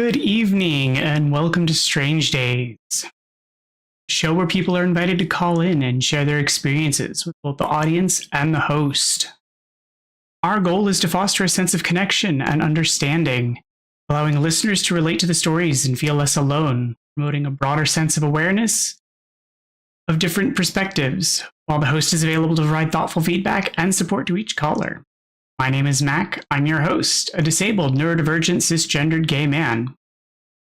Good evening and welcome to Strange Days, a show where people are invited to call in and share their experiences with both the audience and the host. Our goal is to foster a sense of connection and understanding, allowing listeners to relate to the stories and feel less alone, promoting a broader sense of awareness of different perspectives, while the host is available to provide thoughtful feedback and support to each caller. My name is Mac. I'm your host, a disabled, neurodivergent, cisgendered gay man,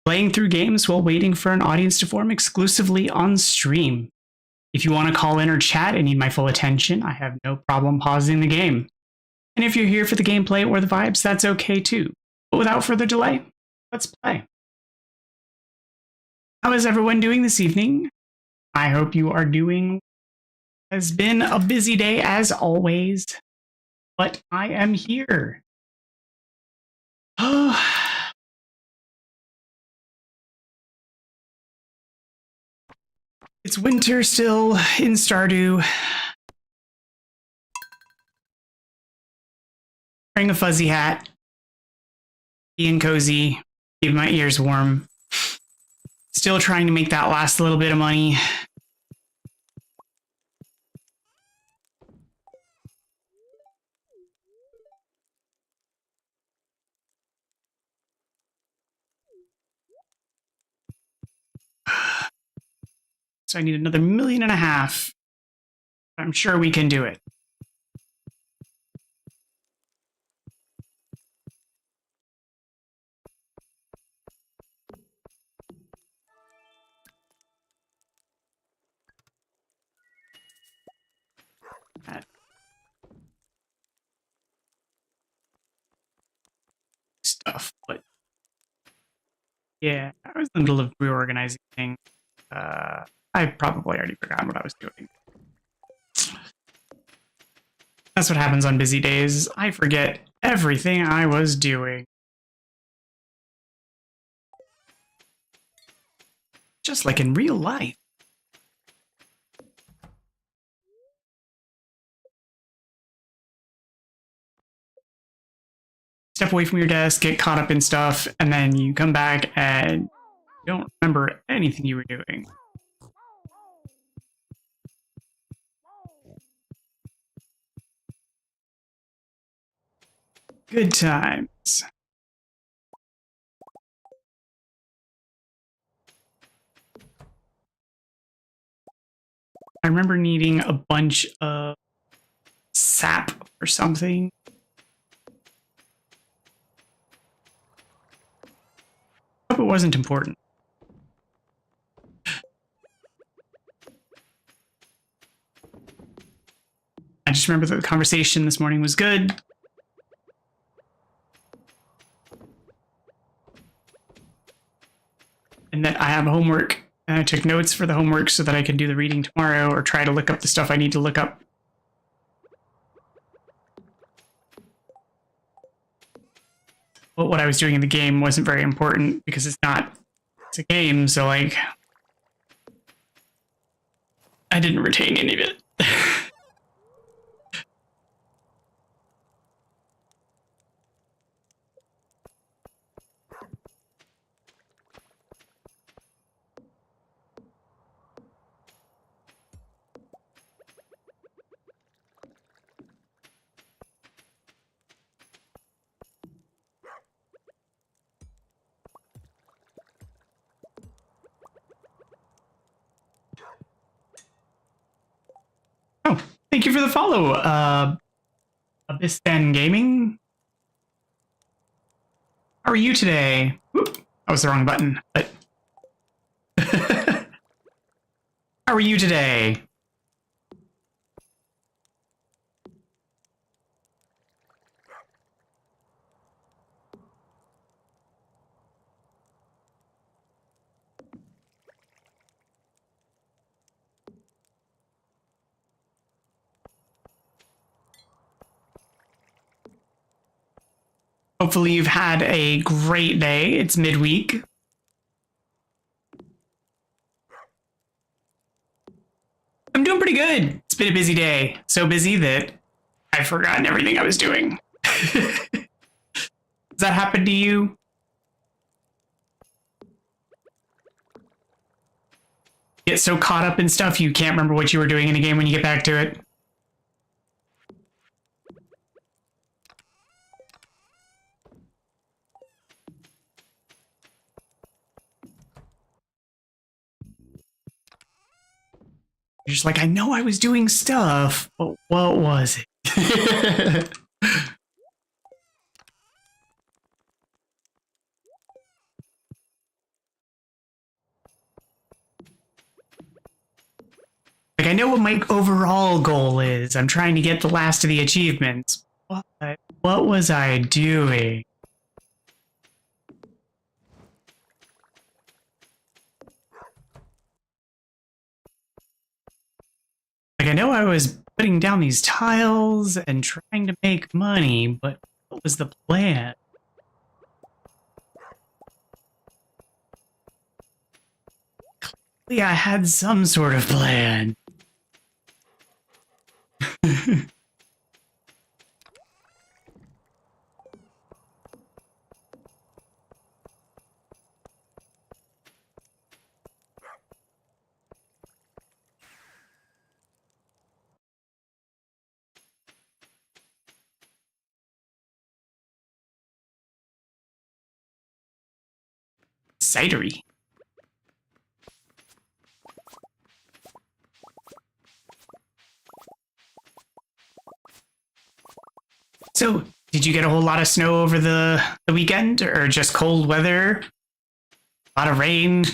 playing through games while waiting for an audience to form exclusively on stream. If you want to call in or chat and need my full attention, I have no problem pausing the game. And if you're here for the gameplay or the vibes, that's okay too. But without further delay, let's play. How is everyone doing this evening? I hope you are doing. Has been a busy day as always. But I am here. Oh. It's winter still in Stardew. Wearing a fuzzy hat. Being cozy. Keeping my ears warm. Still trying to make that last little bit of money. So I need another 1.5 million. I'm sure we can do it. Stuff, but yeah, I was in the middle of reorganizing things. I probably already forgot what I was doing. That's what happens on busy days. I forget everything I was doing. Just like in real life. Step away from your desk, get caught up in stuff, and then you come back and you don't remember anything you were doing. Good times. I remember needing a bunch of sap or something. I hope it wasn't important. I just remember that the conversation this morning was good. And that I have homework, and I took notes for the homework so that I can do the reading tomorrow or try to look up the stuff I need to look up. But what I was doing in the game wasn't very important because it's a game, so like, I didn't retain any of it. Oh, thank you for the follow, Abystan Gaming. How are you today? Oop, that was the wrong button, but... How are you today? Hopefully you've had a great day. It's midweek. I'm doing pretty good. It's been a busy day. So busy that I've forgotten everything I was doing. Does that happen to you? Get so caught up in stuff you can't remember what you were doing in a game when you get back to it. You're just like, I know I was doing stuff, but what was it? Like, I know what my overall goal is. I'm trying to get the last of the achievements. What was I doing? Like, I know I was putting down these tiles and trying to make money, but what was the plan? Clearly, I had some sort of plan. Cidery. So, did you get a whole lot of snow over the weekend, or just cold weather? A lot of rain?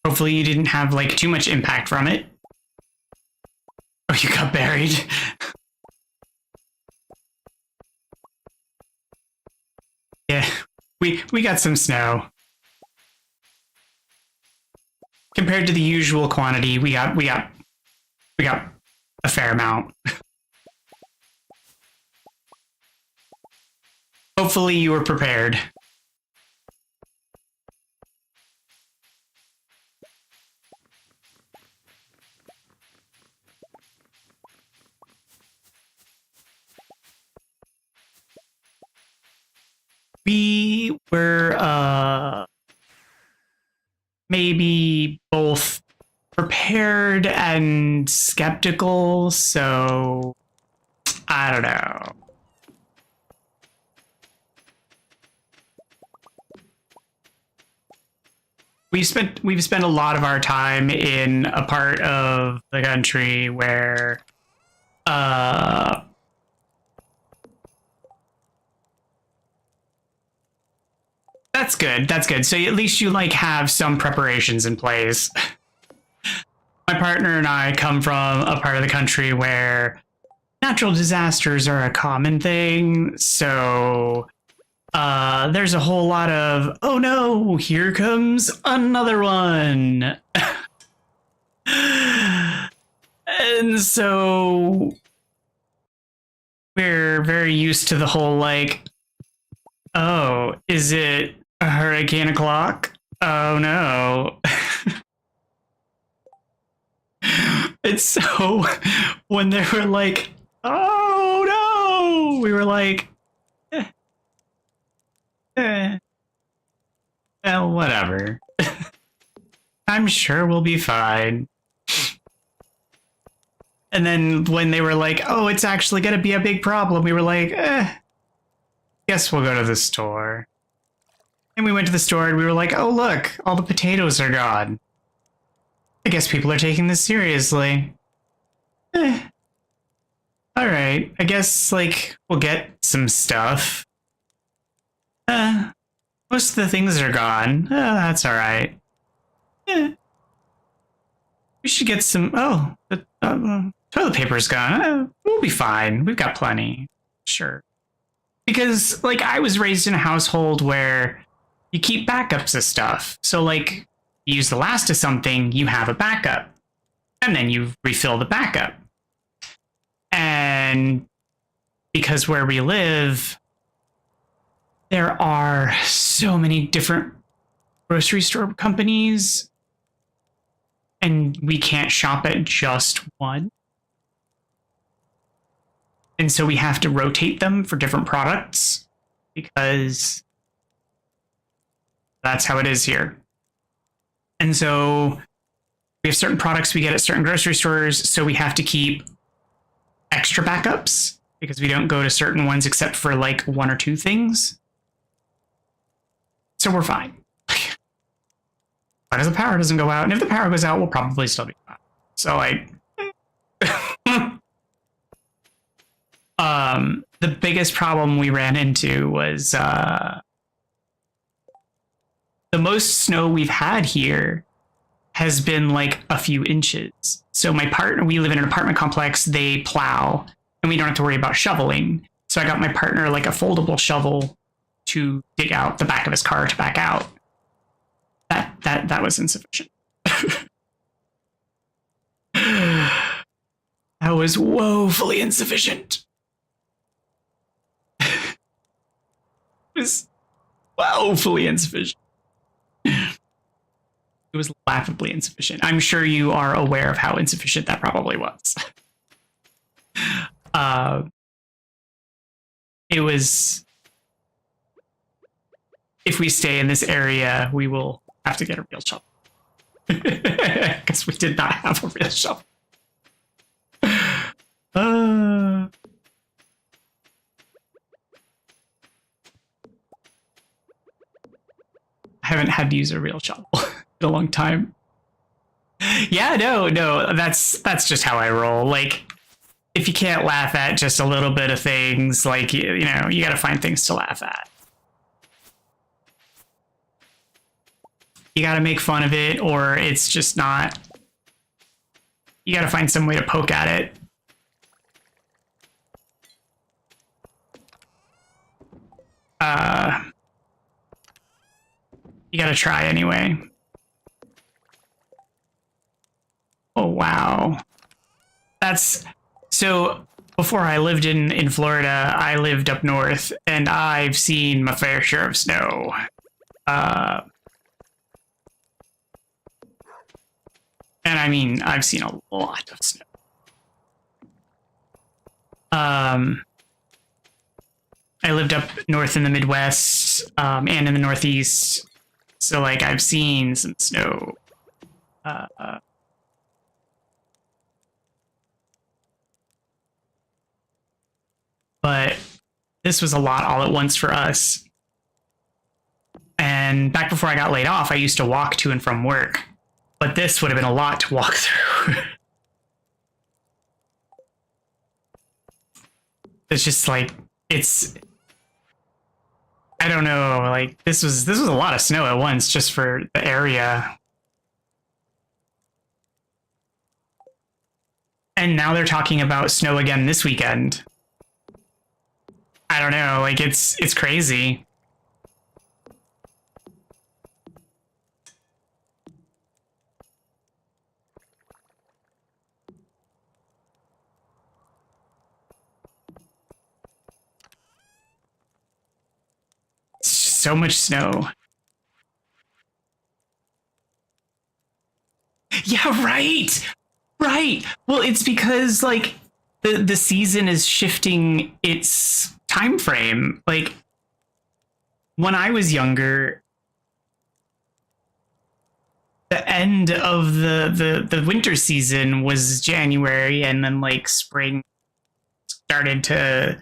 Hopefully you didn't have, like, too much impact from it. Oh, you got buried. Yeah, we got some snow. Compared to the usual quantity, we got a fair amount. Hopefully you were prepared. We were maybe both prepared and skeptical, so I don't know. We've spent a lot of our time in a part of the country where that's good. That's good. So at least you like have some preparations in place. My partner and I come from a part of the country where natural disasters are a common thing. So there's a whole lot of, oh no, here comes another one. And so we're very used to the whole like, oh, is it a hurricane o'clock? Oh no. And so when they were like, oh no, we were like, well, whatever. I'm sure we'll be fine. And then when they were like, oh, it's actually going to be a big problem, we were like, guess we'll go to the store. And we went to the store and we were like, oh, look, all the potatoes are gone. I guess people are taking this seriously. All right, I guess, like, we'll get some stuff. Most of the things are gone. That's all right. We should get some. Oh, the toilet paper's gone. We'll be fine. We've got plenty. Sure. Because, like, I was raised in a household where you keep backups of stuff. So, like, you use the last of something, you have a backup. And then you refill the backup. And because where we live, there are so many different grocery store companies. and we can't shop at just one. And so we have to rotate them for different products because that's how it is here. And so we have certain products we get at certain grocery stores, so we have to keep extra backups because we don't go to certain ones except for like one or two things. So we're fine. But as the power doesn't go out, and if the power goes out, we'll probably still be fine. So the biggest problem we ran into was the most snow we've had here has been like a few inches. So my partner, we live in an apartment complex, they plow, and we don't have to worry about shoveling. So I got my partner like a foldable shovel to dig out the back of his car to back out. That was insufficient. That was woefully insufficient. It was woefully insufficient. It was laughably insufficient. I'm sure you are aware of how insufficient that probably was. It was... If we stay in this area, we will have to get a real shovel. Because we did not have a real shovel. I haven't had to use a real shovel in a long time. Yeah, no, that's just how I roll. Like, if you can't laugh at just a little bit of things, like, you know, you gotta find things to laugh at. You gotta make fun of it, or it's just not. You gotta find some way to poke at it. You gotta try anyway. Oh, wow. That's... So, before I lived in Florida, I lived up north, and I've seen my fair share of snow. And I mean, I've seen a lot of snow. I lived up north in the Midwest, and in the Northeast. So, like, I've seen some snow. But this was a lot all at once for us. And back before I got laid off, I used to walk to and from work. But this would have been a lot to walk through. It's just like, it's... I don't know, like, this was a lot of snow at once just for the area. And now they're talking about snow again this weekend. I don't know, like, it's crazy. So much snow. Yeah, right. Right. Well, it's because like the season is shifting its time frame. Like when I was younger, the end of the winter season was January, and then like spring started to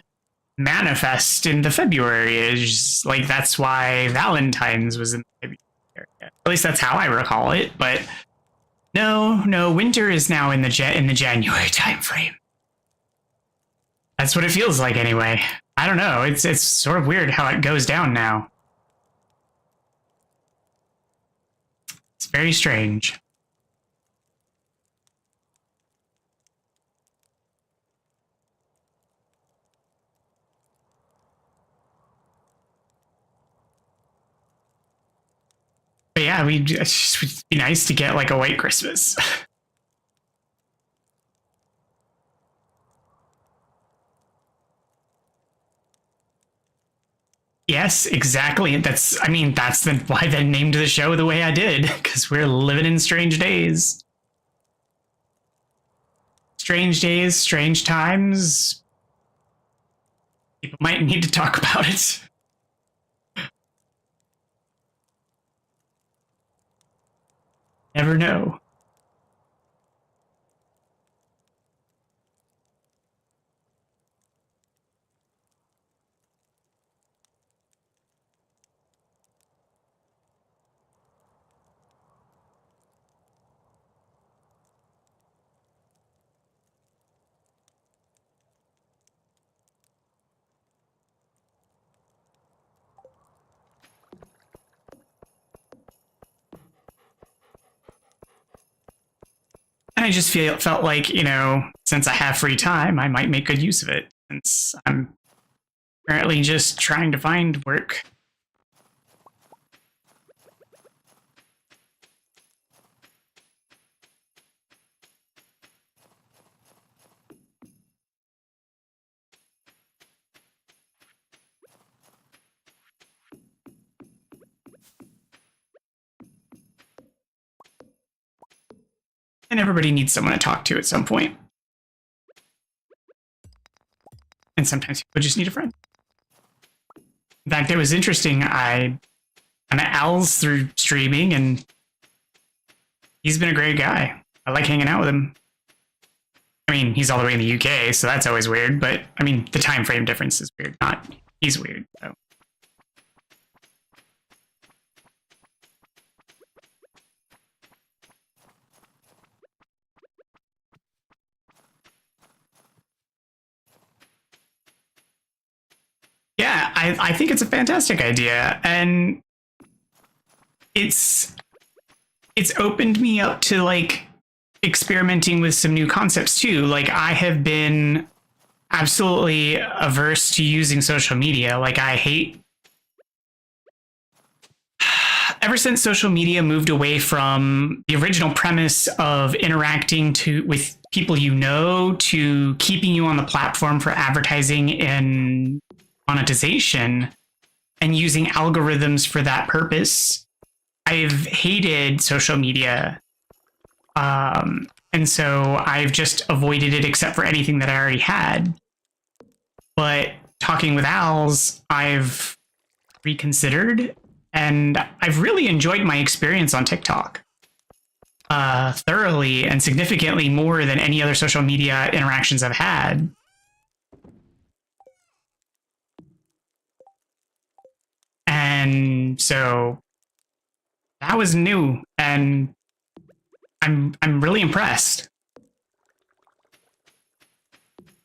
manifest into February. Is like that's why Valentine's was in February. At least that's how I recall it. But no, winter is now in the January time frame. That's what it feels like anyway. I don't know. It's sort of weird how it goes down now. It's very strange. But yeah, it'd be nice to get like a white Christmas. Yes, exactly. That's why they named the show the way I did, because we're living in strange days. strange days, strange times. People might need to talk about it. Never know. And I just felt like, since I have free time, I might make good use of it. Since I'm currently just trying to find work. And everybody needs someone to talk to at some point. And sometimes people just need a friend. In fact, it was interesting. I kind of owls through streaming, and he's been a great guy. I like hanging out with him. I mean, he's all the way in the UK, so that's always weird. But I mean, the time frame difference is weird. Not he's weird. So. Yeah, I think it's a fantastic idea, and it's opened me up to like experimenting with some new concepts too. Like I have been absolutely averse to using social media. Like I hate ever since social media moved away from the original premise of interacting with people to keeping you on the platform for advertising and monetization and using algorithms for that purpose. I've hated social media. And so I've just avoided it except for anything that I already had. But talking with owls, I've reconsidered, and I've really enjoyed my experience on TikTok. Thoroughly and significantly more than any other social media interactions I've had. And so that was new, and I'm really impressed.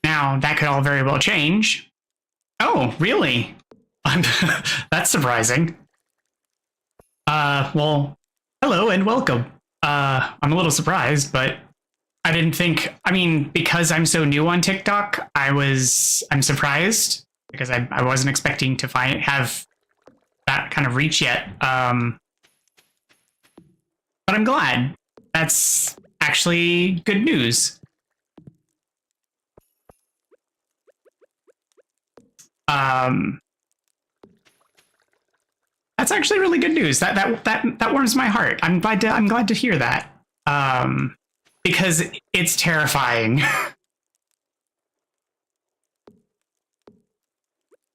Now that could all very well change. Oh, really? That's surprising. Well, hello and welcome. I'm a little surprised, but I didn't think. I mean, because I'm so new on TikTok, I'm surprised because I wasn't expecting to have that kind of reach yet. But I'm glad. That's actually good news. That's actually really good news. That warms my heart. I'm glad to hear that. Because it's terrifying.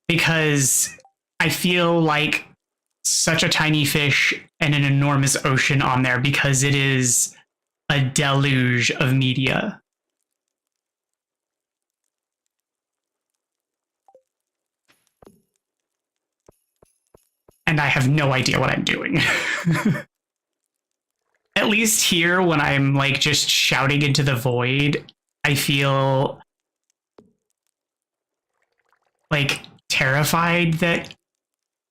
Because I feel like such a tiny fish in an enormous ocean on there because it is a deluge of media. And I have no idea what I'm doing. At least here, when I'm like just shouting into the void, I feel like terrified that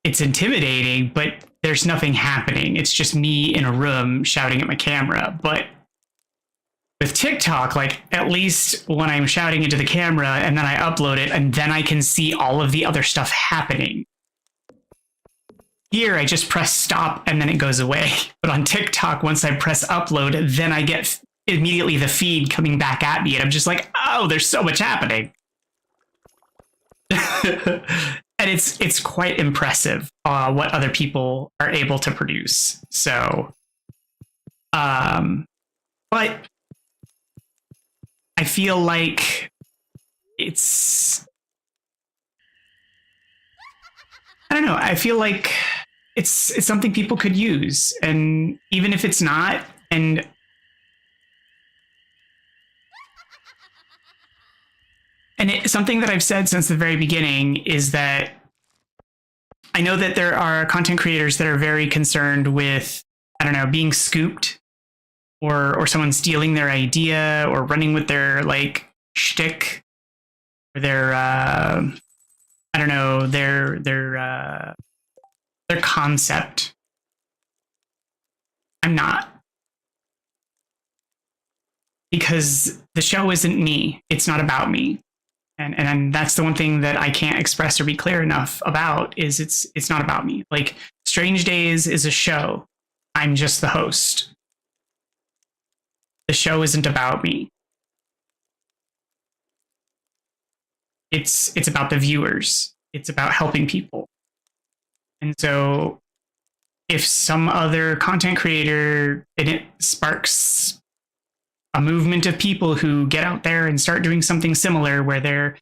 it's intimidating, but there's nothing happening. It's just me in a room shouting at my camera. But with TikTok, like at least when I'm shouting into the camera and then I upload it and then I can see all of the other stuff happening. Here, I just press stop and then it goes away. But on TikTok, once I press upload, then I get immediately the feed coming back at me. And I'm just like, oh, there's so much happening. And it's quite impressive what other people are able to produce. So, but I I feel like it's, I don't know. I feel like it's something people could use, and even if it's not, and something that I've said since the very beginning is that I know that there are content creators that are very concerned with, I don't know, being scooped, or someone stealing their idea or running with their like shtick, or their I don't know, their concept. I'm not, because the show isn't me. It's not about me. And that's the one thing that I can't express or be clear enough about, is it's not about me. Like, Strange Days is a show. I'm just the host. The show isn't about me. It's about the viewers. It's about helping people. And so if some other content creator, and it sparks a movement of people who get out there and start doing something similar, where they're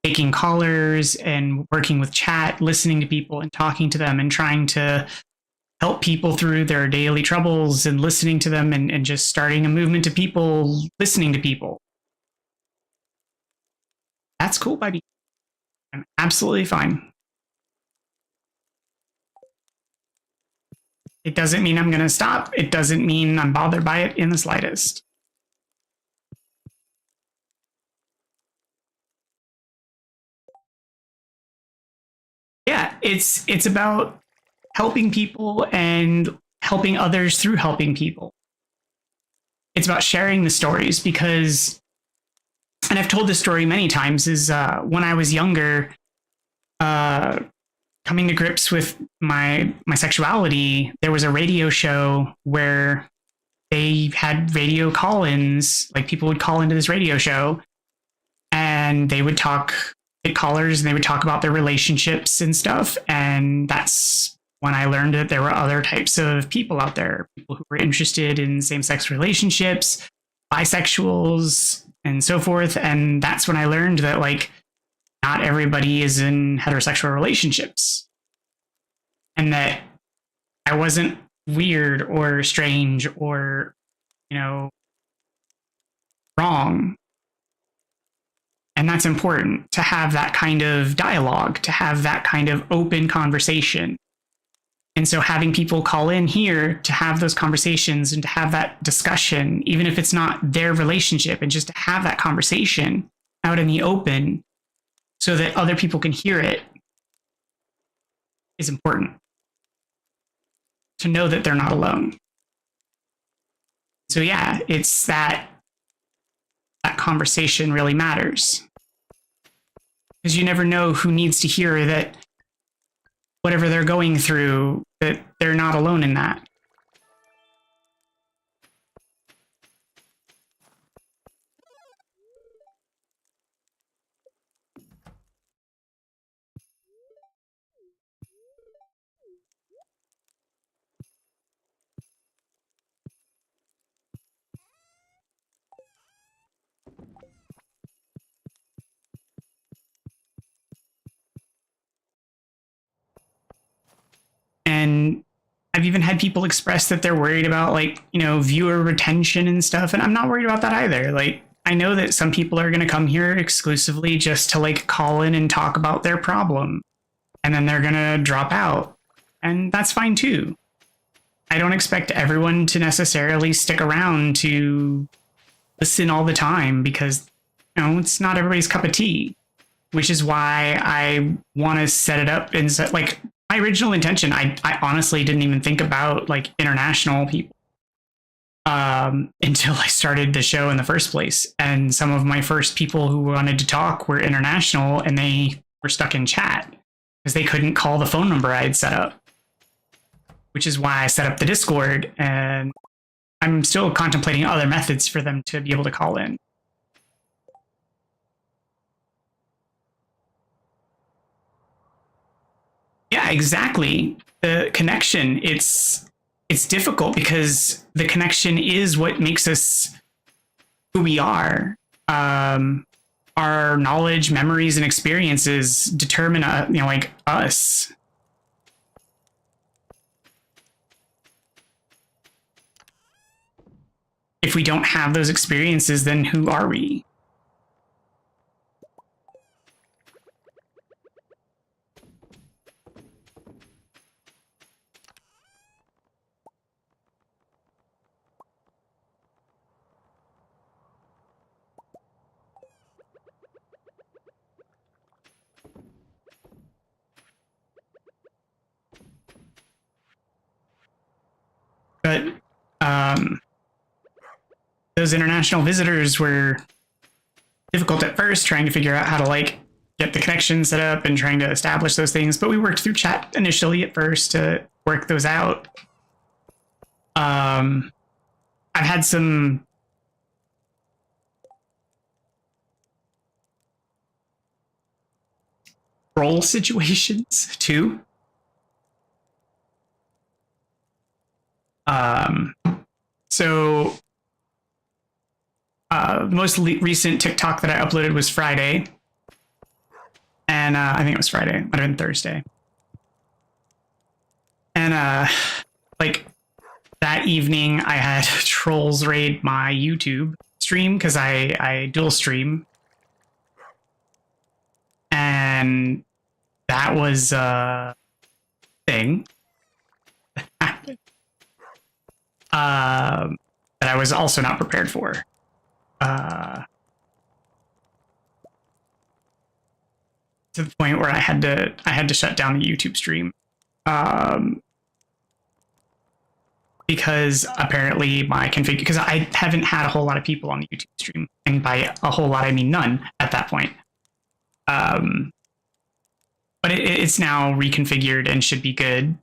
taking callers and working with chat, listening to people and talking to them and trying to help people through their daily troubles and listening to them, and just starting a movement of people listening to people. That's cool by me. I'm absolutely fine. It doesn't mean I'm going to stop. It doesn't mean I'm bothered by it in the slightest. Yeah, it's about helping people and helping others through helping people. It's about sharing the stories, because, and I've told this story many times, is when I was younger, coming to grips with my sexuality, there was a radio show where they had radio call-ins. Like, people would call into this radio show and they would talk, get callers, and they would talk about their relationships and stuff. And that's when I learned that there were other types of people out there, people who were interested in same-sex relationships, bisexuals, and so forth. And that's when I learned that, like, not everybody is in heterosexual relationships, and that I wasn't weird or strange or, you know, wrong. And that's important, to have that kind of dialogue, to have that kind of open conversation. And so having people call in here to have those conversations and to have that discussion, even if it's not their relationship, and just to have that conversation out in the open so that other people can hear it, is important. To know that they're not alone. So yeah, it's that conversation really matters. Because you never know who needs to hear that whatever they're going through, that they're not alone in that. And I've even had people express that they're worried about, like, you know, viewer retention and stuff. And I'm not worried about that either. Like, I know that some people are going to come here exclusively just to, like, call in and talk about their problem, and then they're going to drop out. And that's fine too. I don't expect everyone to necessarily stick around to listen all the time, because, you know, it's not everybody's cup of tea, which is why I want to set it up. And set, like, my original intention, I honestly didn't even think about, like, international people until I started the show in the first place. And some of my first people who wanted to talk were international, and they were stuck in chat because they couldn't call the phone number I had set up, which is why I set up the Discord. And I'm still contemplating other methods for them to be able to call in. Yeah, exactly. The connection, it's difficult, because the connection is what makes us who we are. our knowledge, memories, and experiences determine, like us. If we don't have those experiences, then who are we? But those international visitors were difficult at first, trying to figure out how to like get the connection set up and trying to establish those things. But we worked through chat initially at first to work those out. I've had some role situations too. So the most recent TikTok that I uploaded was Friday. And I think it was Friday. Might have been Thursday. And like that evening, I had trolls raid my YouTube stream because I dual stream. And that was a thing that happened. That I was also not prepared for. To the point where I had to shut down the YouTube stream. Because apparently my config, because I haven't had a whole lot of people on the YouTube stream, and by a whole lot I mean none at that point. But it's now reconfigured and should be good.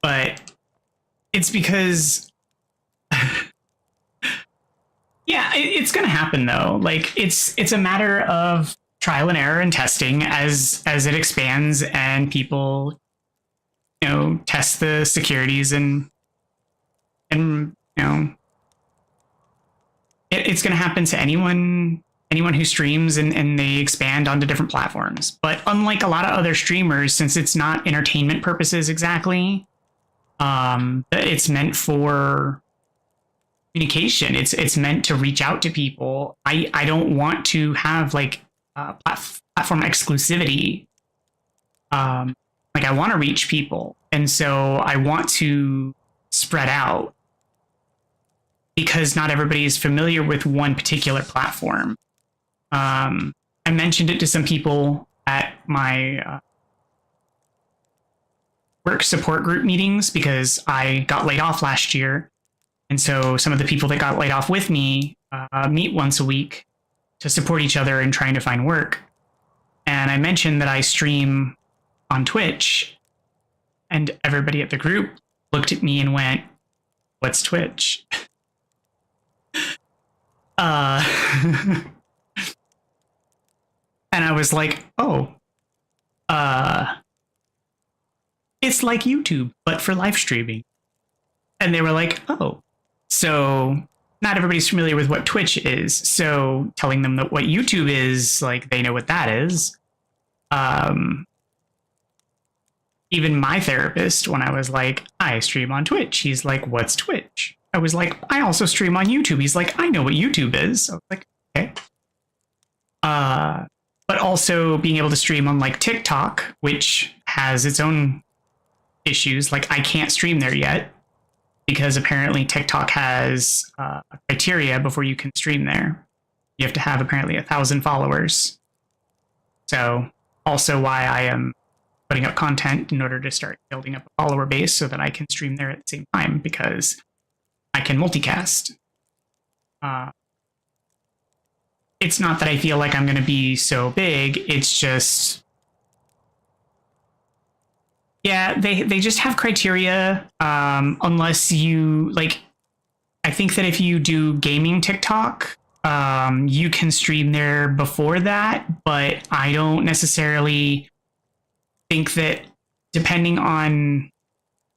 But it's because, yeah, it's gonna happen though. Like it's a matter of trial and error and testing as it expands and people, test the securities and it's gonna happen to anyone who streams and they expand onto different platforms. But unlike a lot of other streamers, since it's not entertainment purposes exactly, it's meant for communication. It's meant to reach out to people. I don't want to have like platform exclusivity. Like I want to reach people, and so I want to spread out because not everybody is familiar with one particular platform. I mentioned it to some people at my work support group meetings because I got laid off last year. And so some of the people that got laid off with me meet once a week to support each other in trying to find work. And I mentioned that I stream on Twitch, and everybody at the group looked at me and went, "What's Twitch?" And I was like, "Oh, it's like YouTube, but for live streaming." And they were like, "Oh." So not everybody's familiar with what Twitch is. So telling them that what YouTube is, like, they know what that is. Even my therapist, when I was like, "I stream on Twitch," he's like, "What's Twitch?" I was like, "I also stream on YouTube." He's like, "I know what YouTube is." I was like, "Okay." But also being able to stream on like TikTok, which has its own issues. Like I can't stream there yet because apparently TikTok has criteria before you can stream there. You have to have apparently 1,000 followers. So also why I am putting up content in order to start building up a follower base so that I can stream there at the same time, because I can multicast. It's not that I feel like I'm going to be so big. It's just, yeah, they just have criteria. Unless you like, I think that if you do gaming TikTok, you can stream there before that, but I don't necessarily think that, depending on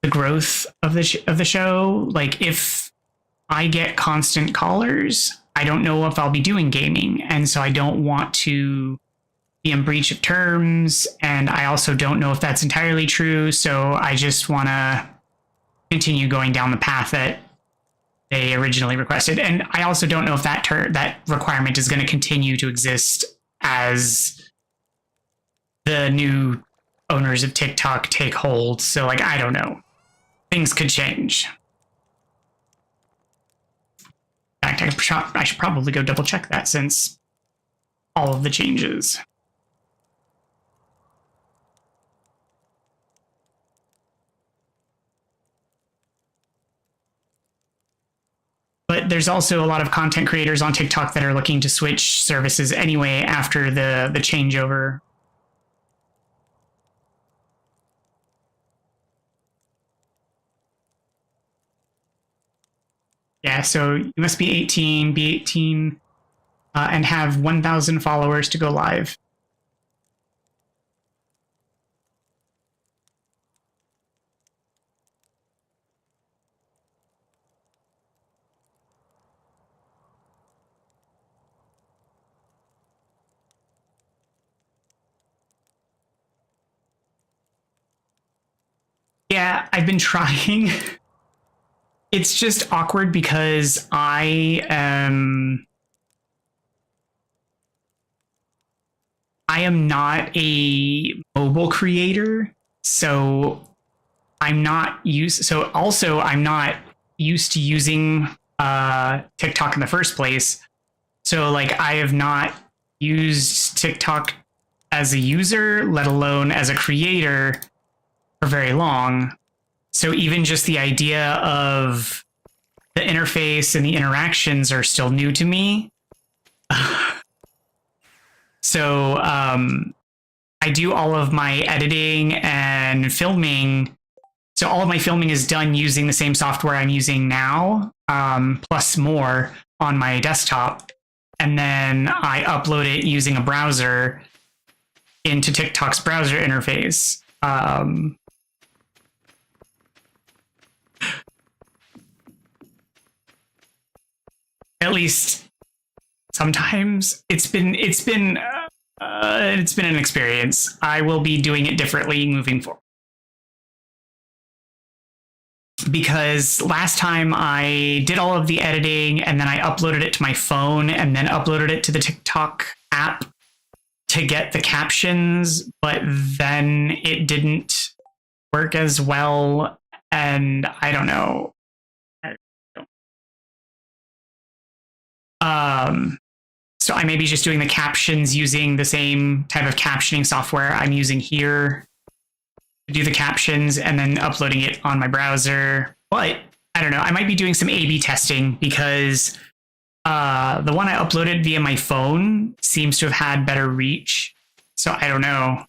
the growth of the show. Like, if I get constant callers, I don't know if I'll be doing gaming, and so I don't want to be in breach of terms, and I also don't know if that's entirely true, so I just want to continue going down the path that they originally requested. And I also don't know if that requirement is going to continue to exist as the new owners of TikTok take hold. So, like, I don't know. Things could change. In fact, I should probably go double check that since all of the changes. But there's also a lot of content creators on TikTok that are looking to switch services anyway after the changeover. Yeah, so you must be 18, and have 1,000 followers to go live. Yeah, I've been trying. It's just awkward because I am not a mobile creator, so I'm not used to using TikTok in the first place. So, like, I have not used TikTok as a user, let alone as a creator, for very long. So even just the idea of the interface and the interactions are still new to me. So I do all of my editing and filming. So all of my filming is done using the same software I'm using now, plus more on my desktop. And then I upload it using a browser into TikTok's browser interface. At least sometimes it's been an experience. I will be doing it differently moving forward. Because last time I did all of the editing and then I uploaded it to my phone and then uploaded it to the TikTok app to get the captions, but then it didn't work as well. And I don't know. So I may be just doing the captions using the same type of captioning software I'm using here to do the captions and then uploading it on my browser. But I don't know. I might be doing some A/B testing because the one I uploaded via my phone seems to have had better reach. So I don't know.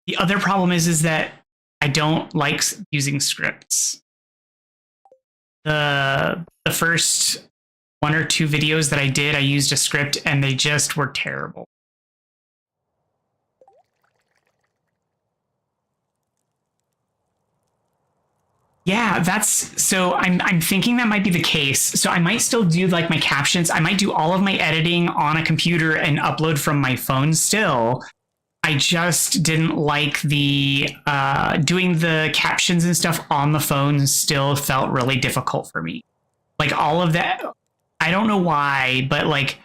The other problem is that I don't like using scripts. The first 1 or 2 videos that I did, I used a script and they just were terrible. Yeah, so I'm thinking that might be the case. So I might still do like my captions. I might do all of my editing on a computer and upload from my phone still. I just didn't like the doing the captions and stuff on the phone still felt really difficult for me. Like all of that, I don't know why, but like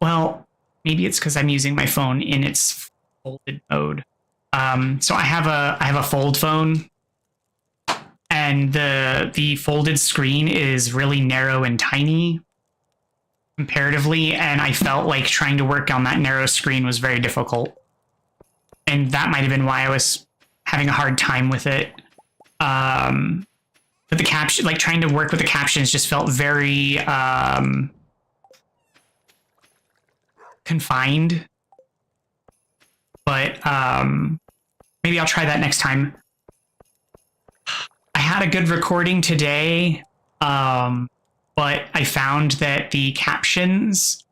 well, maybe it's because I'm using my phone in its folded mode. So I have a fold phone, and the folded screen is really narrow and tiny comparatively, and I felt like trying to work on that narrow screen was very difficult. And that might have been why I was having a hard time with it. But the caption, like trying to work with the captions just felt very confined. But maybe I'll try that next time. I had a good recording today, but I found that the captions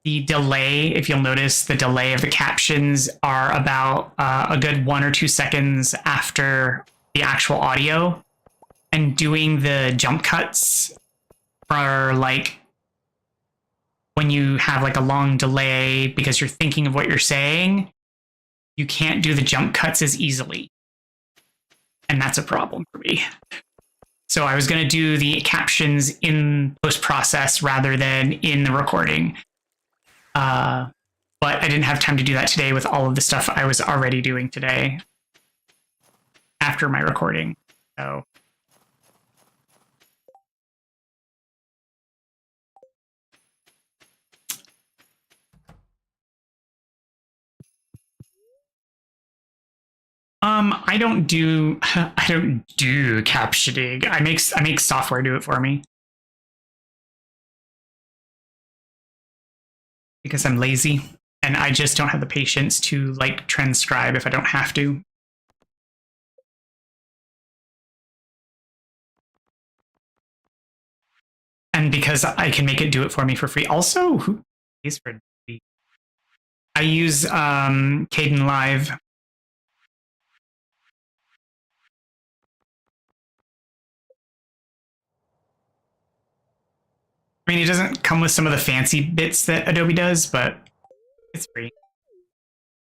the delay, if you'll notice, the delay of the captions are about a good 1 or 2 seconds after the actual audio. And doing the jump cuts for like when you have like a long delay because you're thinking of what you're saying, you can't do the jump cuts as easily. And that's a problem for me. So I was going to do the captions in post-process rather than in the recording. But I didn't have time to do that today with all of the stuff I was already doing today after my recording. So I don't do captioning. I make software do it for me. Because I'm lazy and I just don't have the patience to like transcribe if I don't have to. And because I can make it do it for me for free. Also, who pays for it? I use Caden Live. I mean, it doesn't come with some of the fancy bits that Adobe does, but it's free.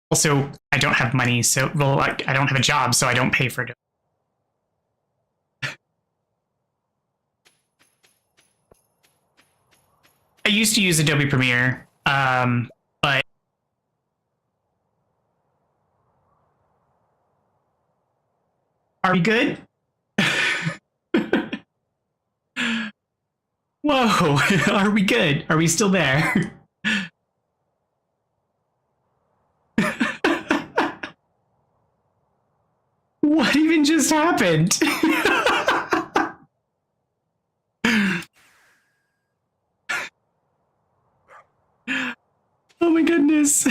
Also, I don't have money, so well, I don't have a job, so I don't pay for Adobe. I used to use Adobe Premiere, but are we good? Whoa, are we good? Are we still there? What even just happened? Oh my goodness.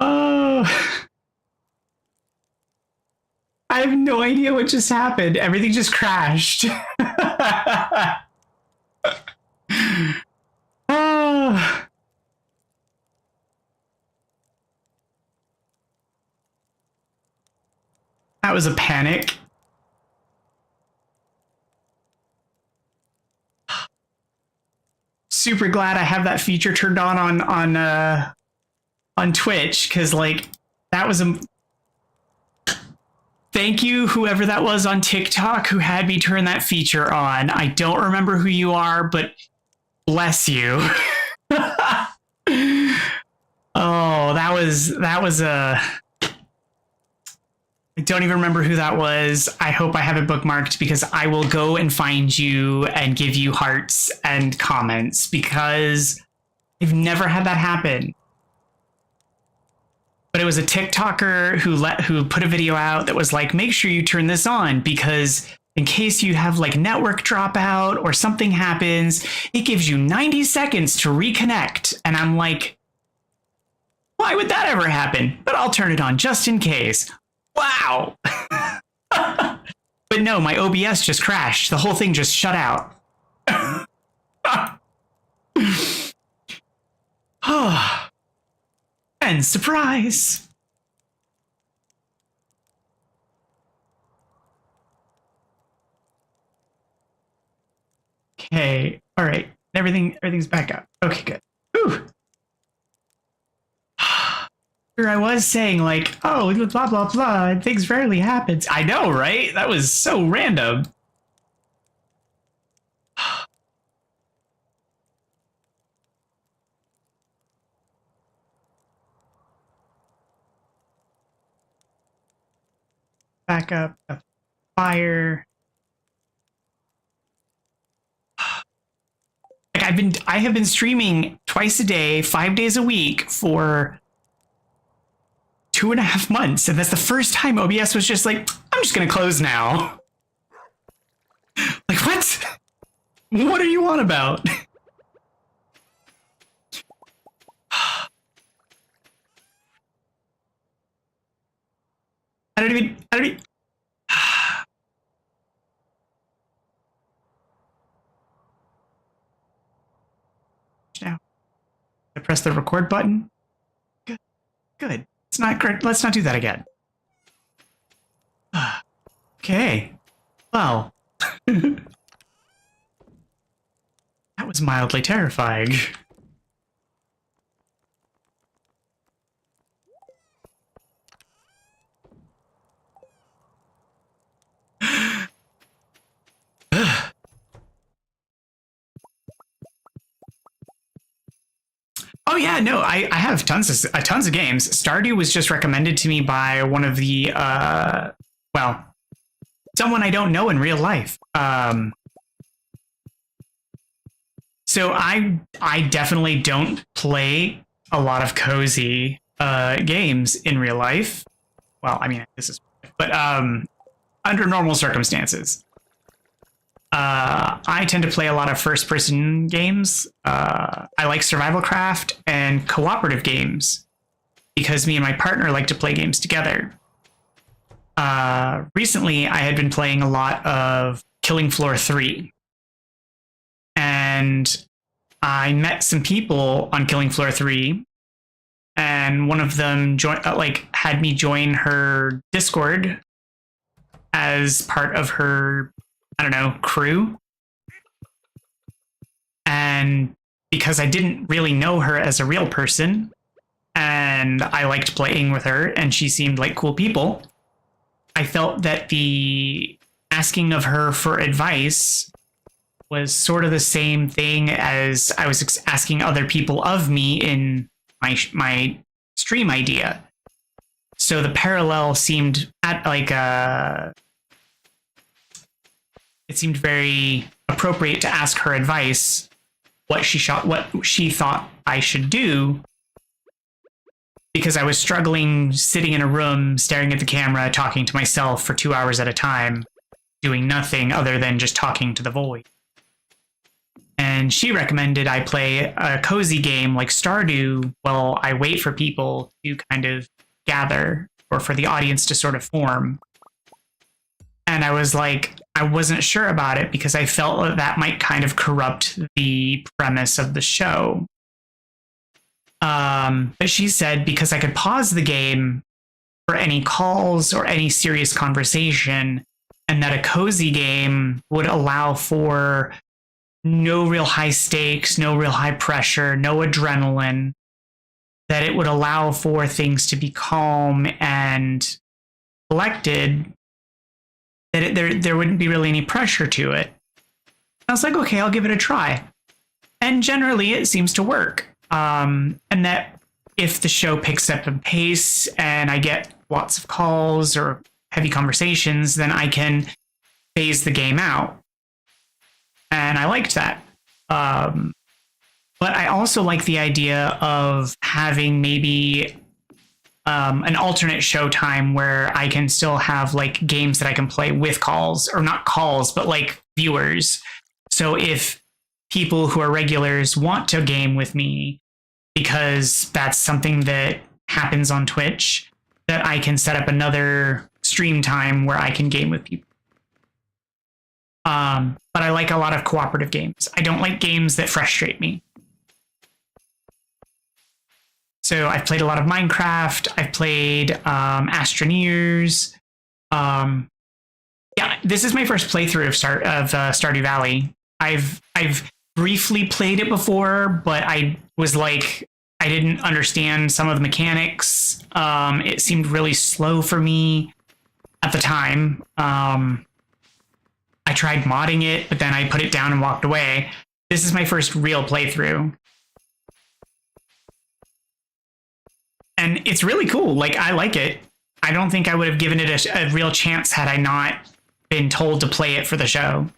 Oh. I have no idea what just happened. Everything just crashed. Oh. That was a panic. Super glad I have that feature turned on Twitch, because like that was a thank you, whoever that was on TikTok who had me turn that feature on. I don't remember who you are, but bless you. Oh, that was a I don't even remember who that was. I hope I have it bookmarked because I will go and find you and give you hearts and comments because I've never had that happen. But it was a TikToker who put a video out that was like, make sure you turn this on because in case you have like network dropout or something happens, it gives you 90 seconds to reconnect. And I'm like, why would that ever happen? But I'll turn it on just in case. Wow. But no, my OBS just crashed. The whole thing just shut out. And surprise. Okay. All right. Everything's back up. Okay, good. Whew. Here I was saying like, oh, blah, blah, blah. Things rarely happens. I know, right? That was so random. Back up. Fire. Like I have been streaming twice a day, 5 days a week for 2.5 months. And that's the first time OBS was just like, I'm just going to close now. Like, what? What are you on about? I don't even. I press the record button. Good. Good. It's not great. Let's not do that again. Okay. Well. That was mildly terrifying. Oh yeah, no, I have tons of games. Stardew was just recommended to me by one of the well, someone I don't know in real life. So I definitely don't play a lot of cozy games in real life. Well, I mean, this is, but under normal circumstances. I tend to play a lot of first-person games. I like survival craft and cooperative games because me and my partner like to play games together. Recently, I had been playing a lot of Killing Floor 3. And I met some people on Killing Floor 3. And one of them had me join her Discord as part of her, I don't know, crew. And because I didn't really know her as a real person, and I liked playing with her, and she seemed like cool people, I felt that the asking of her for advice was sort of the same thing as I was asking other people of me in my stream idea. So the parallel seemed it seemed very appropriate to ask her advice, what she thought I should do, because I was struggling sitting in a room, staring at the camera, talking to myself for 2 hours at a time, doing nothing other than just talking to the void. And she recommended I play a cozy game like Stardew while I wait for people to kind of gather, or for the audience to sort of form. And I was like, I wasn't sure about it because I felt that might kind of corrupt the premise of the show. But she said because I could pause the game for any calls or any serious conversation, and that a cozy game would allow for no real high stakes, no real high pressure, no adrenaline, that it would allow for things to be calm and collected, that there wouldn't be really any pressure to it. I was like, okay, I'll give it a try. And generally it seems to work. And that if the show picks up in pace and I get lots of calls or heavy conversations, then I can phase the game out. And I liked that. But I also like the idea of having maybe an alternate show time where I can still have like games that I can play with calls, or not calls, but like viewers. So if people who are regulars want to game with me, because that's something that happens on Twitch, that I can set up another stream time where I can game with people. But I like a lot of cooperative games. I don't like games that frustrate me. So I've played a lot of Minecraft. I've played Astroneers. Yeah, this is my first playthrough of Stardew Valley. I've briefly played it before, but I was like, I didn't understand some of the mechanics. It seemed really slow for me at the time. I tried modding it, but then I put it down and walked away. This is my first real playthrough. And it's really cool. Like, I like it. I don't think I would have given it a real chance had I not been told to play it for the show.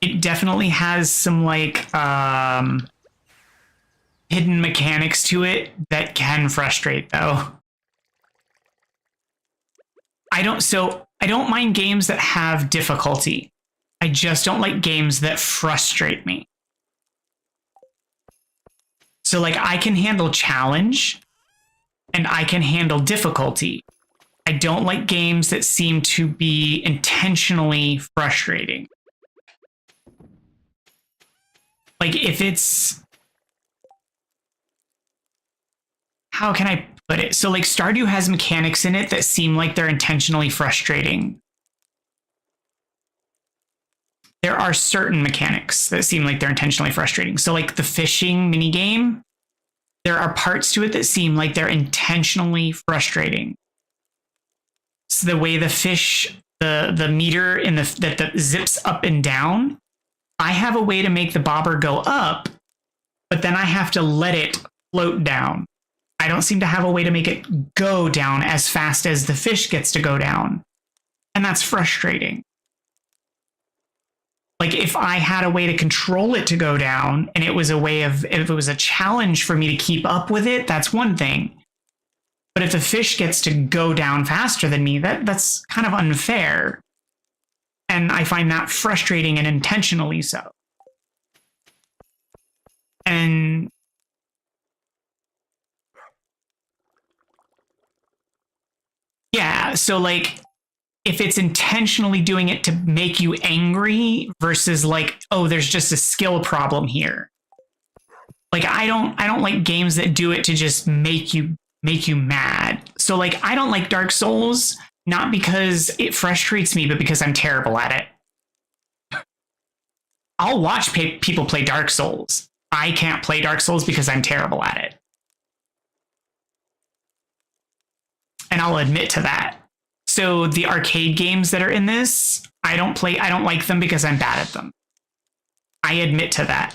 It definitely has some like hidden mechanics to it that can frustrate, though. I don't mind games that have difficulty. I just don't like games that frustrate me. So like I can handle challenge and I can handle difficulty, I don't like games that seem to be intentionally frustrating. Like if it's, how can I put it? So like Stardew has mechanics in it that seem like they're intentionally frustrating. There are certain mechanics that seem like they're intentionally frustrating. So like the fishing minigame, there are parts to it that seem like they're intentionally frustrating. So the way the fish, the meter in that zips up and down, I have a way to make the bobber go up, but then I have to let it float down. I don't seem to have a way to make it go down as fast as the fish gets to go down. And that's frustrating. Like if I had a way to control it to go down and it was a way of, if it was a challenge for me to keep up with it, that's one thing. But if the fish gets to go down faster than me, that's kind of unfair. And I find that frustrating and intentionally so. And yeah, so like if it's intentionally doing it to make you angry versus like, oh, there's just a skill problem here. Like I don't like games that do it to just make you mad. So like I don't like Dark Souls, not because it frustrates me, but because I'm terrible at it. I'll watch people play Dark Souls. I can't play Dark Souls because I'm terrible at it. And I'll admit to that. So the arcade games that are in this, I don't like them because I'm bad at them. I admit to that.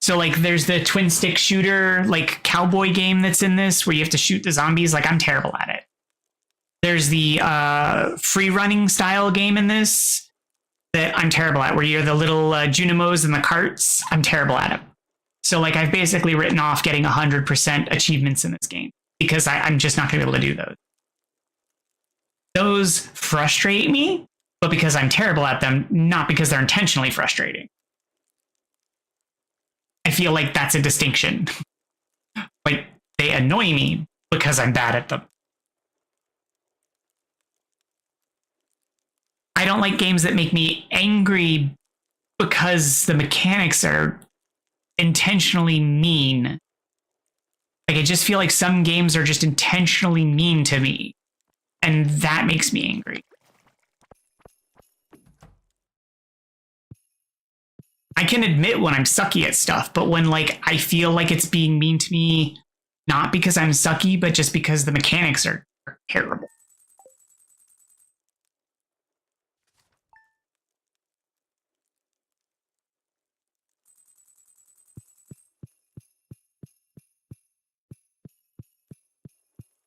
So like there's the twin stick shooter, like cowboy game that's in this where you have to shoot the zombies. Like I'm terrible at it. There's the free running style game in this that I'm terrible at, where you're the little Junimos in the carts. I'm terrible at it. So like I've basically written off getting 100% achievements in this game because I'm just not going to be able to do those. Those frustrate me, but because I'm terrible at them, not because they're intentionally frustrating. I feel like that's a distinction. Like they annoy me because I'm bad at them. I don't like games that make me angry because the mechanics are intentionally mean. Like I just feel like some games are just intentionally mean to me, and that makes me angry. I can admit when I'm sucky at stuff, but when like I feel like it's being mean to me, not because I'm sucky, but just because the mechanics are terrible.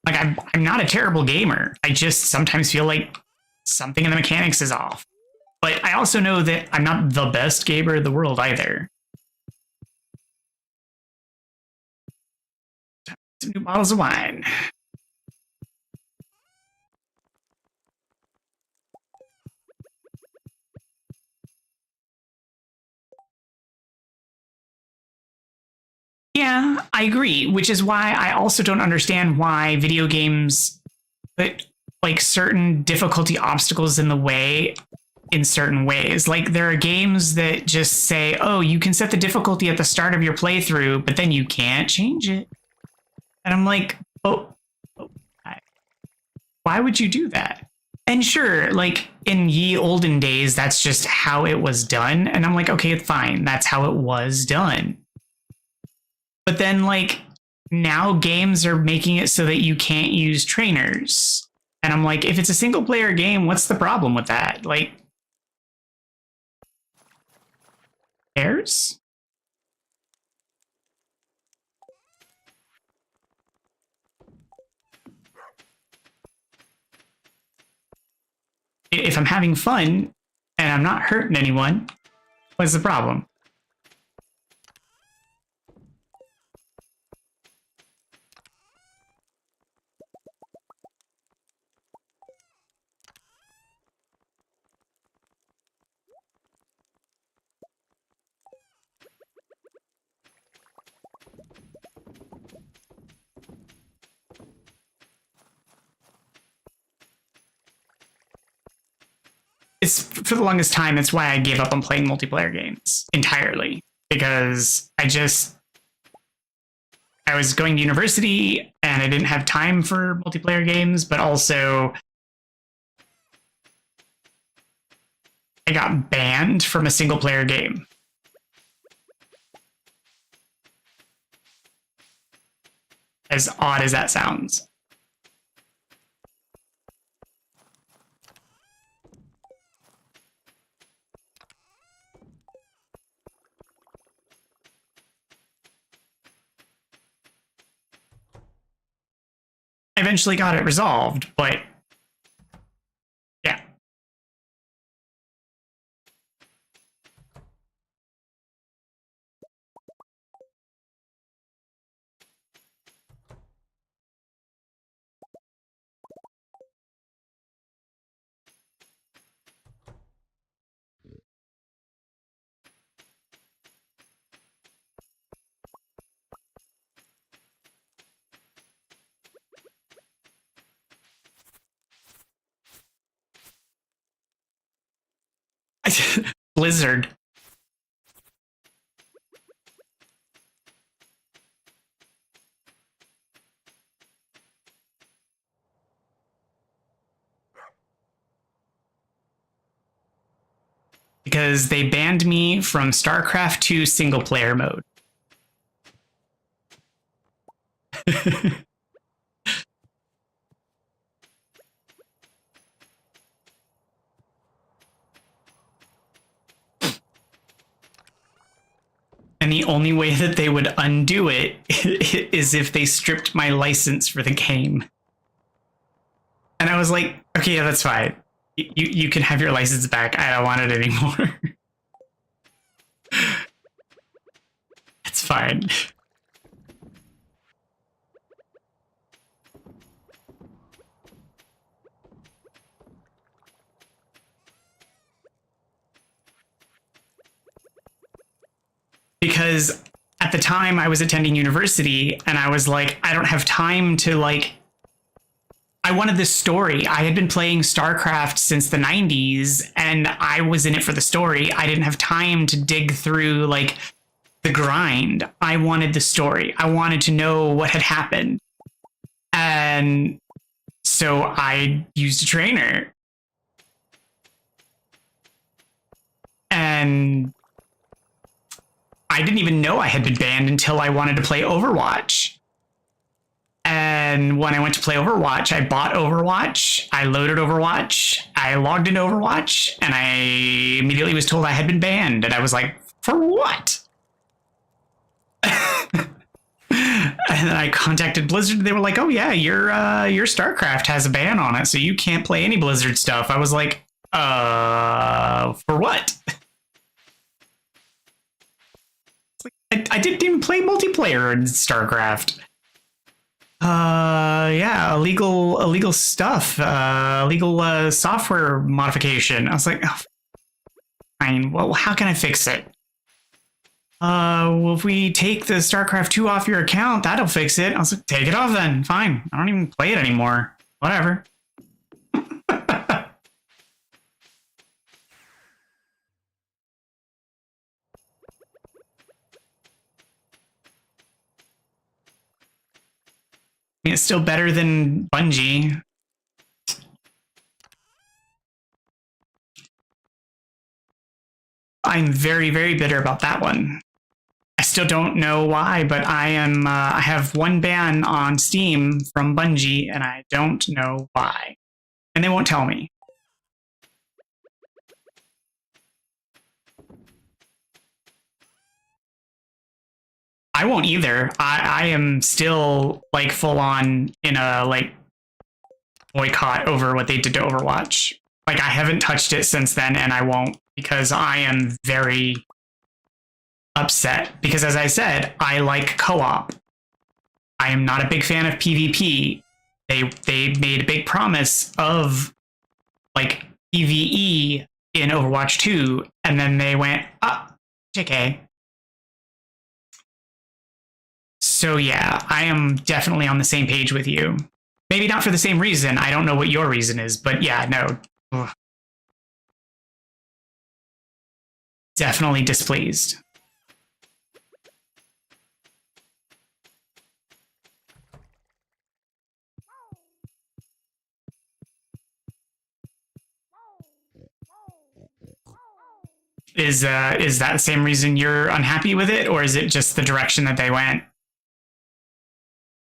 Like I'm not a terrible gamer. I just sometimes feel like something in the mechanics is off. But I also know that I'm not the best gamer in the world either. Some new bottles of wine. Yeah, I agree, which is why I also don't understand why video games put like certain difficulty obstacles in the way in certain ways. Like there are games that just say, oh, you can set the difficulty at the start of your playthrough, but then you can't change it. And I'm like, oh why would you do that? And sure, like in ye olden days, that's just how it was done. And I'm like, okay, fine, that's how it was done. But then like now games are making it so that you can't use trainers. And I'm like, if it's a single player game, what's the problem with that? Like, cares? If I'm having fun and I'm not hurting anyone, what's the problem? it's for the longest time, it's why I gave up on playing multiplayer games entirely, because I was going to university and I didn't have time for multiplayer games, but also I got banned from a single player game. As odd as that sounds. I eventually got it resolved, but yeah. Blizzard. Because they banned me from StarCraft 2 single player mode. And the only way that they would undo it is if they stripped my license for the game. And I was like, okay, yeah, that's fine. You can have your license back. I don't want it anymore. It's fine. Because at the time I was attending university and I was like, I don't have time to like, I wanted this story. I had been playing StarCraft since the 90s and I was in it for the story. I didn't have time to dig through like the grind. I wanted the story. I wanted to know what had happened. And so I used a trainer. And I didn't even know I had been banned until I wanted to play Overwatch. And when I went to play Overwatch, I bought Overwatch, I loaded Overwatch, I logged into Overwatch, and I immediately was told I had been banned. And I was like, for what? And then I contacted Blizzard. They were like, oh yeah, your StarCraft has a ban on it, so you can't play any Blizzard stuff. I was like, for what? I didn't even play multiplayer in StarCraft. Yeah, illegal stuff, illegal software modification. I was like, oh, fine. Well, how can I fix it? Well, if we take the StarCraft 2 off your account, that'll fix it. I was like, take it off then. Fine. I don't even play it anymore. Whatever. I mean, it's still better than Bungie. I'm very, very bitter about that one. I still don't know why, but I have one ban on Steam from Bungie, and I don't know why. And they won't tell me. I won't either. I am still like full on in a like boycott over what they did to Overwatch. Like I haven't touched it since then, and I won't, because I am very upset. Because as I said, I like co-op. I am not a big fan of PvP. They made a big promise of like PvE in Overwatch 2, and then they went, JK. So yeah, I am definitely on the same page with you. Maybe not for the same reason. I don't know what your reason is, but yeah, no. Ugh. definitely displeased. Is that the same reason you're unhappy with it, or is it just the direction that they went?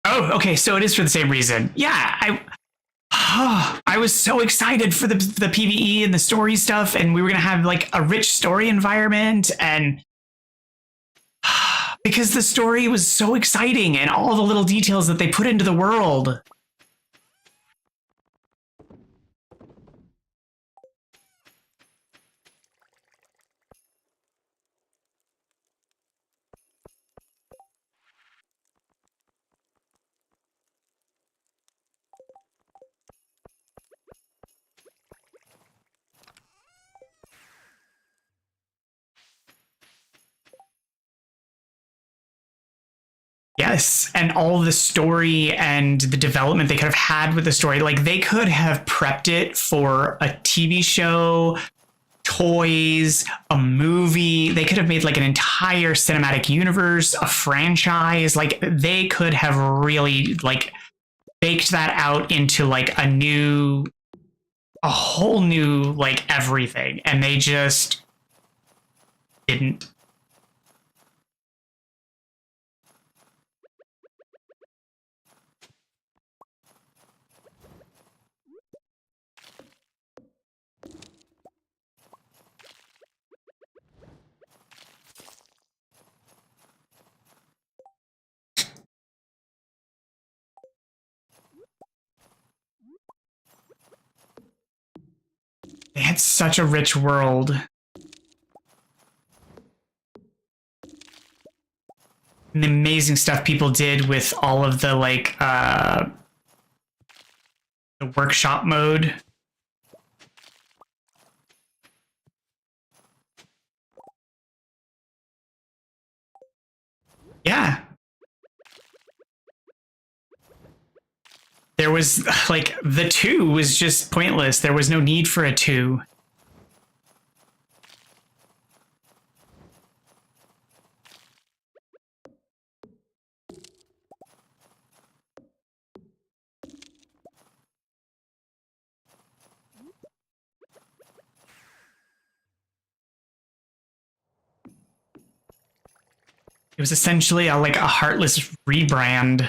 Oh, okay, so it is for the same reason. Yeah, I was so excited for the PvE and the story stuff, and we were gonna have like a rich story environment, and because the story was so exciting and all the little details that they put into the world. Yes, and all the story and the development they could have had with the story. Like, they could have prepped it for a TV show, toys, a movie. They could have made like an entire cinematic universe, a franchise. Like, they could have really like baked that out into like a whole new like everything, and they just didn't. They had such a rich world. And the amazing stuff people did with all of the like the workshop mode. Yeah. There was like the 2 was just pointless. There was no need for a 2. It was essentially like a heartless rebrand.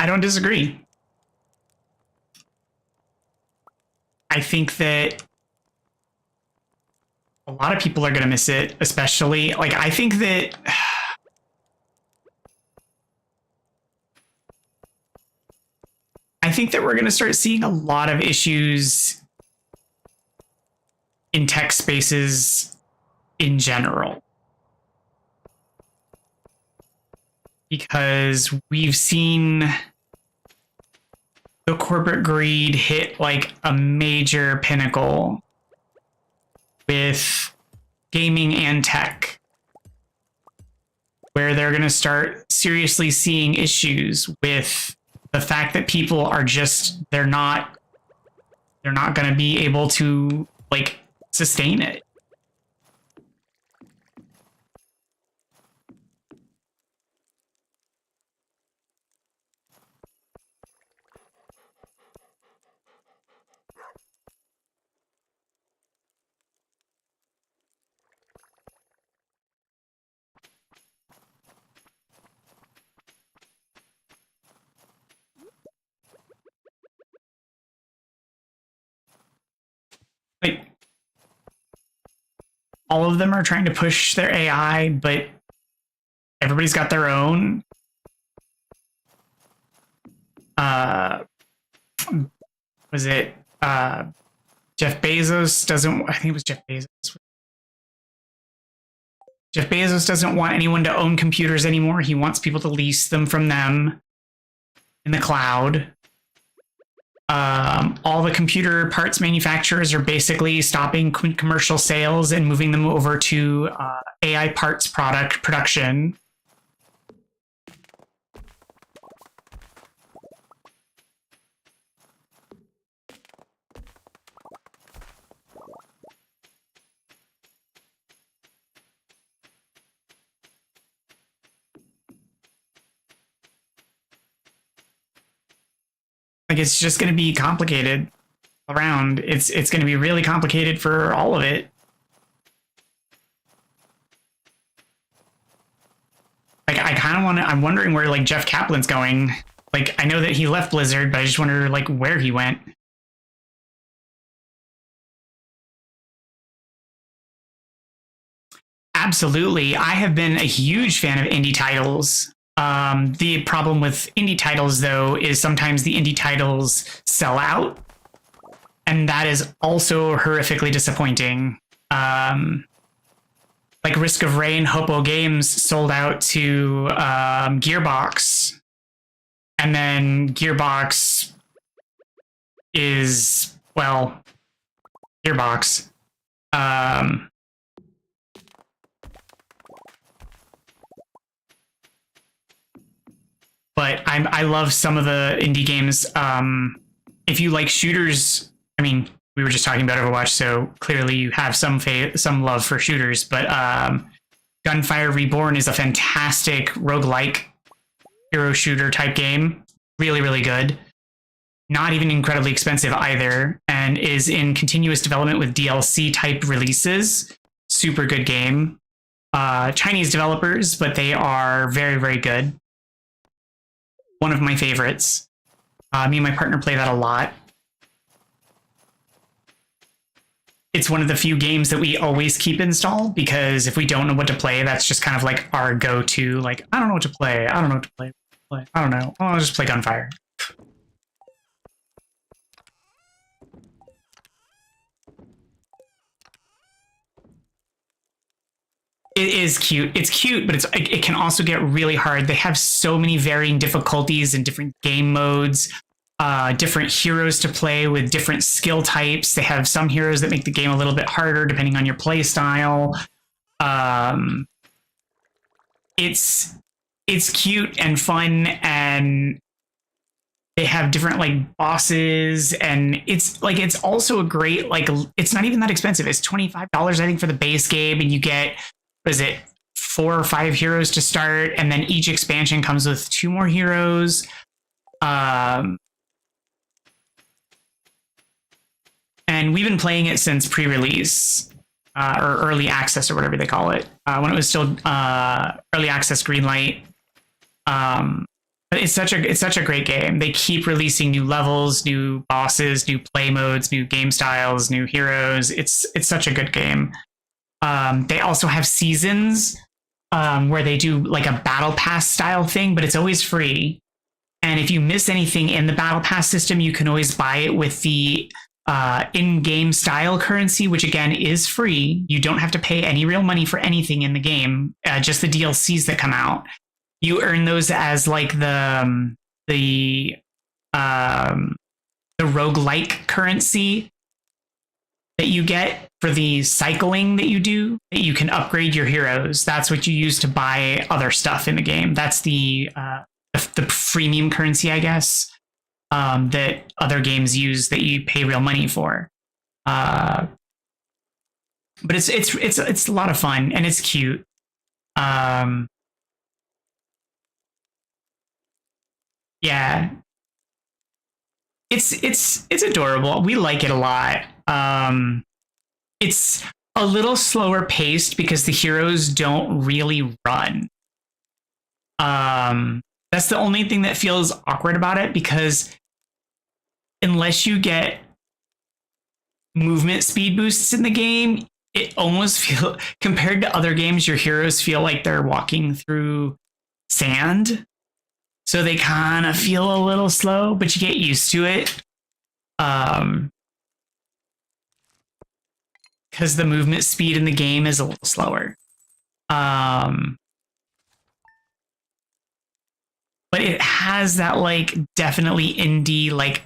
I don't disagree. I think that a lot of people are going to miss it, especially like I think that we're going to start seeing a lot of issues in tech spaces in general. Because we've seen the corporate greed hit like a major pinnacle with gaming and tech, where they're going to start seriously seeing issues with the fact that people are just they're not going to be able to like sustain it. Like, all of them are trying to push their AI, but everybody's got their own. was it Jeff Bezos doesn't, I think it was Jeff Bezos. Jeff Bezos doesn't want anyone to own computers anymore. He wants people to lease them from them in the cloud. All the computer parts manufacturers are basically stopping commercial sales and moving them over to AI parts production. Like, it's just going to be complicated around. It's going to be really complicated for all of it. Like, I kind of want to, I'm wondering where, like, Jeff Kaplan's going. Like, I know that he left Blizzard, but I just wonder, like, where he went. Absolutely. I have been a huge fan of indie titles. The problem with indie titles, though, is sometimes the indie titles sell out, and that is also horrifically disappointing. Like Risk of Rain, Hopo Games sold out to Gearbox, and then Gearbox is, well, Gearbox. But I love some of the indie games. If you like shooters, I mean, we were just talking about Overwatch, so clearly you have some love for shooters. But Gunfire Reborn is a fantastic roguelike hero shooter type game. Really, really good. Not even incredibly expensive either, and is in continuous development with DLC type releases. Super good game. Chinese developers, but they are very, very good. One of my favorites. Me and my partner play that a lot. It's one of the few games that we always keep installed, because if we don't know what to play, that's just kind of like our go-to. Like, I don't know what to play. I don't know what to play. I don't know. Oh, I'll just play Gunfire. It is cute. It's cute, but it can also get really hard. They have so many varying difficulties and different game modes, different heroes to play with different skill types. They have some heroes that make the game a little bit harder depending on your play style. It's cute and fun, and they have different like bosses, and it's also a great, like, it's not even that expensive. It's $25, I think, for the base game, and you get, what is it, 4 or 5 heroes to start, and then each expansion comes with 2 more heroes. And we've been playing it since pre-release, or early access, or whatever they call it, when it was still early access green light. But it's such a great game. They keep releasing new levels, new bosses, new play modes, new game styles, new heroes. It's such a good game. They also have seasons where they do like a battle pass style thing, but it's always free. And if you miss anything in the battle pass system, you can always buy it with the in-game style currency, which again is free. You don't have to pay any real money for anything in the game, just the DLCs that come out. You earn those as like the roguelike currency that you get for the cycling that you do, that you can upgrade your heroes. That's what you use to buy other stuff in the game. That's the freemium currency, I guess, that other games use that you pay real money for. But it's a lot of fun, and it's cute. Yeah, it's adorable. We like it a lot. It's a little slower paced because the heroes don't really run. That's the only thing that feels awkward about it, because unless you get movement speed boosts in the game, it almost feel, compared to other games, your heroes feel like they're walking through sand. So they kind of feel a little slow, but you get used to it. Because the movement speed in the game is a little slower. But it has that like definitely indie, like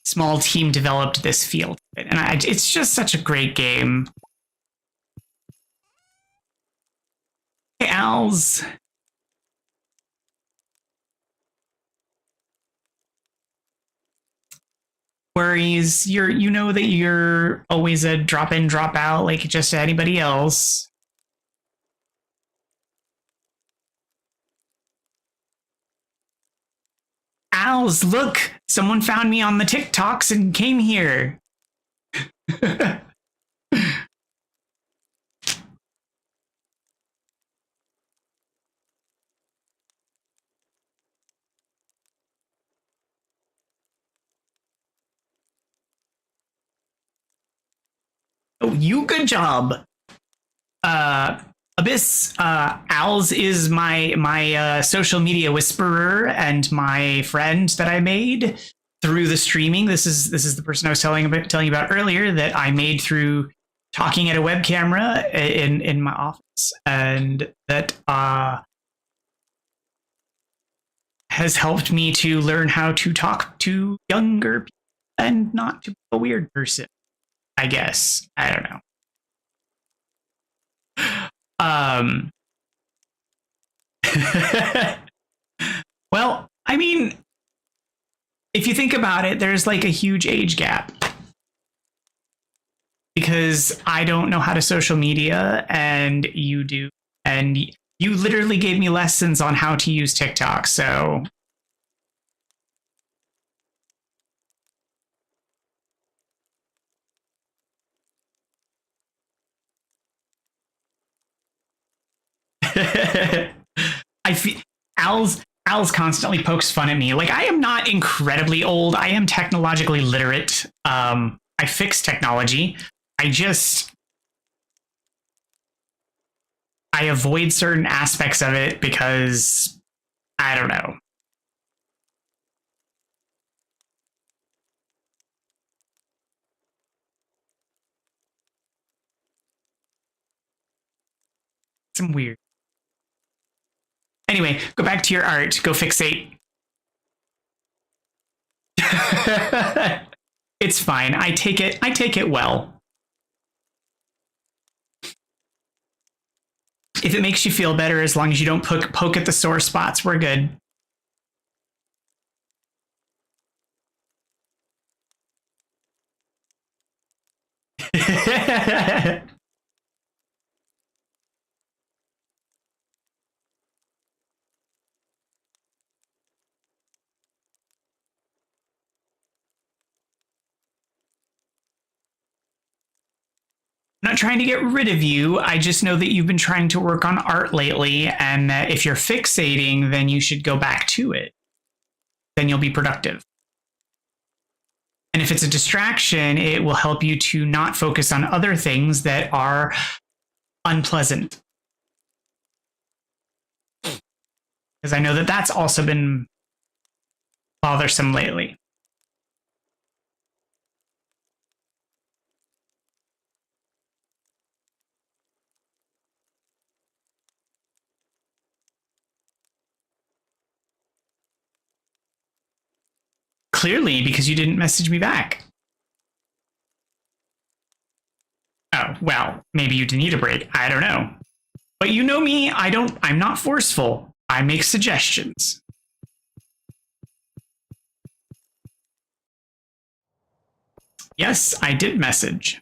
small team developed this feel to it. And it's just such a great game. Hey, Als. Worries. You know that you're always a drop in, drop out, like just anybody else. Als, look! Someone found me on the TikToks and came here. Oh, you good job. Abyss, Als is my social media whisperer and my friend that I made through the streaming. This is the person I was telling you about earlier that I made through talking at a web camera in my office, and that has helped me to learn how to talk to younger people and not to be a weird person. I guess I don't know. Well, I mean, if you think about it, there's like a huge age gap because I don't know how to social media and you do. And you literally gave me lessons on how to use TikTok. So I feel Al's constantly pokes fun at me. Like I am not incredibly old. I am technologically literate. I fix technology. I avoid certain aspects of it because I don't know. Some weird. Anyway, go back to your art. Go fixate. It's fine. I take it well. If it makes you feel better, as long as you don't poke at the sore spots, we're good. I'm not trying to get rid of you. I just know that you've been trying to work on art lately, and that if you're fixating, then you should go back to it. Then you'll be productive. And if it's a distraction, it will help you to not focus on other things that are unpleasant. Because I know that that's also been bothersome lately. Clearly, because you didn't message me back. Oh, well, maybe you need a break. I don't know. But you know me, I'm not forceful. I make suggestions. Yes, I did message.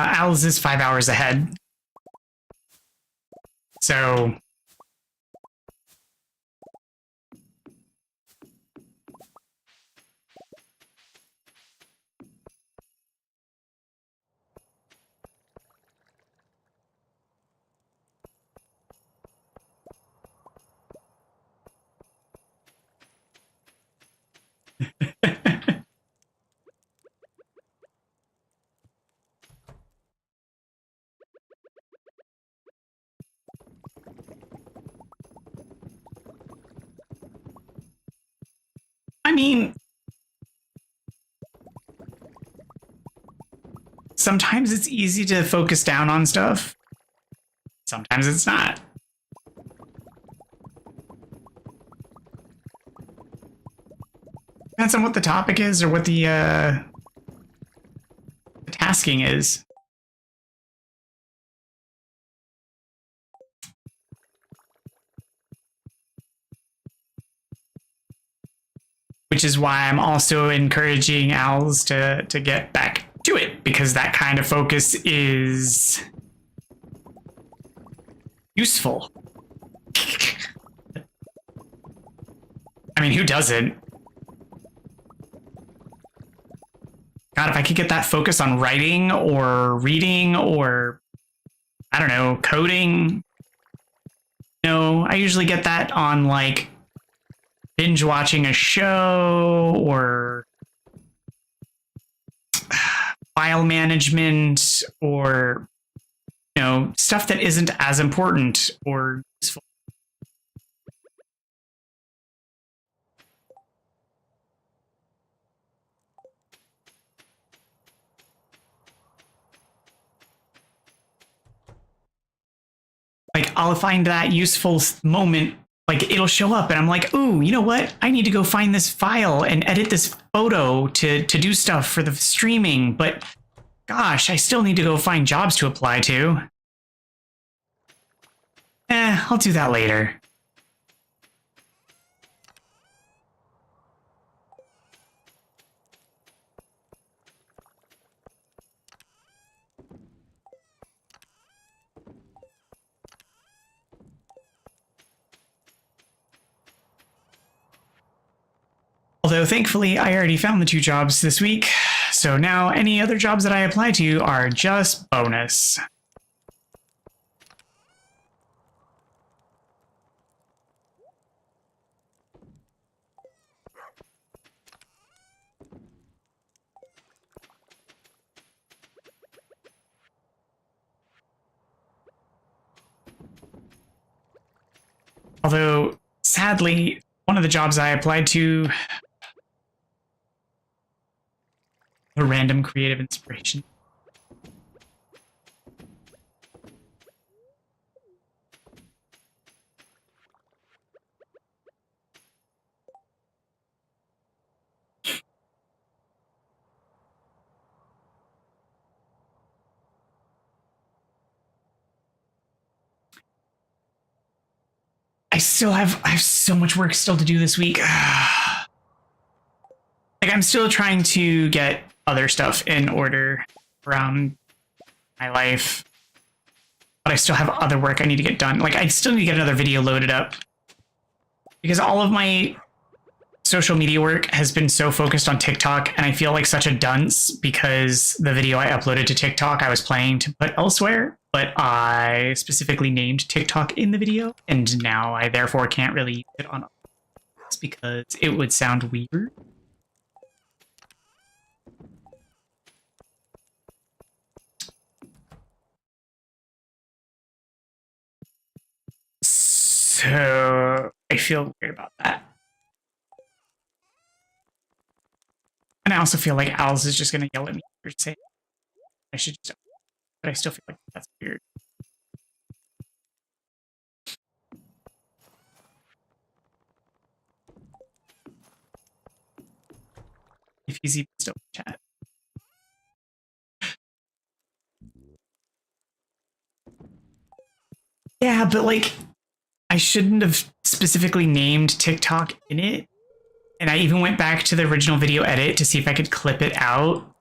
Al's is 5 hours ahead. So I mean, sometimes it's easy to focus down on stuff. Sometimes it's not. Depends on what the topic is or what the tasking is. Which is why I'm also encouraging owls to get back to it, because that kind of focus is useful. I mean, who doesn't? God, if I could get that focus on writing or reading or, I don't know, coding. No, I usually get that on like binge watching a show or file management or, you know, stuff that isn't as important or useful. Like, I'll find that useful moment, like it'll show up and I'm like, ooh, you know what? I need to go find this file and edit this photo to do stuff for the streaming, but gosh, I still need to go find jobs to apply to. I'll do that later. Although thankfully I already found the 2 jobs this week, so now any other jobs that I apply to are just bonus. Although, sadly, one of the jobs I applied to, a random creative inspiration. I have so much work still to do this week. Like, I'm still trying to get other stuff in order around my life, but I still have other work I need to get done. Like, I still need to get another video loaded up because all of my social media work has been so focused on TikTok, and I feel like such a dunce because the video I uploaded to TikTok I was planning to put elsewhere, but I specifically named TikTok in the video, and now I therefore can't really use it on others because it would sound weird. So I feel weird about that. And I also feel like Alice is just going to yell at me for saying I should just, but I still feel like that's weird. If he's even still in chat. Yeah, but like, I shouldn't have specifically named TikTok in it. And I even went back to the original video edit to see if I could clip it out.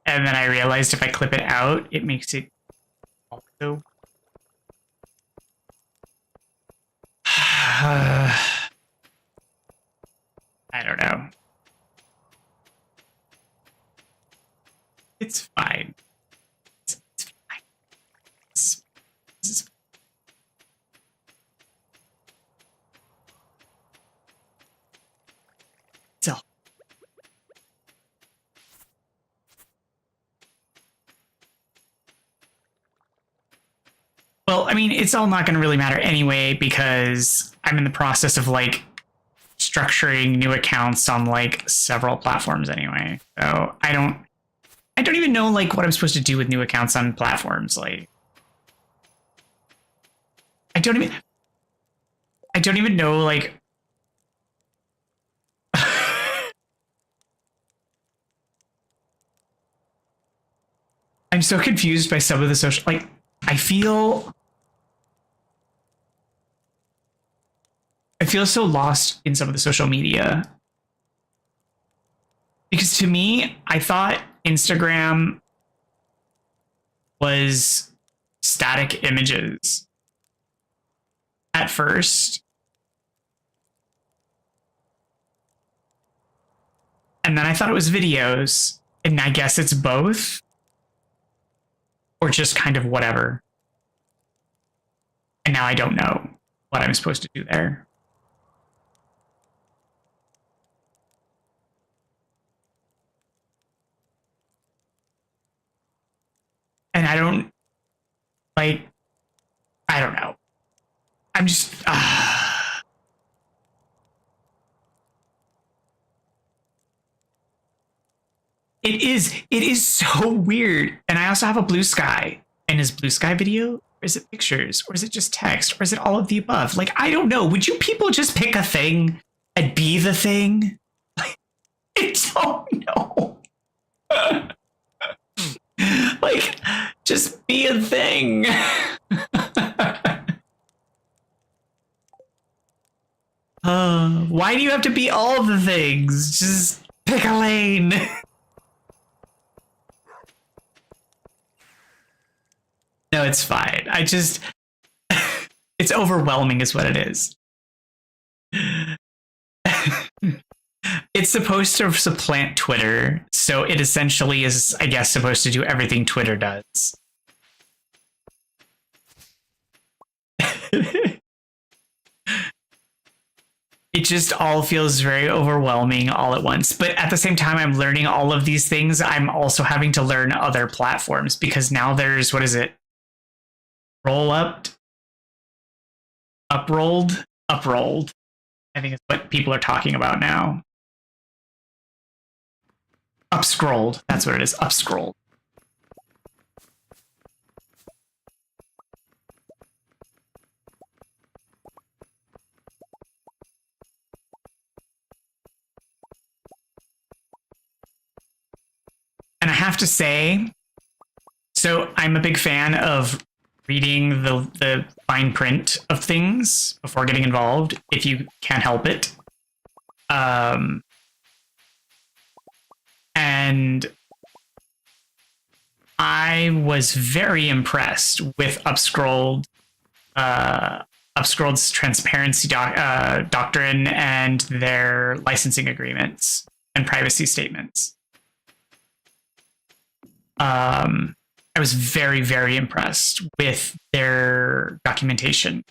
and then I realized if I clip it out, it makes it also. I don't know. It's fine. It's fine. It's still. Well, I mean, it's all not going to really matter anyway because I'm in the process of like structuring new accounts on like several platforms anyway. So I don't even know like what I'm supposed to do with new accounts on platforms. Like I don't even know like I'm so confused by some of the social like I feel so lost in some of the social media. Because to me, I thought Instagram was static images at first. And then I thought it was videos. And I guess it's both. Or just kind of whatever. And now I don't know what I'm supposed to do there. And I don't know. I'm just it is so weird. And I also have a Blue Sky. And is Blue Sky video? Or is it pictures? Or is it just text? Or is it all of the above? Like, I don't know. Would you people just pick a thing and be the thing? I don't know. Like, just be a thing. Why do you have to be all the things? Just pick a lane. No, it's fine. It's overwhelming is what it is. It's supposed to supplant Twitter, so it essentially is, I guess, supposed to do everything Twitter does. It just all feels very overwhelming all at once. But at the same time, I'm learning all of these things. I'm also having to learn other platforms because now there's, what is it? Roll up, uprolled. I think it's what people are talking about now. Upscrolled. That's what it is. Upscrolled. And I have to say, so I'm a big fan of reading the fine print of things before getting involved, if you can't help it. And I was very impressed with Upscrolled's transparency doctrine and their licensing agreements and privacy statements. I was very, very impressed with their documentation.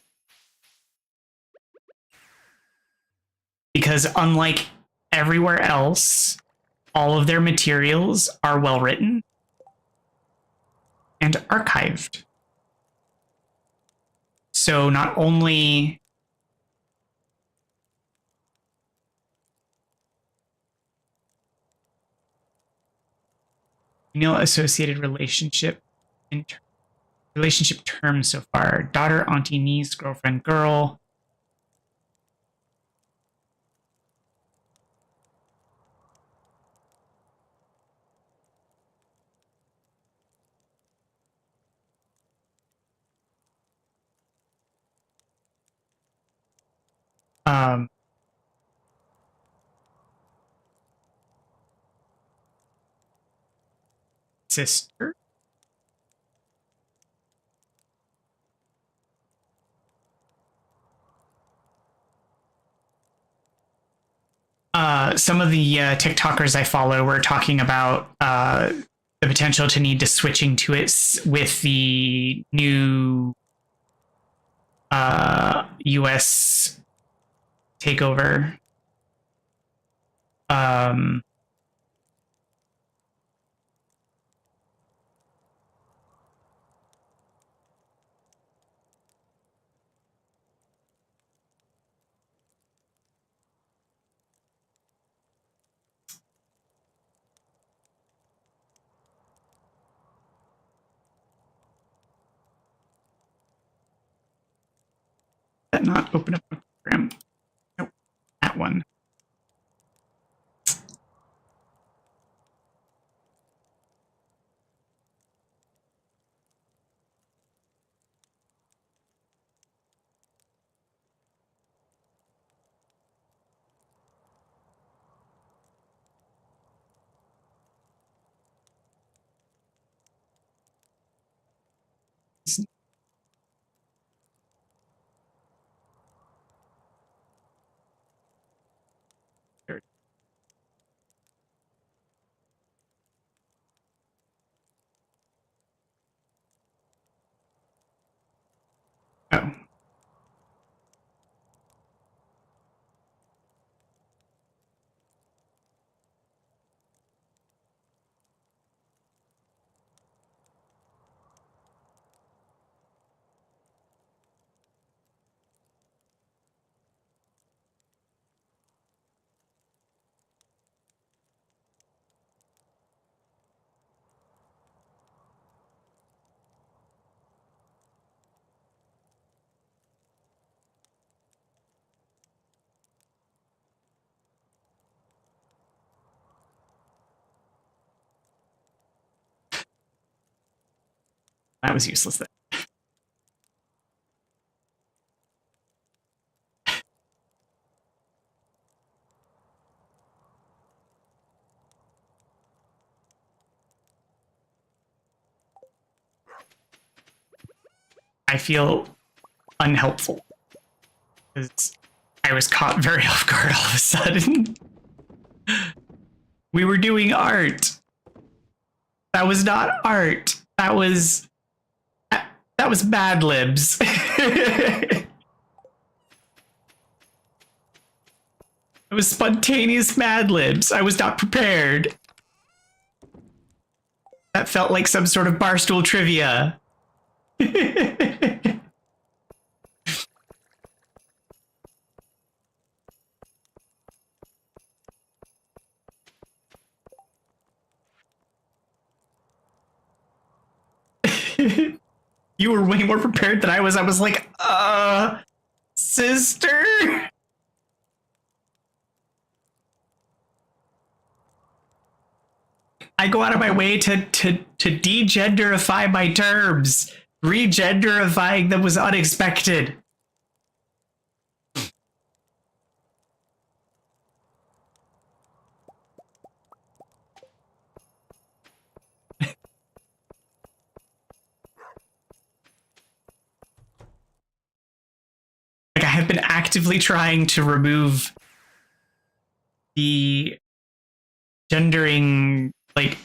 Because unlike everywhere else, all of their materials are well written and archived. So not only associated relationship relationship terms so far: daughter, auntie, niece, girlfriend, girl. sister. Some of the TikTokers I follow were talking about the potential to need to switching to it with the new US takeover. That not open up a program? Nope, that one. Oh. That was useless then. I feel unhelpful because I was caught very off guard all of a sudden. We were doing art. That was not art. That was Mad Libs. It was spontaneous Mad Libs. I was not prepared. That felt like some sort of barstool trivia. You were way more prepared than I was. I was like, sister? I go out of my way to degenderify my terms. Regenderifying them was unexpected. Like, I have been actively trying to remove the gendering, like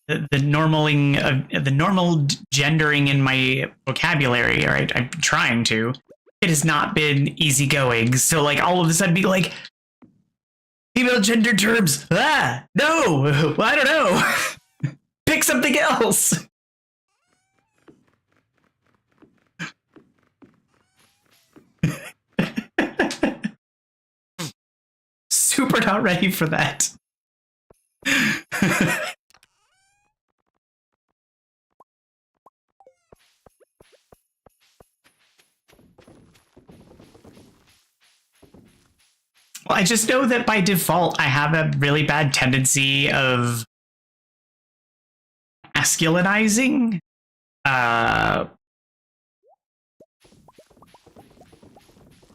the normal gendering in my vocabulary. Right, I'm trying to. It has not been easygoing. So like all of a sudden, be like, female gender terms. Ah, no, well, I don't know. Pick something else. Super not ready for that. Well, I just know that by default, I have a really bad tendency of masculinizing.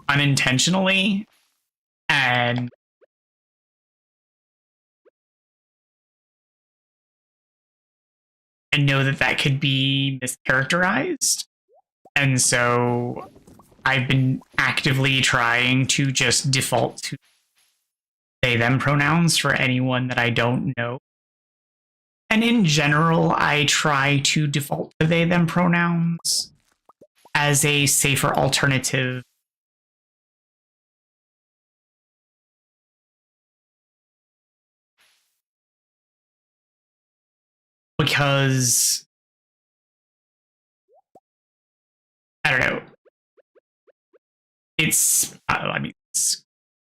Unintentionally. And I know that that could be mischaracterized. And so I've been actively trying to just default to they, them pronouns for anyone that I don't know. And in general, I try to default to they, them pronouns as a safer alternative. Because, I don't know, it's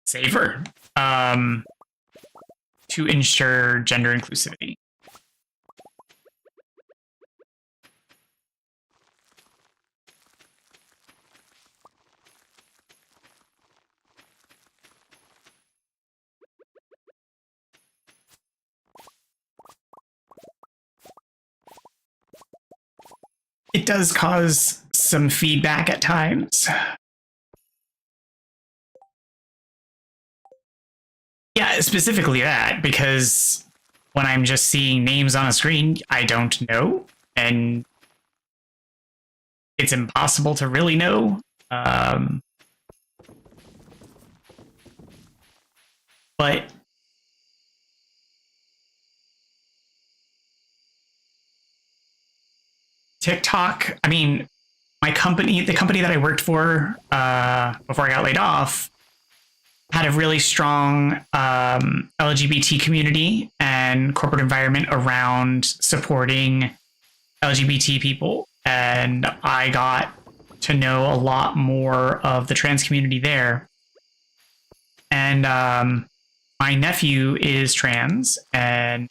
safer to ensure gender inclusivity. It does cause some feedback at times. Yeah, specifically that, because when I'm just seeing names on a screen, I don't know, and it's impossible to really know. But TikTok, I mean, the company that I worked for before I got laid off, had a really strong LGBT community and corporate environment around supporting LGBT people. And I got to know a lot more of the trans community there. And my nephew is trans, and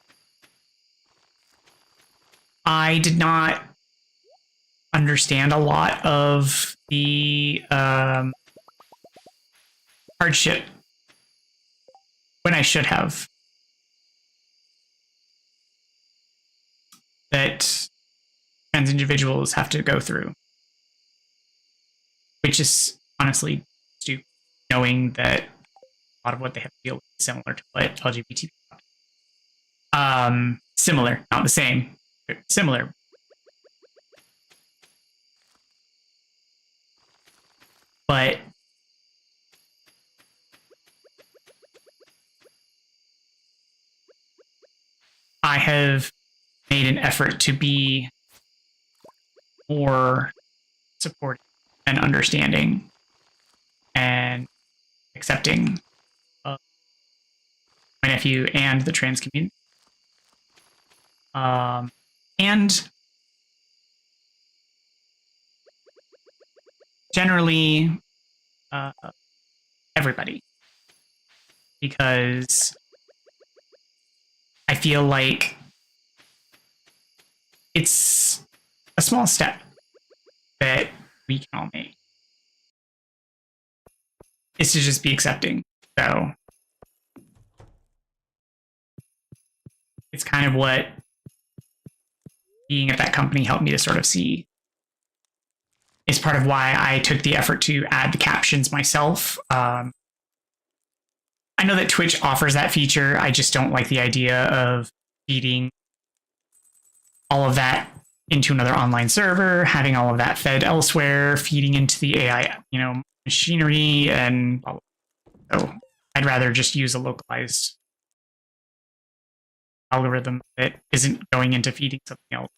I did not understand a lot of the hardship when I should have. That trans individuals have to go through, which is honestly stupid, knowing that a lot of what they have to deal with is similar to what LGBT similar, not the same, but similar. But I have made an effort to be more supportive and understanding and accepting of my nephew and the trans community. And generally, everybody. Because I feel like it's a small step that we can all make. Is to just be accepting. So it's kind of what being at that company helped me to sort of see. Is part of why I took the effort to add the captions myself. I know that Twitch offers that feature. I just don't like the idea of feeding all of that into another online server, having all of that fed elsewhere, feeding into the AI, machinery, and so I'd rather just use a localized algorithm that isn't going into feeding something else.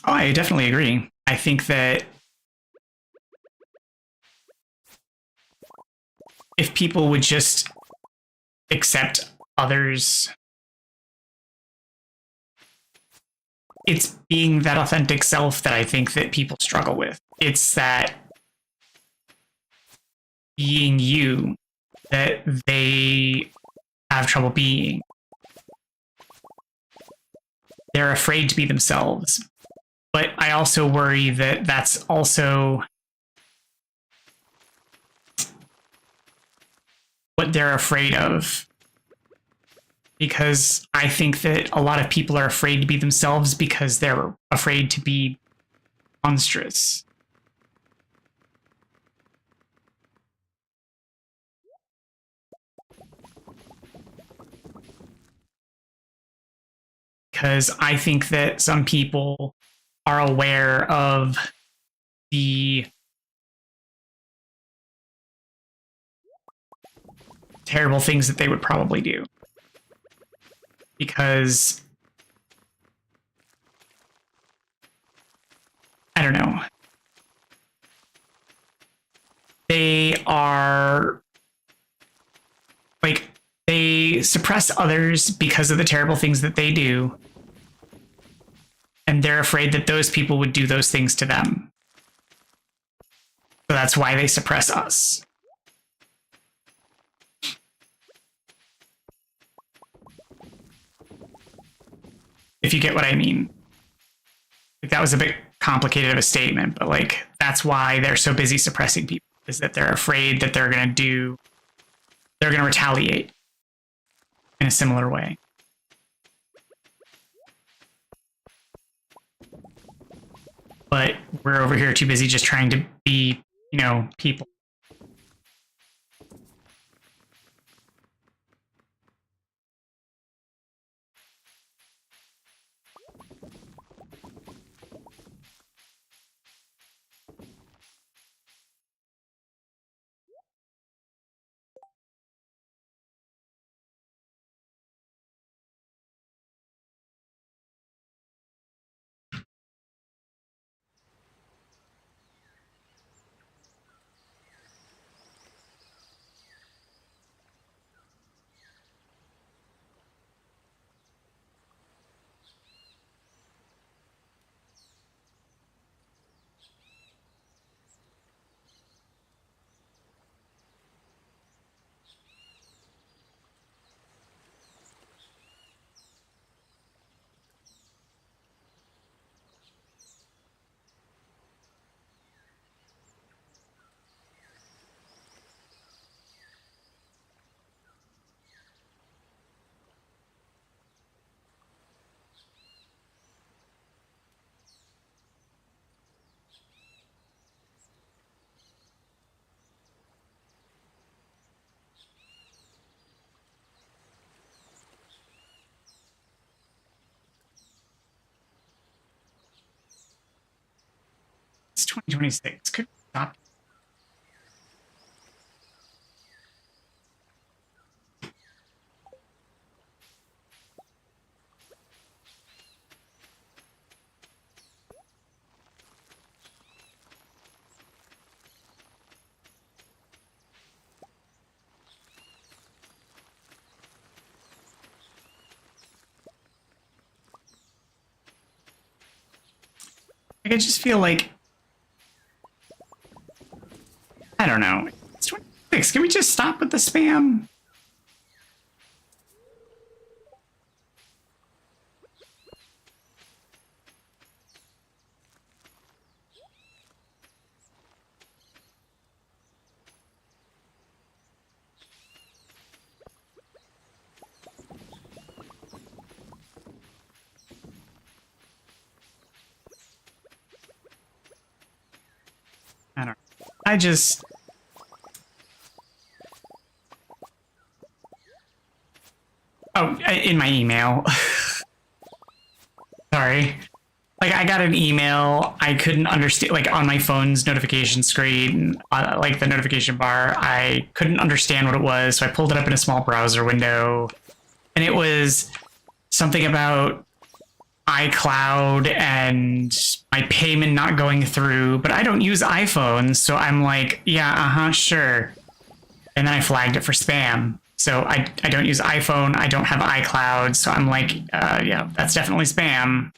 Oh, I definitely agree. I think that if people would just accept others, it's being that authentic self that I think that people struggle with. It's that being you that they have trouble being. They're afraid to be themselves. But I also worry that that's also what they're afraid of. Because I think that a lot of people are afraid to be themselves because they're afraid to be monstrous. Because I think that some people are aware of the terrible things that they would probably do. Because I don't know. They are like, they suppress others because of the terrible things that they do. And they're afraid that those people would do those things to them. So that's why they suppress us. If you get what I mean. Like, that was a bit complicated of a statement, but like, that's why they're so busy suppressing people, is that they're afraid that they're going to retaliate in a similar way. But we're over here too busy just trying to be, you know, people. It's 2026. Could stop. Like, I just feel like, I don't know. It's 26. Can we just stop with the spam? I don't know. I just... Oh, in my email. Sorry. Like, I got an email. I couldn't understand, like, on my phone's notification screen, like the notification bar, I couldn't understand what it was. So I pulled it up in a small browser window. And it was something about iCloud and my payment not going through. But I don't use iPhones. So I'm like, yeah, sure. And then I flagged it for spam. So I don't use iPhone. I don't have iCloud. So I'm like, yeah, that's definitely spam.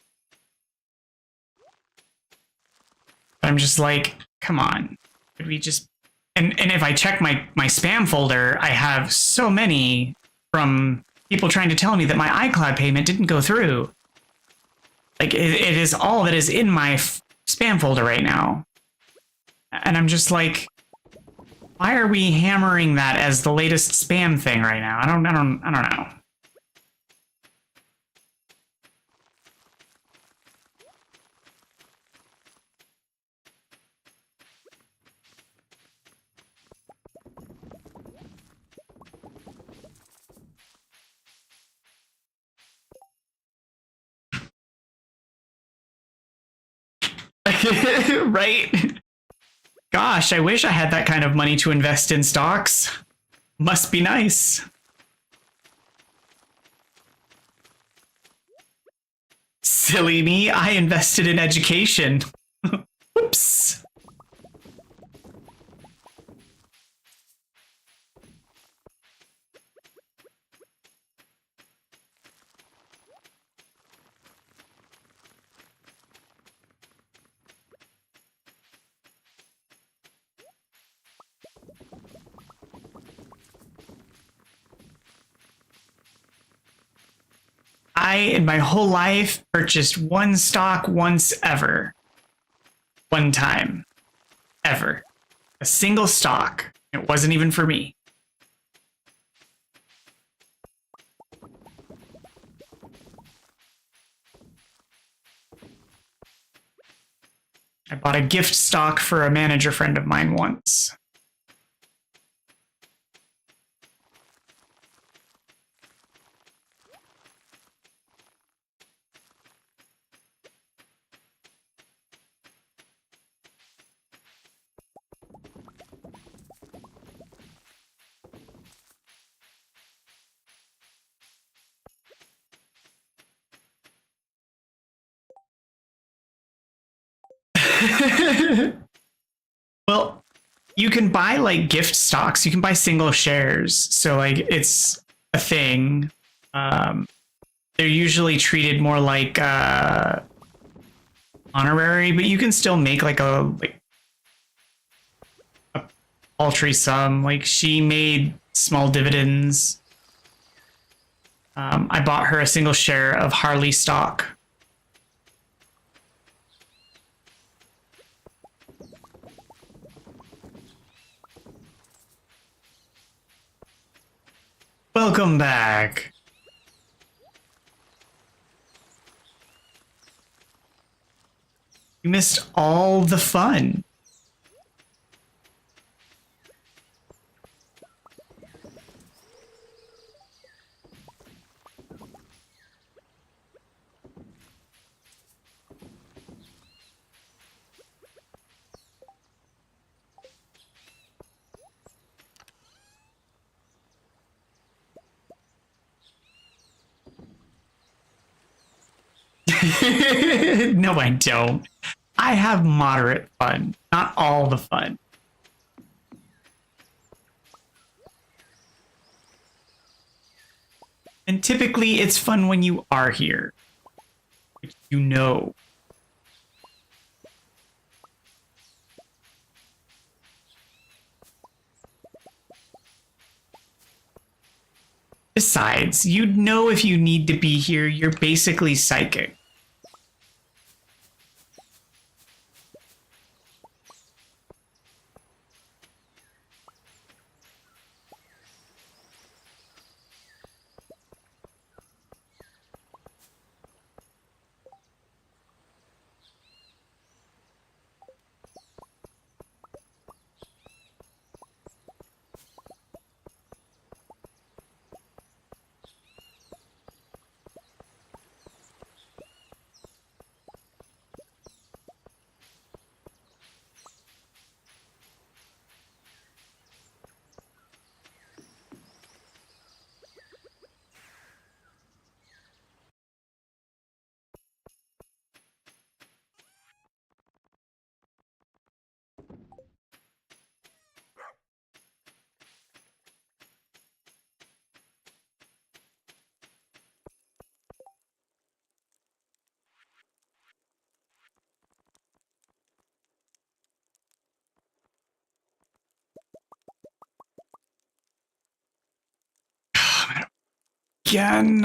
But I'm just like, come on. Could we just... And if I check my spam folder, I have so many from people trying to tell me that my iCloud payment didn't go through. Like it is all that is in my spam folder right now. And I'm just like, why are we hammering that as the latest spam thing right now? I don't know. Right? Gosh, I wish I had that kind of money to invest in stocks. Must be nice. Silly me, I invested in education. Oops. I, in my whole life, purchased one stock once ever. One time. Ever. A single stock. It wasn't even for me. I bought a gift stock for a manager friend of mine once. Well, you can buy like gift stocks. You can buy single shares. So like it's a thing. They're usually treated more like honorary, but you can still make like a paltry sum. Like she made small dividends. I bought her a single share of Harley stock. Welcome back. You missed all the fun. No, I don't. I have moderate fun, not all the fun. And typically it's fun when you are here, which you know. Besides, you'd know if you need to be here. You're basically psychic. Again.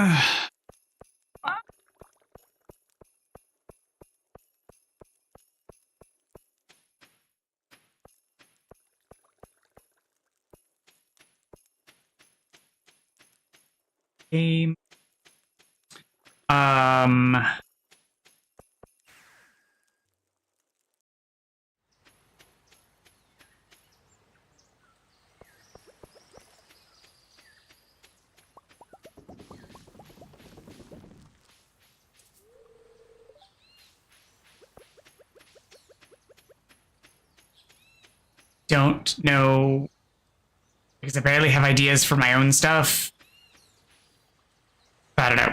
game. Don't know, because I barely have ideas for my own stuff. I don't know.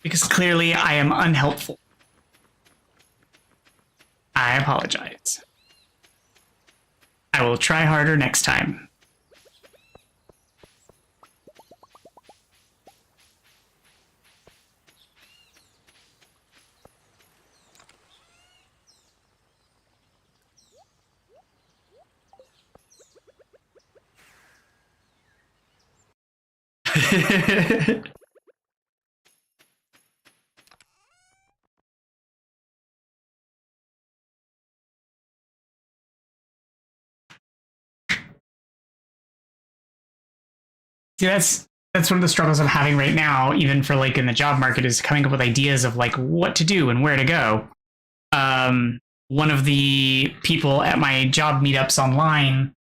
Because clearly I am unhelpful. I apologize. I will try harder next time. See, that's one of the struggles I'm having right now, even for like in the job market, is coming up with ideas of like what to do and where to go. One of the people at my job meetups online,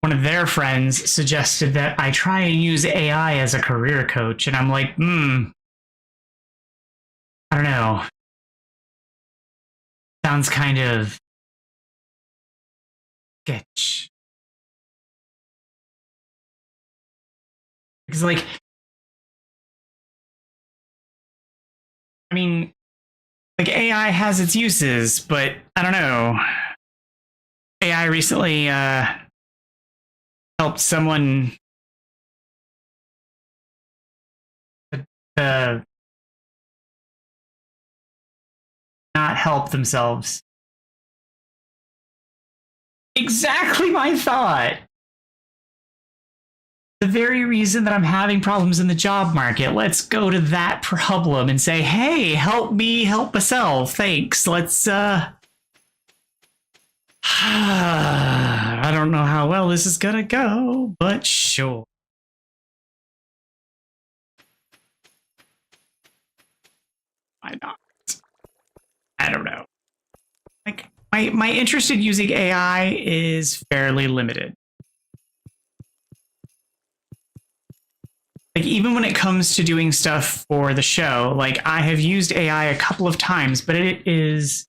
one of their friends suggested that I try and use AI as a career coach, and I'm like, I don't know. Sounds kind of sketch. Because like, I mean, like AI has its uses, but I don't know. AI recently helped someone not help themselves. Exactly my thought. The very reason that I'm having problems in the job market. Let's go to that problem and say, hey, help me help myself. Thanks. Let's I don't know how well this is gonna go, but sure. Why not? I don't know. Like my interest in using AI is fairly limited. Like even when it comes to doing stuff for the show, like I have used AI a couple of times, but it is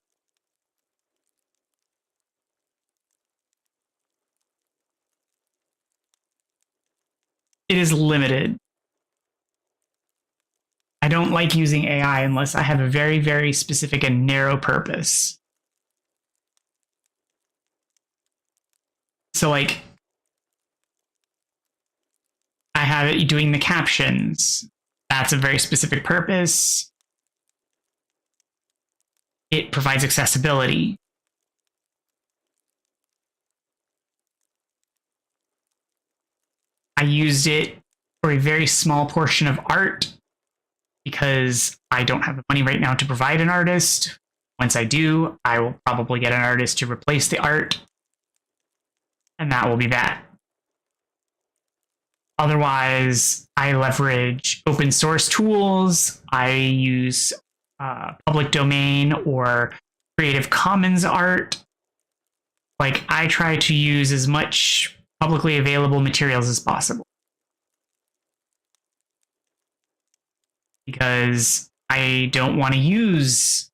limited. I don't like using AI unless I have a very, very specific and narrow purpose. So like I have it doing the captions. That's a very specific purpose. It provides accessibility. I used it for a very small portion of art because I don't have the money right now to provide an artist. Once I do, I will probably get an artist to replace the art, and that will be that. Otherwise, I leverage open source tools. I use public domain or Creative Commons art. Like, I try to use as much publicly available materials as possible. Because I don't want to use.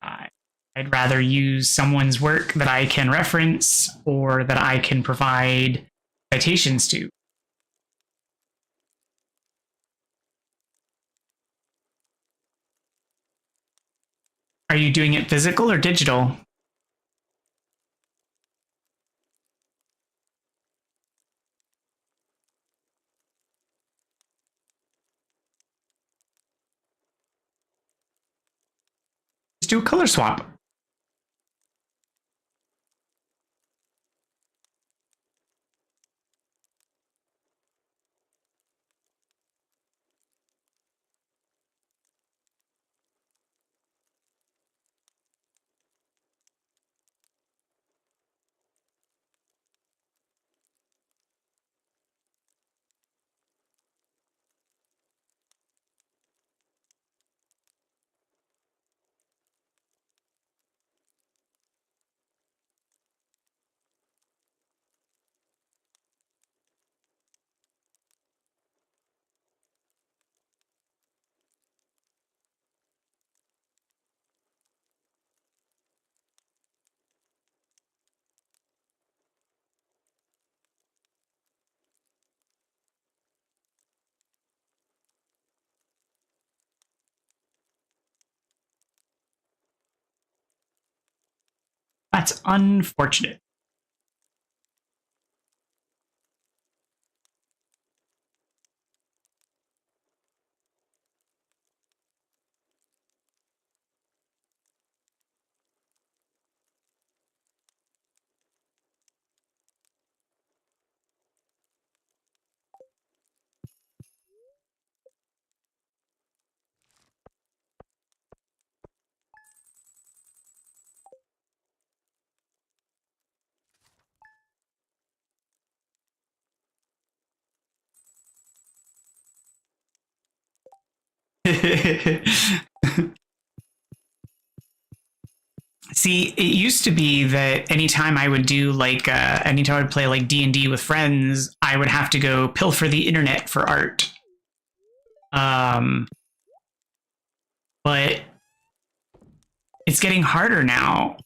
I'd rather use someone's work that I can reference or that I can provide citations to. Are you doing it physical or digital? Just do a color swap. That's unfortunate. See, it used to be that anytime I would do like anytime I would play like D&D with friends, I would have to go pilfer the internet for art. Um but it's getting harder now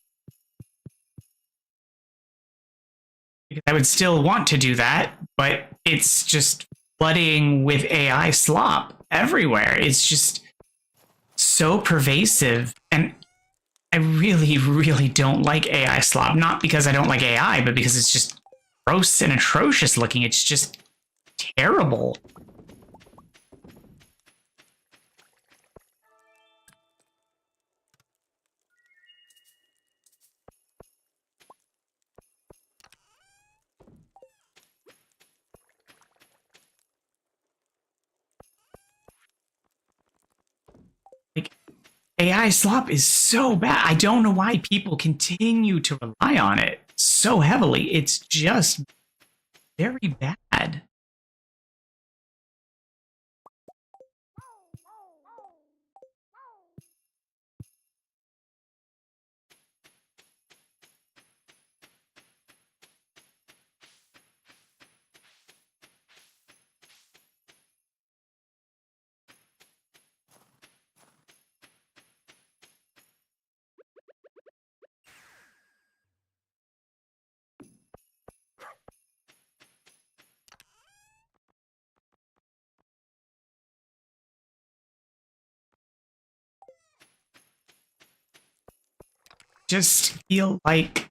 because I would still want to do that, but it's just flooding with AI slop everywhere. It's just so pervasive, and I really, really don't like AI slop. Not because I don't like AI, but because it's just gross and atrocious looking. It's just terrible. Like, AI slop is so bad. I don't know why people continue to rely on it so heavily. It's just very bad. Just feel like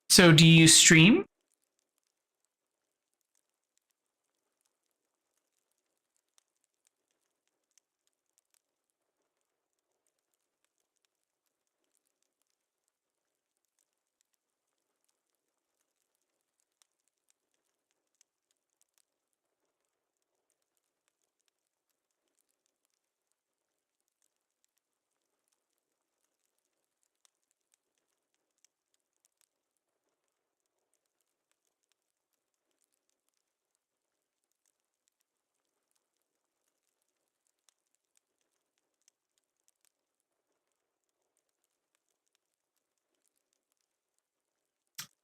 so do you stream?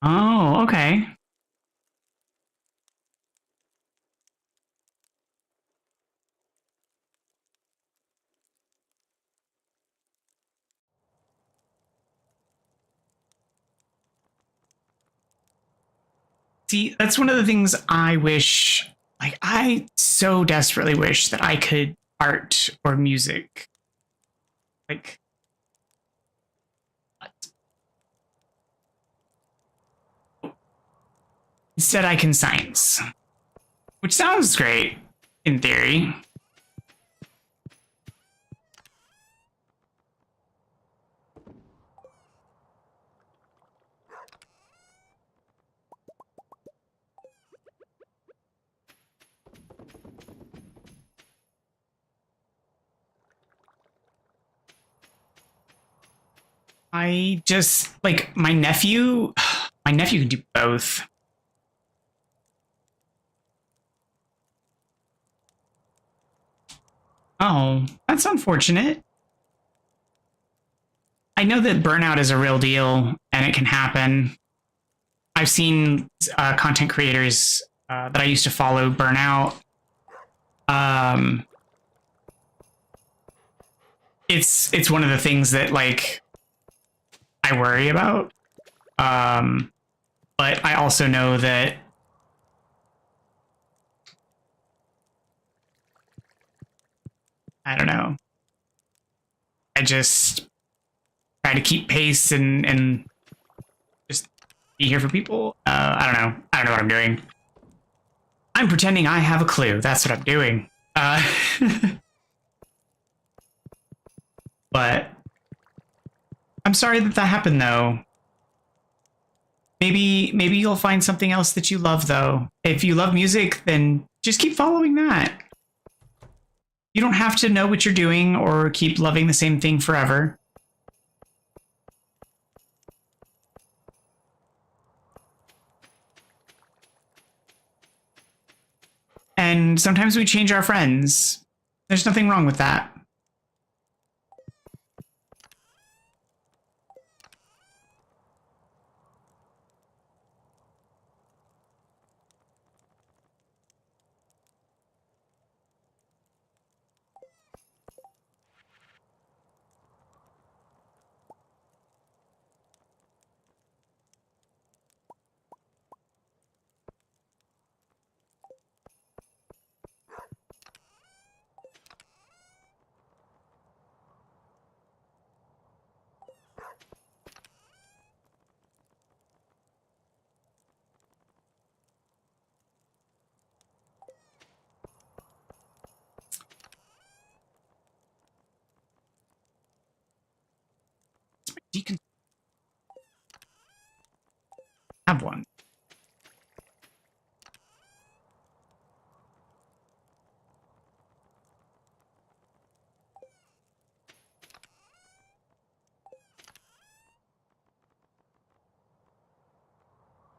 Oh, okay. See, that's one of the things I wish, like, I so desperately wish that I could art or music. Like, instead, I can science, which sounds great in theory. I just like my nephew. My nephew can do both. Oh, that's unfortunate. I know that burnout is a real deal and it can happen. I've seen content creators that I used to follow burn out. It's one of the things that like I worry about. But I also know that I don't know. I just try to keep pace and just be here for people. I don't know. I don't know what I'm doing. I'm pretending I have a clue. That's what I'm doing. But I'm sorry that that happened, though. Maybe you'll find something else that you love, though. If you love music, then just keep following that. You don't have to know what you're doing or keep loving the same thing forever. And sometimes we change our friends. There's nothing wrong with that. Decon have one.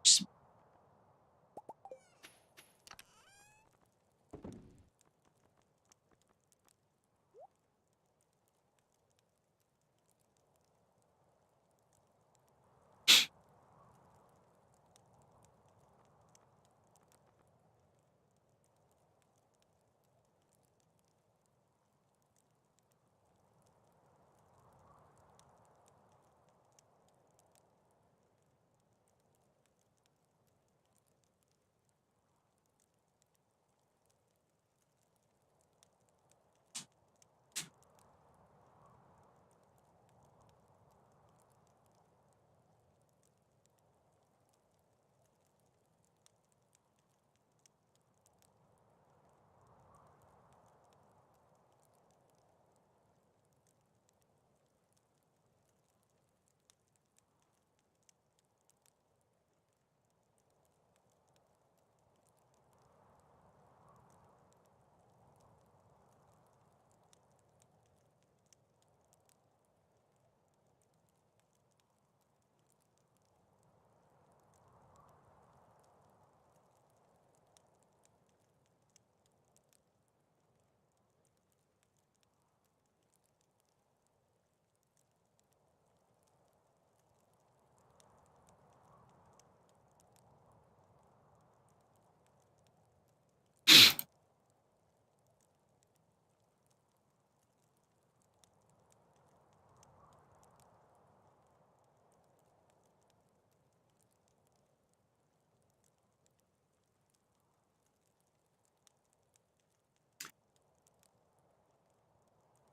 Just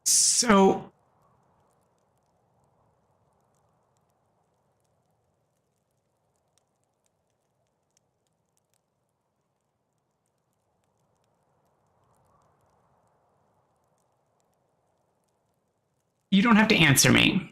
so you don't have to answer me.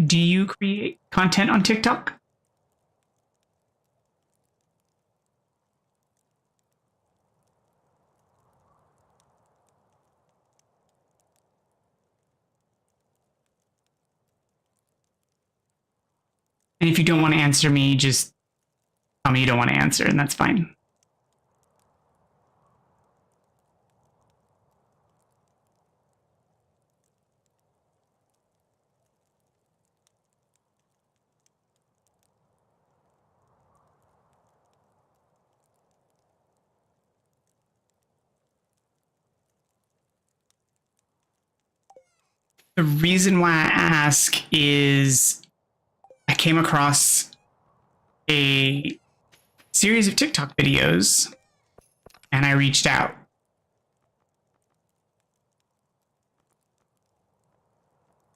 Do you create content on TikTok? And if you don't want to answer me, just tell me you don't want to answer, and that's fine. The reason why I ask is I came across a series of TikTok videos and I reached out.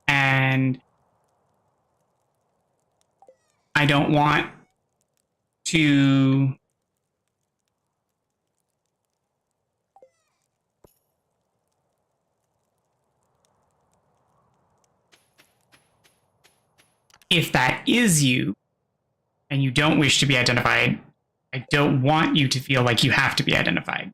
And I don't want to if that is you and you don't wish to be identified, I don't want you to feel like you have to be identified.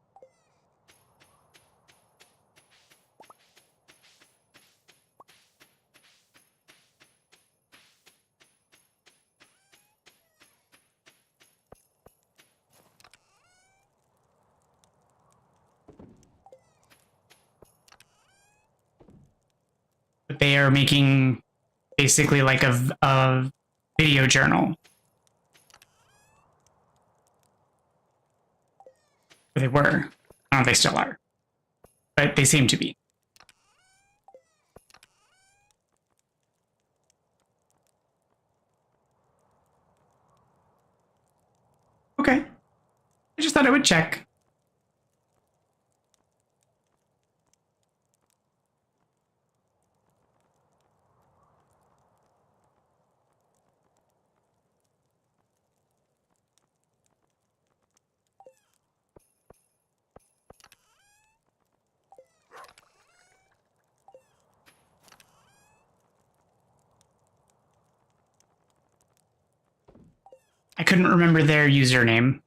But they are making basically like a video journal. Or they were. I don't know if they still are. But they seem to be. Okay. I just thought I would check. I couldn't remember their username.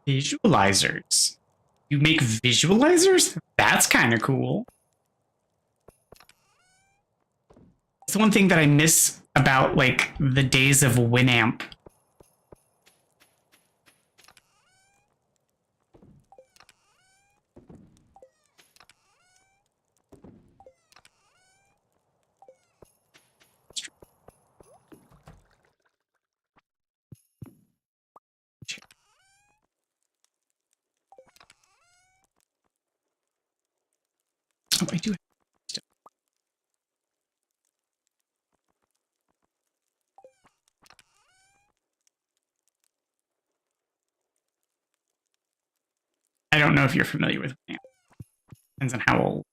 Visualizers. You make visualizers? That's kind of cool. It's the one thing that I miss about like the days of Winamp. Oh, I do it. I don't know if you're familiar with Winamp. Depends on how old.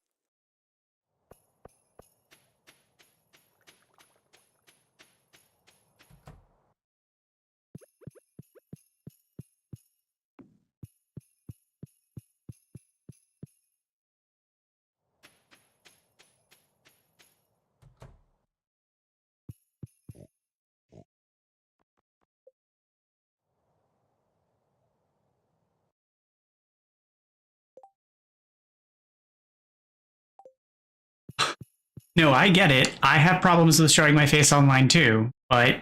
No, I get it. I have problems with showing my face online too, but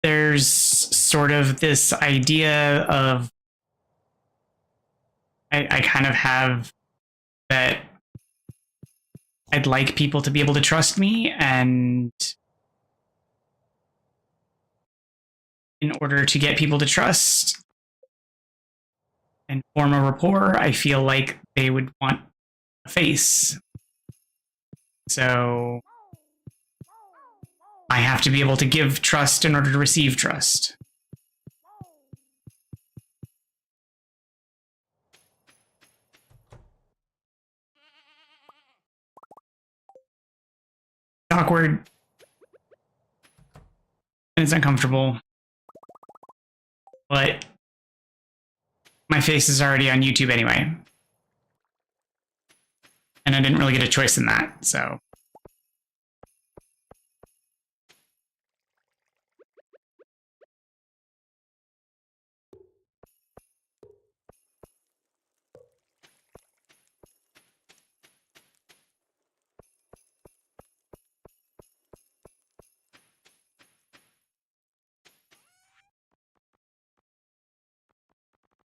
there's sort of this idea of I kind of have that I'd like people to be able to trust me, and in order to get people to trust and form a rapport, I feel like they would want a face. So I have to be able to give trust in order to receive trust. It's awkward. And it's uncomfortable. But my face is already on YouTube anyway. And I didn't really get a choice in that, so.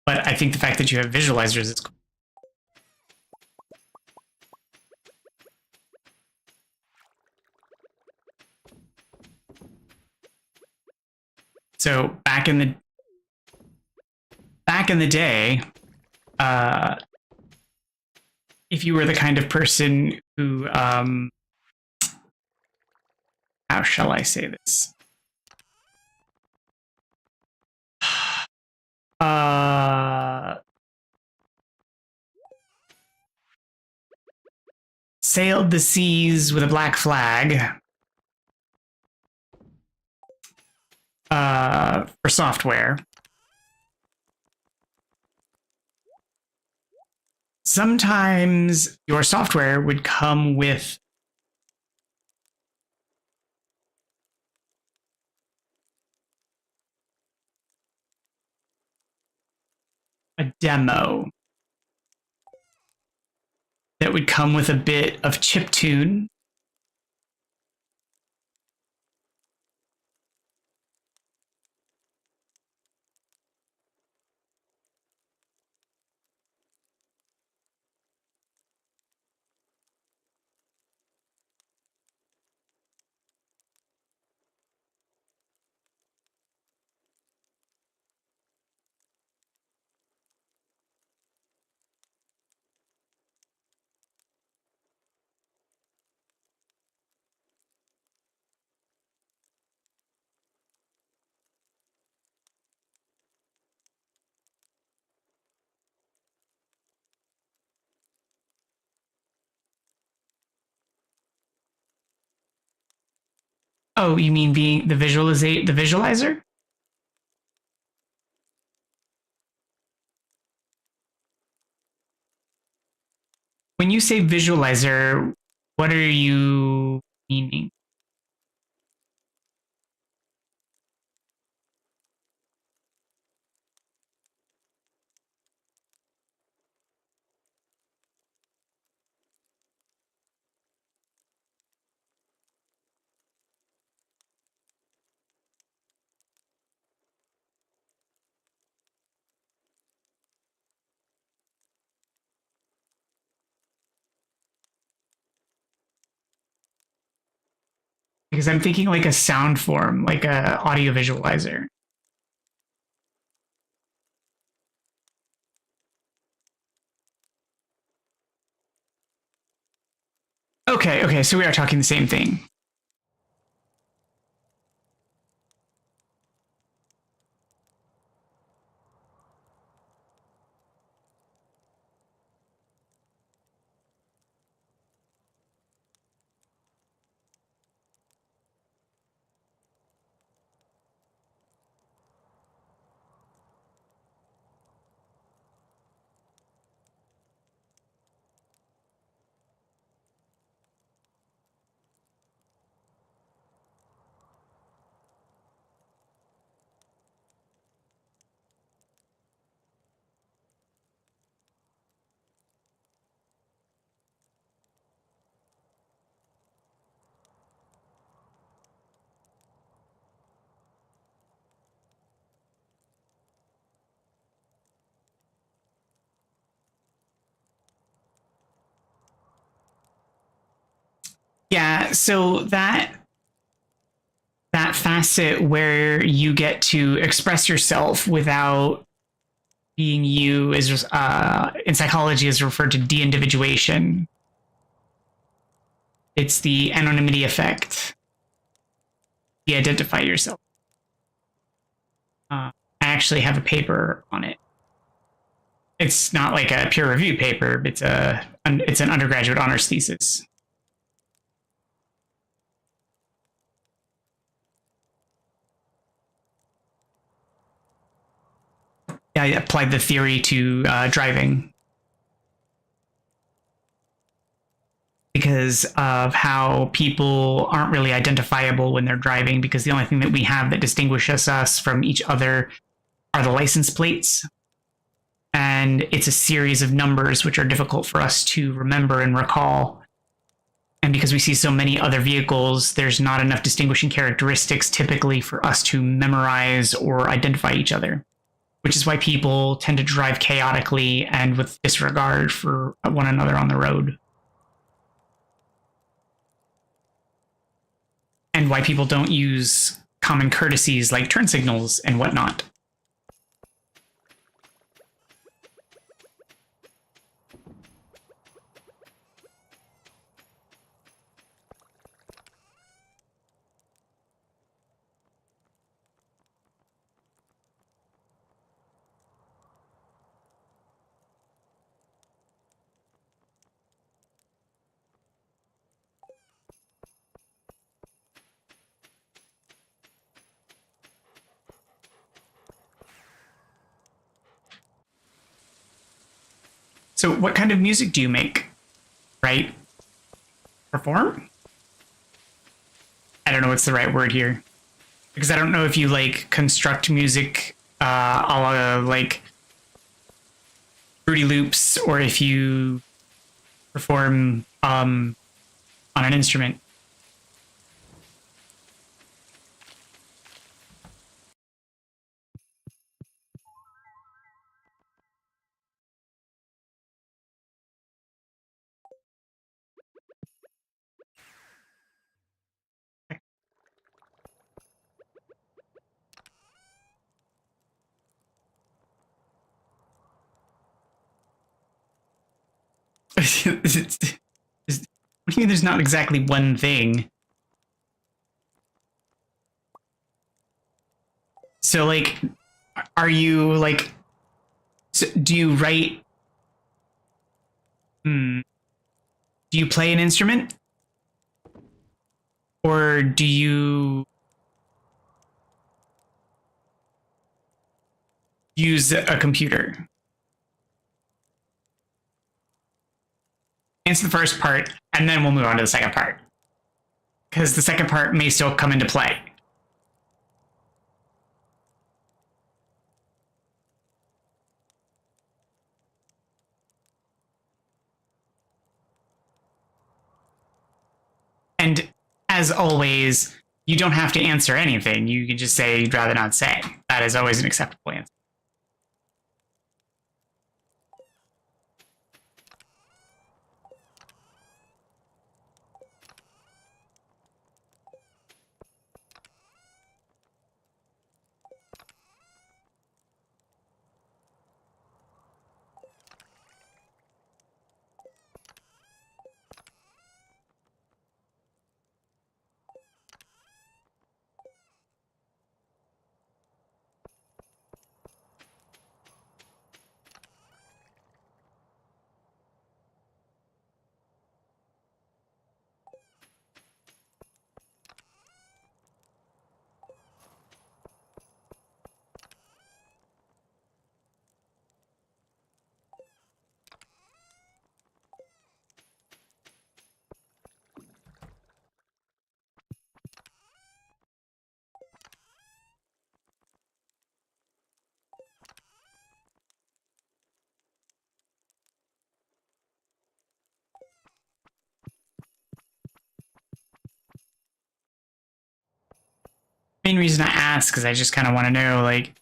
But I think the fact that you have visualizers is cool. So back in the day, if you were the kind of person who, how shall I say this? Sailed the seas with a black flag for software. Sometimes your software would come with a demo that would come with a bit of chiptune. Oh, you mean being the visualizer? When you say visualizer, what are you meaning? Because I'm thinking like a sound form, like a audio visualizer. Okay, so we are talking the same thing. Yeah, so that facet where you get to express yourself without being you is in psychology is referred to de-individuation. It's the anonymity effect. De-identify yourself. I actually have a paper on it. It's not like a peer review paper. It's an undergraduate honors thesis. Yeah, I applied the theory to driving. because of how people aren't really identifiable when they're driving, because the only thing that we have that distinguishes us from each other are the license plates. And it's a series of numbers which are difficult for us to remember and recall. And because we see so many other vehicles, there's not enough distinguishing characteristics typically for us to memorize or identify each other, which is why people tend to drive chaotically and with disregard for one another on the road. And why people don't use common courtesies like turn signals and whatnot. So what kind of music do you make? Right? Perform? I don't know what's the right word here. Because I don't know if you like construct music a la like Fruity Loops or if you perform on an instrument. What do you mean there's not exactly one thing? So like, are you like, so do you write, do you play an instrument? Or do you use a computer? Answer the first part, and then we'll move on to the second part. Because the second part may still come into play. And as always, you don't have to answer anything. You can just say you'd rather not say. That is always an acceptable answer. Main reason I ask is I just kind of want to know, like,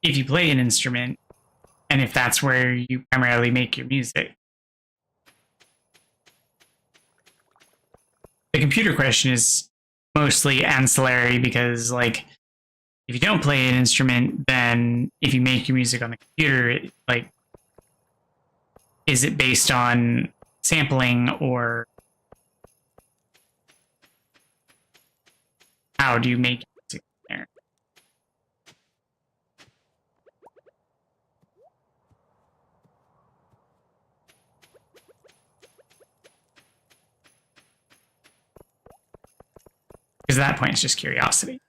if you play an instrument and if that's where you primarily make your music. The computer question is mostly ancillary because, like, if you don't play an instrument, then if you make your music on the computer, like, is it based on sampling or how do you make music there? Because at that point, it's just curiosity.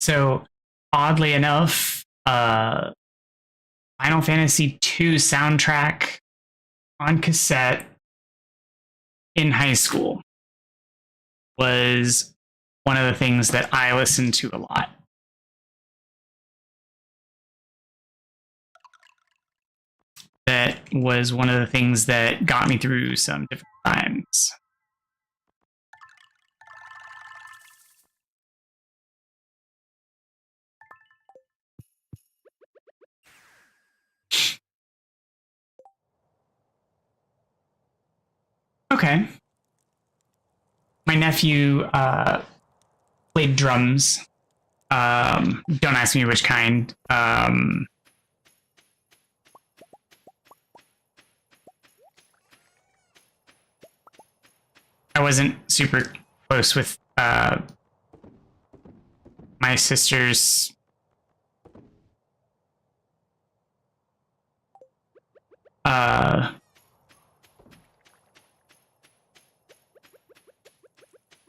So oddly enough, Final Fantasy II soundtrack on cassette in high school was one of the things that I listened to a lot. That was one of the things that got me through some difficult times. Okay. My nephew played drums. Don't ask me which kind. I wasn't super close with my sister's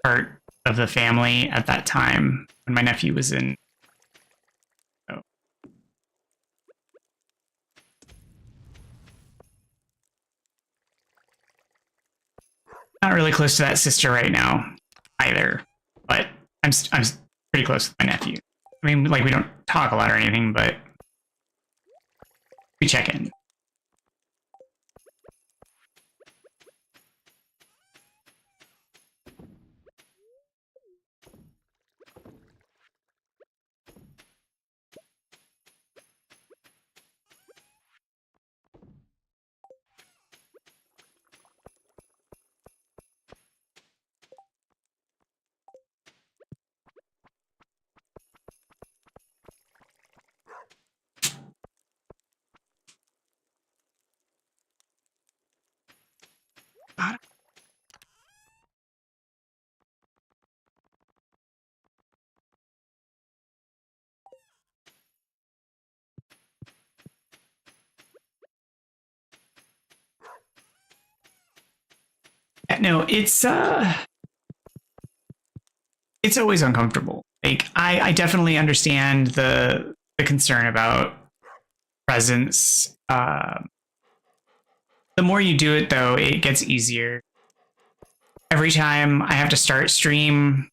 part of the family at that time when my nephew was in. So. Not really close to that sister right now either, but I'm pretty close with my nephew. I mean, like, we don't talk a lot or anything, but we check in. God. No, it's always uncomfortable. Like, I definitely understand the concern about presence. The more you do it, though, it gets easier. Every time I have to start stream,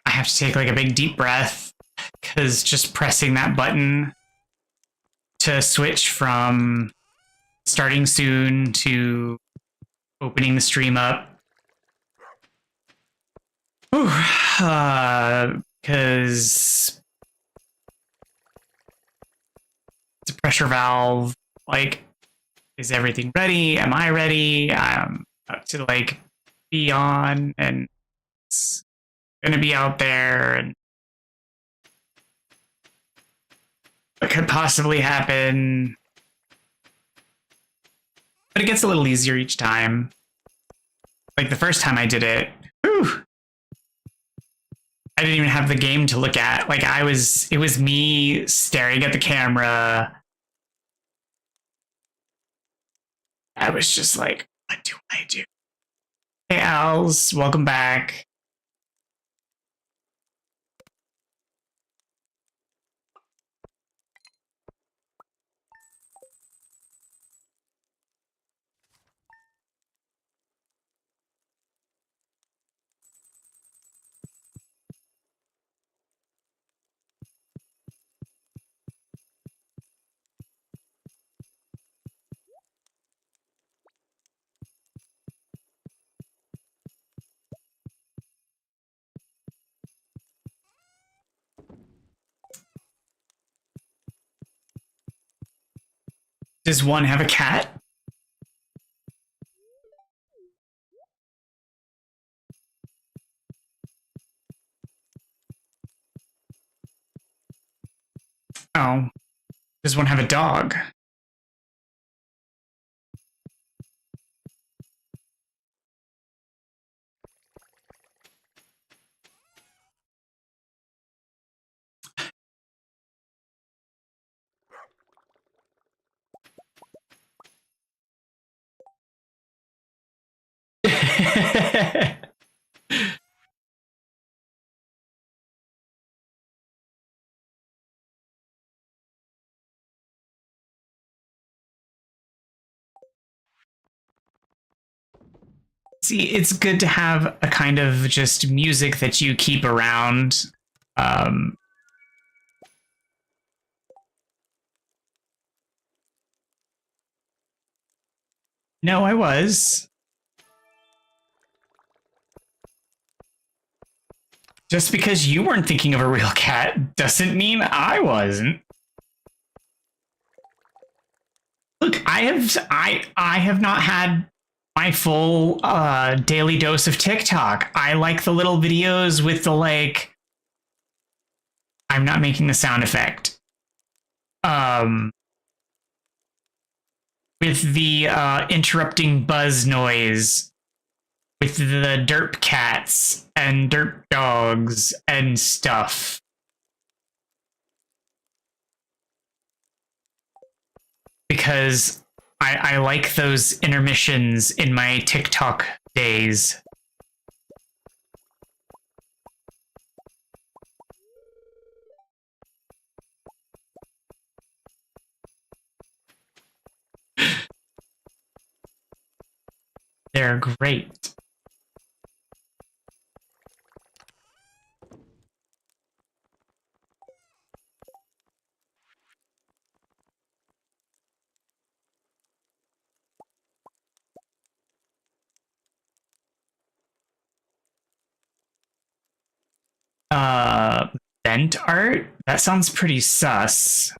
I have to take like a big deep breath because just pressing that button to switch from starting soon to opening the stream up. Because it's a pressure valve. Like, is everything ready? Am I ready? I'm up to like be on, and it's gonna be out there, and what could possibly happen? But it gets a little easier each time. Like the first time I did it, whew, I didn't even have the game to look at. Like, it was me staring at the camera. I was just like, what do I do? Hey, Als, welcome back. Does one have a cat? Oh. Does one have a dog? See, it's good to have a kind of just music that you keep around. No, I was. Just because you weren't thinking of a real cat doesn't mean I wasn't. Look, I have not had my full daily dose of TikTok. I like the little videos with the like. I'm not making the sound effect. With the interrupting buzz noise, with the derp cats and derp dogs and stuff. Because I like those intermissions in my TikTok days. They're great. Vent art? That sounds pretty sus.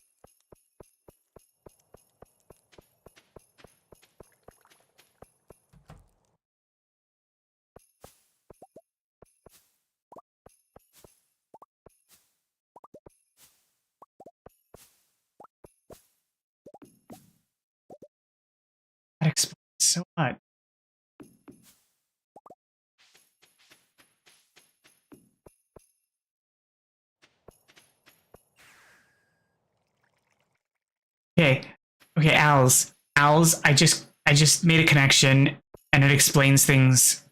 That explains so much. Okay, Als, I just made a connection, and it explains things.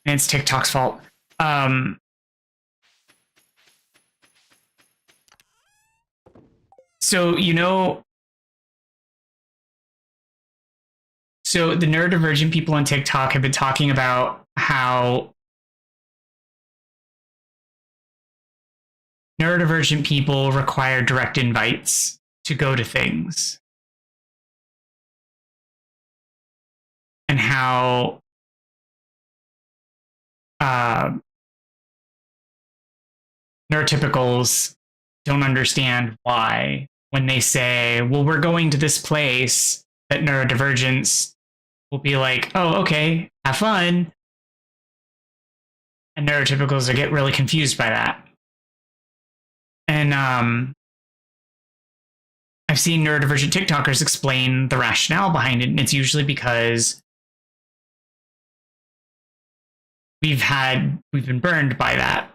And it's TikTok's fault. So so the neurodivergent people on TikTok have been talking about how neurodivergent people require direct invites to go to things. And how neurotypicals don't understand why when they say, well, we're going to this place, that neurodivergents will be like, oh, okay, have fun. And neurotypicals will get really confused by that. And I've seen neurodivergent TikTokers explain the rationale behind it, and it's usually because we've been burned by that.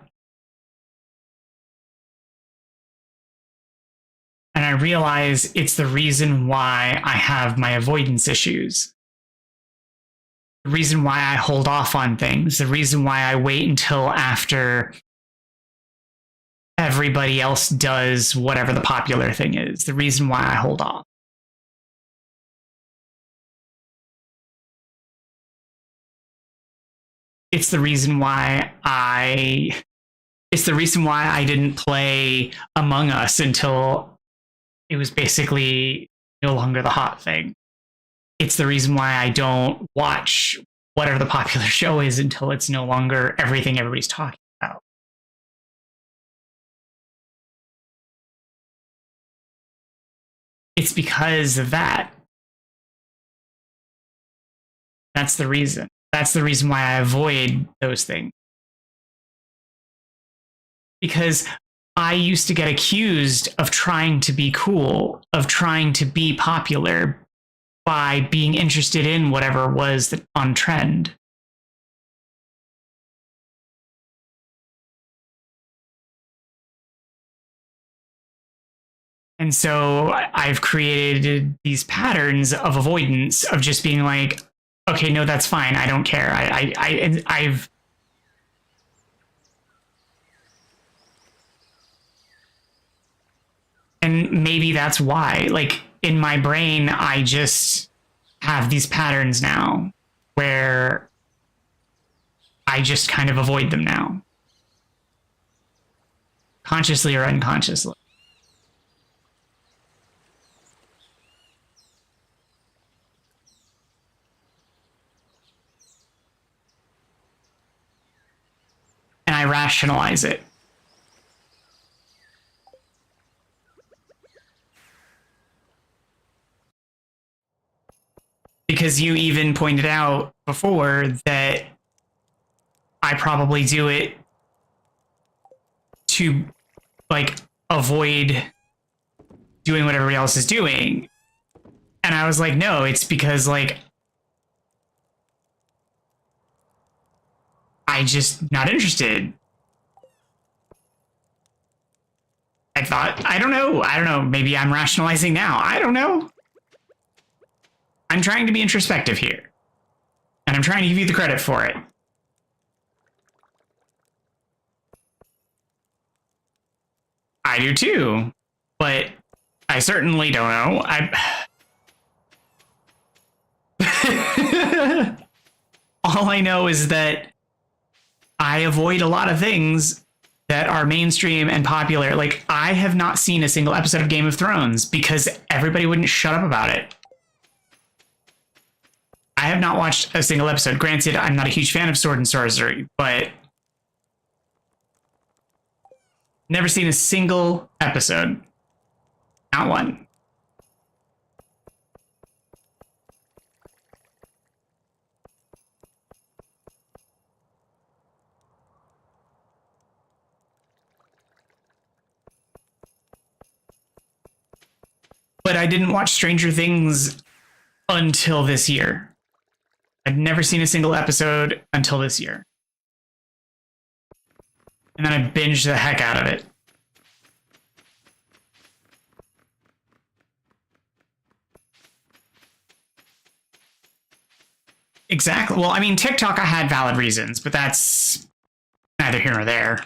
And I realize it's the reason why I have my avoidance issues. The reason why I hold off on things. The reason why I wait until after everybody else does whatever the popular thing is. The reason why I hold off. It's the reason why I didn't play Among Us until it was basically no longer the hot thing. It's the reason why I don't watch whatever the popular show is until it's no longer everything everybody's talking about. It's because of that. That's the reason. That's the reason why I avoid those things. Because I used to get accused of trying to be cool, of trying to be popular by being interested in whatever was on trend. And so I've created these patterns of avoidance of just being like, okay, no, that's fine. I don't care. I've And maybe that's why, like, in my brain, I just have these patterns now where I just kind of avoid them now, consciously or unconsciously. And I rationalize it. Because you even pointed out before that I probably do it to, like, avoid doing what everybody else is doing. And I was like, no, it's because, like, I just not interested. I thought, I don't know. Maybe I'm rationalizing now. I don't know. I'm trying to be introspective here. And I'm trying to give you the credit for it. I do too. But I certainly don't know. All I know is that I avoid a lot of things that are mainstream and popular. Like, I have not seen a single episode of Game of Thrones because everybody wouldn't shut up about it. I have not watched a single episode. Granted, I'm not a huge fan of Sword and Sorcery, but never seen a single episode. Not one. But I didn't watch Stranger Things until this year. I'd never seen a single episode until this year. And then I binged the heck out of it. Exactly. Well, I mean, TikTok, I had valid reasons, but that's neither here nor there.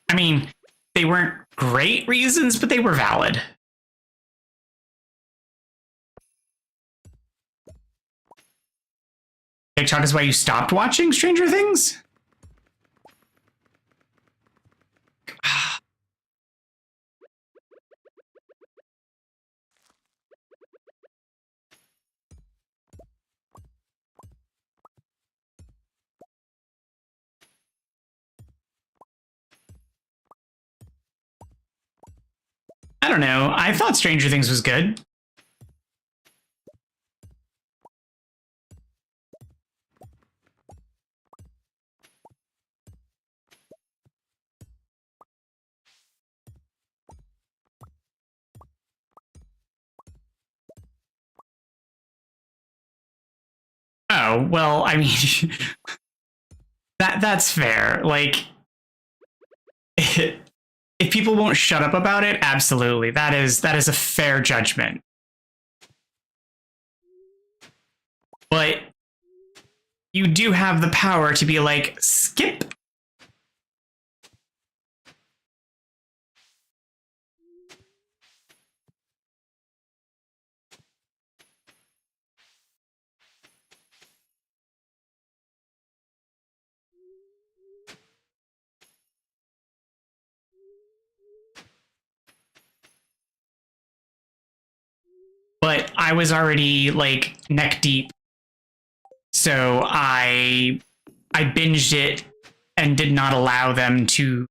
I mean, they weren't great reasons, but they were valid. TikTok is why you stopped watching Stranger Things? I don't know. I thought Stranger Things was good. Oh, well, I mean, that's fair. Like, if people won't shut up about it, absolutely. That is a fair judgment. But you do have the power to be like, skip. But I was already like neck deep. So I binged it and did not allow them to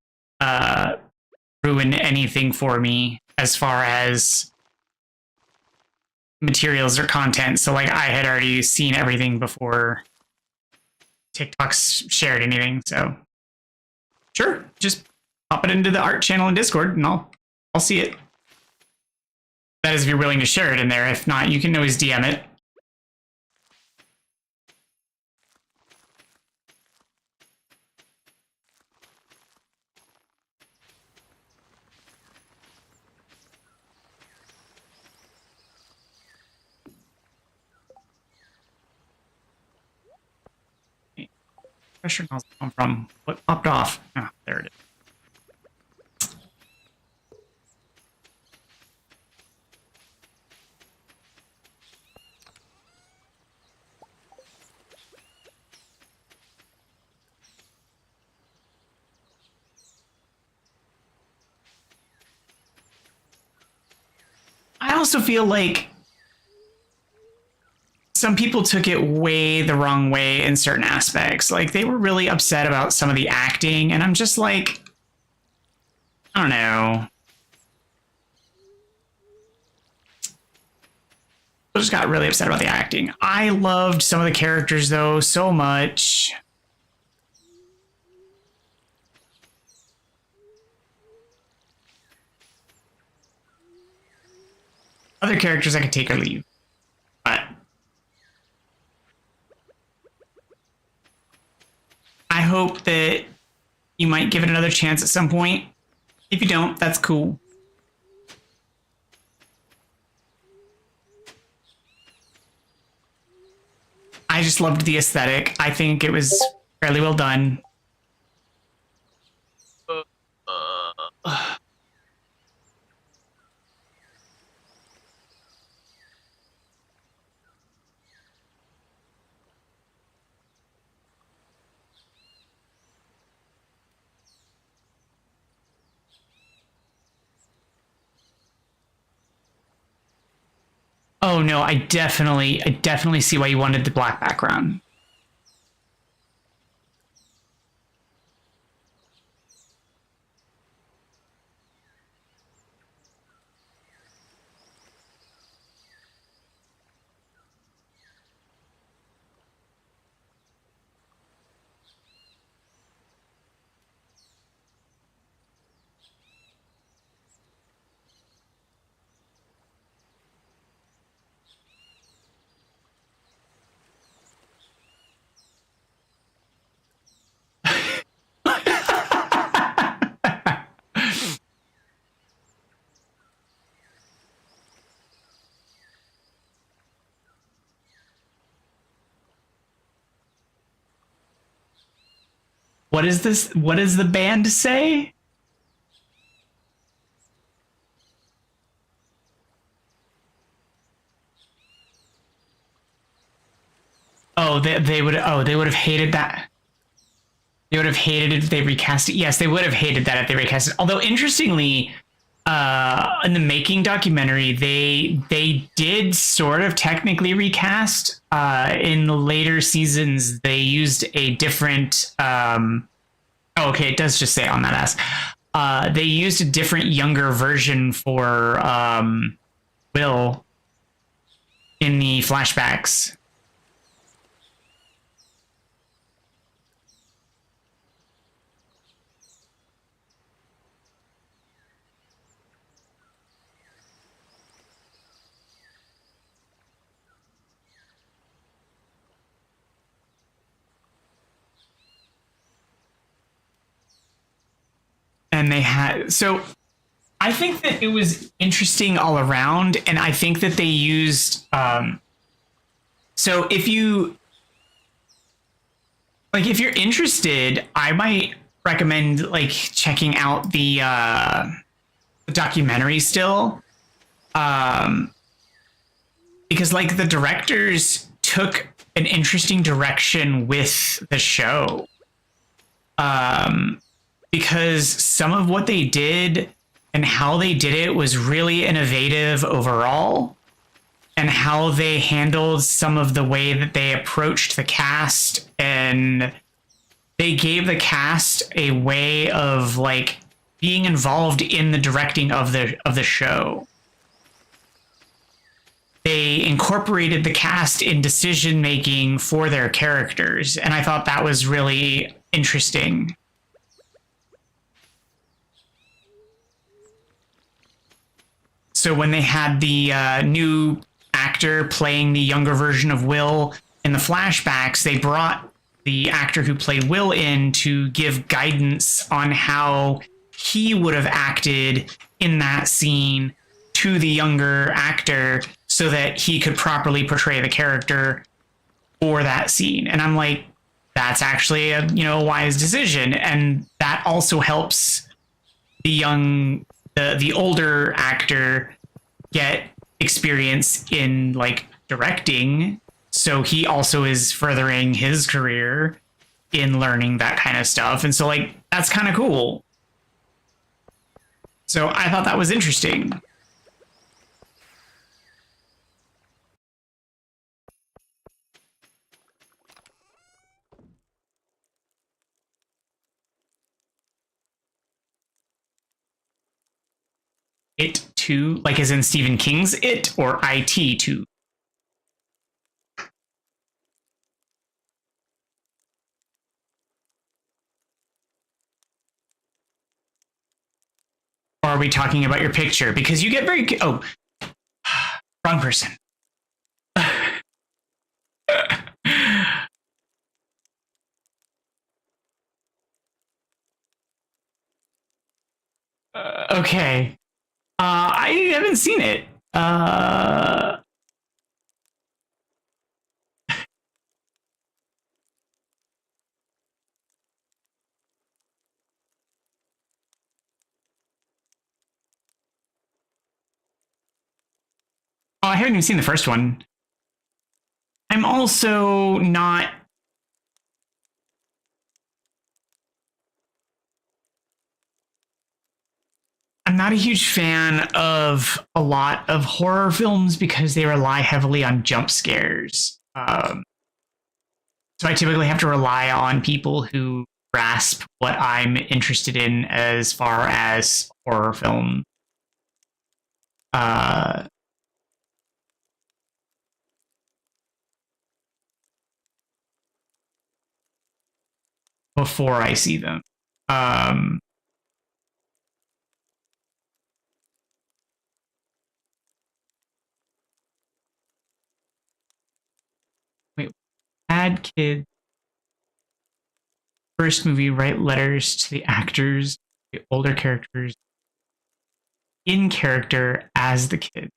ruin anything for me as far as materials or content. So like I had already seen everything before TikTok's shared anything. So sure, just pop it into the art channel in Discord and I'll see it. That is if you're willing to share it in there. If not, you can always DM it. Pressure nozzle come from? What popped off? Oh, there it is. also feel like some people took it way the wrong way in certain aspects. Like, they were really upset about some of the acting, and I'm just like, I don't know. I just got really upset about the acting. I loved some of the characters, though, so much. Other characters I could take or leave. But I hope that you might give it another chance at some point. If you don't, that's cool. I just loved the aesthetic. I think it was fairly well done. Oh no, I definitely see why you wanted the black background. What is this? What does the band say? Oh, they would have hated that. They would have hated it if they recast it. Yes, they would have hated that if they recast it. Although, interestingly, in the making documentary, they did sort of technically recast. In the later seasons, they used a different. Oh, okay, it does just say on that ass. They used a different, younger version for Will in the flashbacks. And they had, so I think that it was interesting all around, and I think that they used so if you're interested, I might recommend like checking out the documentary still, because like the directors took an interesting direction with the show, because some of what they did and how they did it was really innovative overall, and how they handled some of the way that they approached the cast, and they gave the cast a way of like being involved in the directing of the show. They incorporated the cast in decision making for their characters, and I thought that was really interesting. So when they had the new actor playing the younger version of Will in the flashbacks, they brought the actor who played Will in to give guidance on how he would have acted in that scene to the younger actor so that he could properly portray the character for that scene. And I'm like, that's actually a wise decision. And that also helps the older actor get experience in like directing, so he also is furthering his career in learning that kind of stuff. And so like that's kind of cool. So I thought that was interesting. It 2, like as in Stephen King's It, or IT 2? Or are we talking about your picture? Because you get very... Oh, wrong person. Okay. I haven't seen it. Oh, I haven't even seen the first one. I'm also not... I'm not a huge fan of a lot of horror films because they rely heavily on jump scares. So I typically have to rely on people who grasp what I'm interested in as far as horror film. Before I see them. Wait, Bad Kid. First movie, write letters to the actors, the older characters, in character as the kid.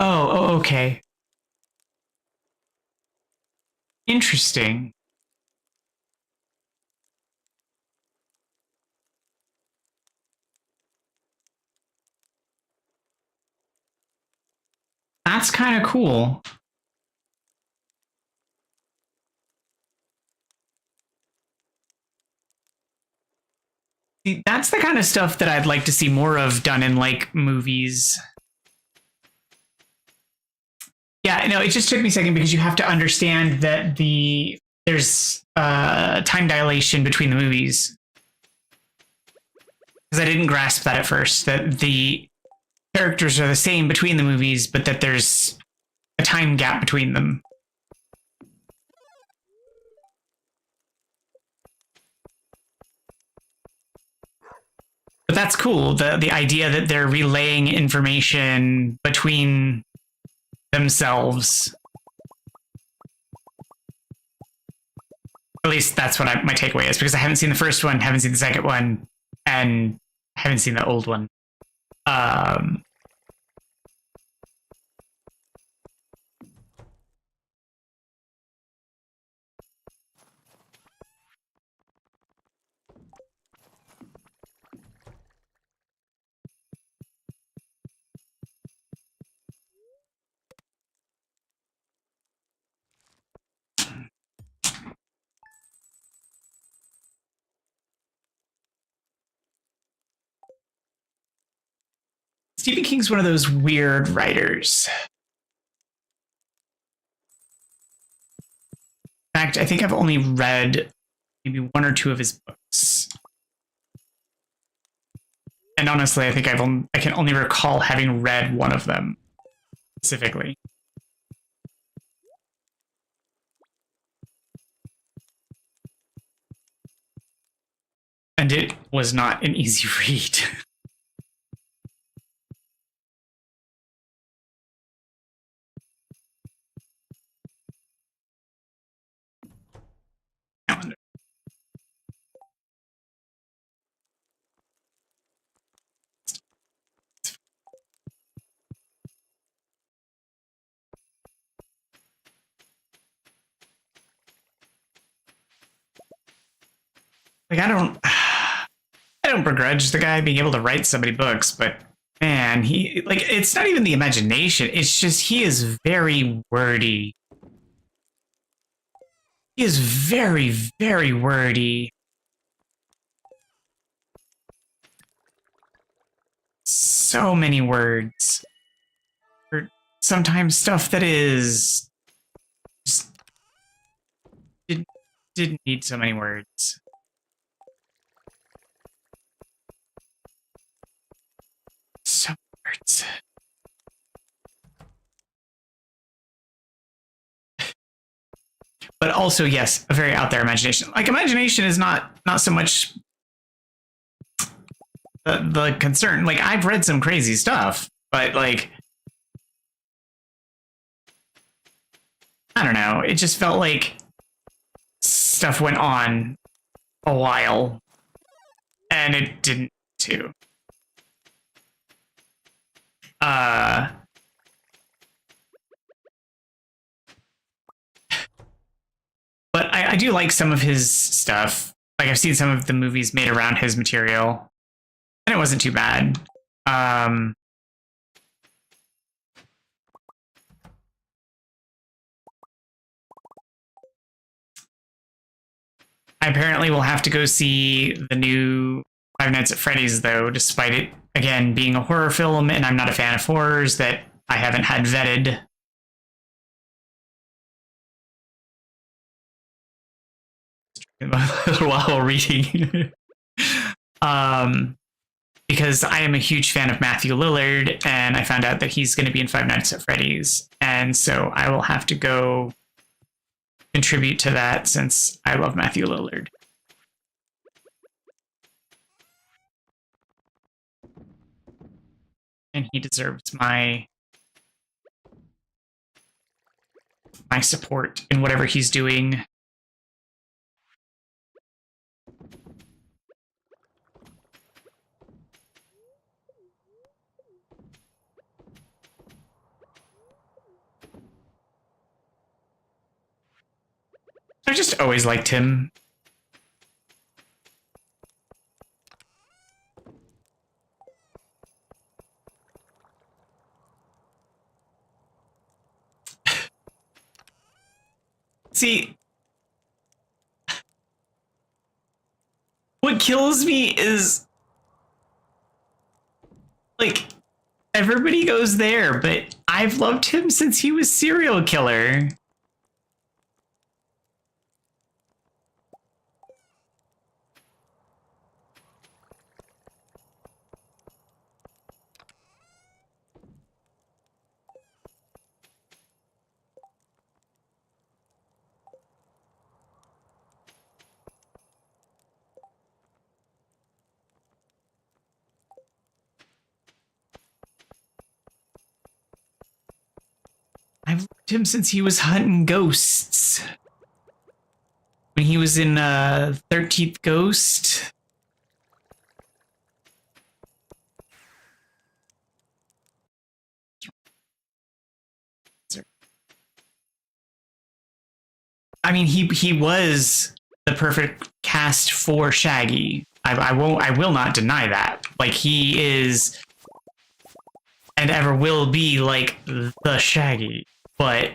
Oh, okay. Interesting. That's kind of cool. See, that's the kind of stuff that I'd like to see more of done in like movies. Yeah, no, it just took me a second because you have to understand that there's time dilation between the movies. Because I didn't grasp that at first, that the characters are the same between the movies, but that there's a time gap between them. But that's cool. The idea that they're relaying information between themselves. Or at least that's what my takeaway is, because I haven't seen the first one, haven't seen the second one, and haven't seen the old one. Stephen King's one of those weird writers. In fact, I think I've only read maybe one or two of his books. And honestly, I think I can only recall having read one of them specifically. And it was not an easy read. Like I don't begrudge the guy being able to write so many books, but man, he like it's not even the imagination. It's just he is very wordy. He is very, very wordy. so many words. Or sometimes stuff that is just didn't need so many words. So many words. But also, yes, a very out there imagination. Like, imagination is not so much the concern. Like, I've read some crazy stuff, but like, I don't know. It just felt like stuff went on a while, and it didn't too. But I do like some of his stuff. Like, I've seen some of the movies made around his material, and it wasn't too bad. I apparently will have to go see the new Five Nights at Freddy's, though, despite it, again, being a horror film, and I'm not a fan of horrors that I haven't had vetted. While reading. Because I am a huge fan of Matthew Lillard, and I found out that he's going to be in Five Nights at Freddy's, and so I will have to go contribute to that since I love Matthew Lillard. And he deserves my support in whatever he's doing. I just always liked him. See, what kills me is, like, everybody goes there, but I've loved him since he was Serial Killer. I've loved him since he was hunting ghosts. When he was in 13th Ghost. I mean, he was the perfect cast for Shaggy. I will not deny that. Like, he is and ever will be like the Shaggy, but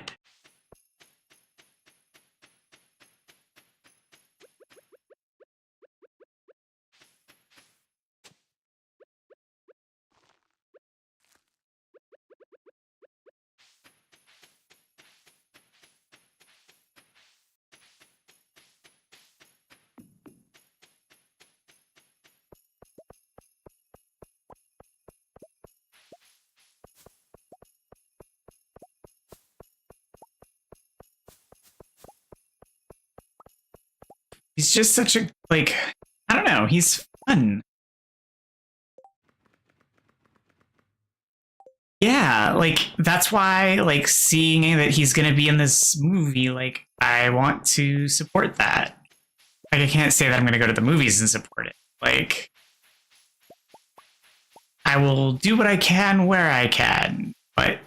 he's just such a, like, I don't know, he's fun. Yeah, like, that's why, like, seeing that he's gonna be in this movie, like, I want to support that. Like, I can't say that I'm gonna go to the movies and support it. Like, I will do what I can where I can, but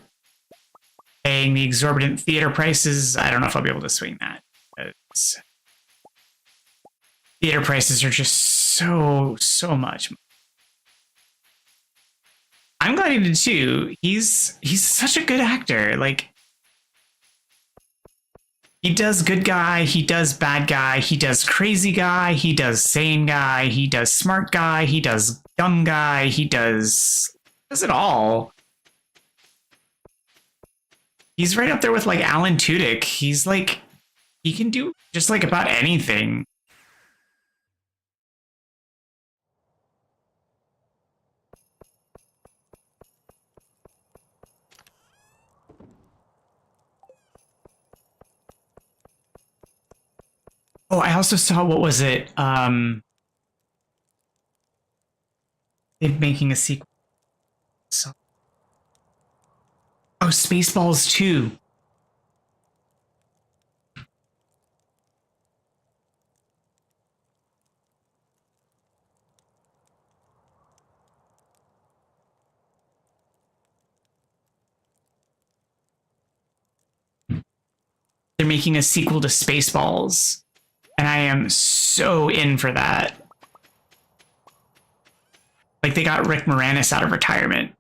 paying the exorbitant theater prices, I don't know if I'll be able to swing that. Theater prices are just so much. I'm glad he did too. He's such a good actor. Like, he does good guy, he does bad guy, he does crazy guy, he does sane guy, he does smart guy, he does dumb guy, he does Does it all. He's right up there with like Alan Tudyk. He's like, he can do just like about anything. Oh, I also saw, what was it? They're making a sequel. So, oh, Spaceballs 2. They're making a sequel to Spaceballs. And I am so in for that. Like, they got Rick Moranis out of retirement.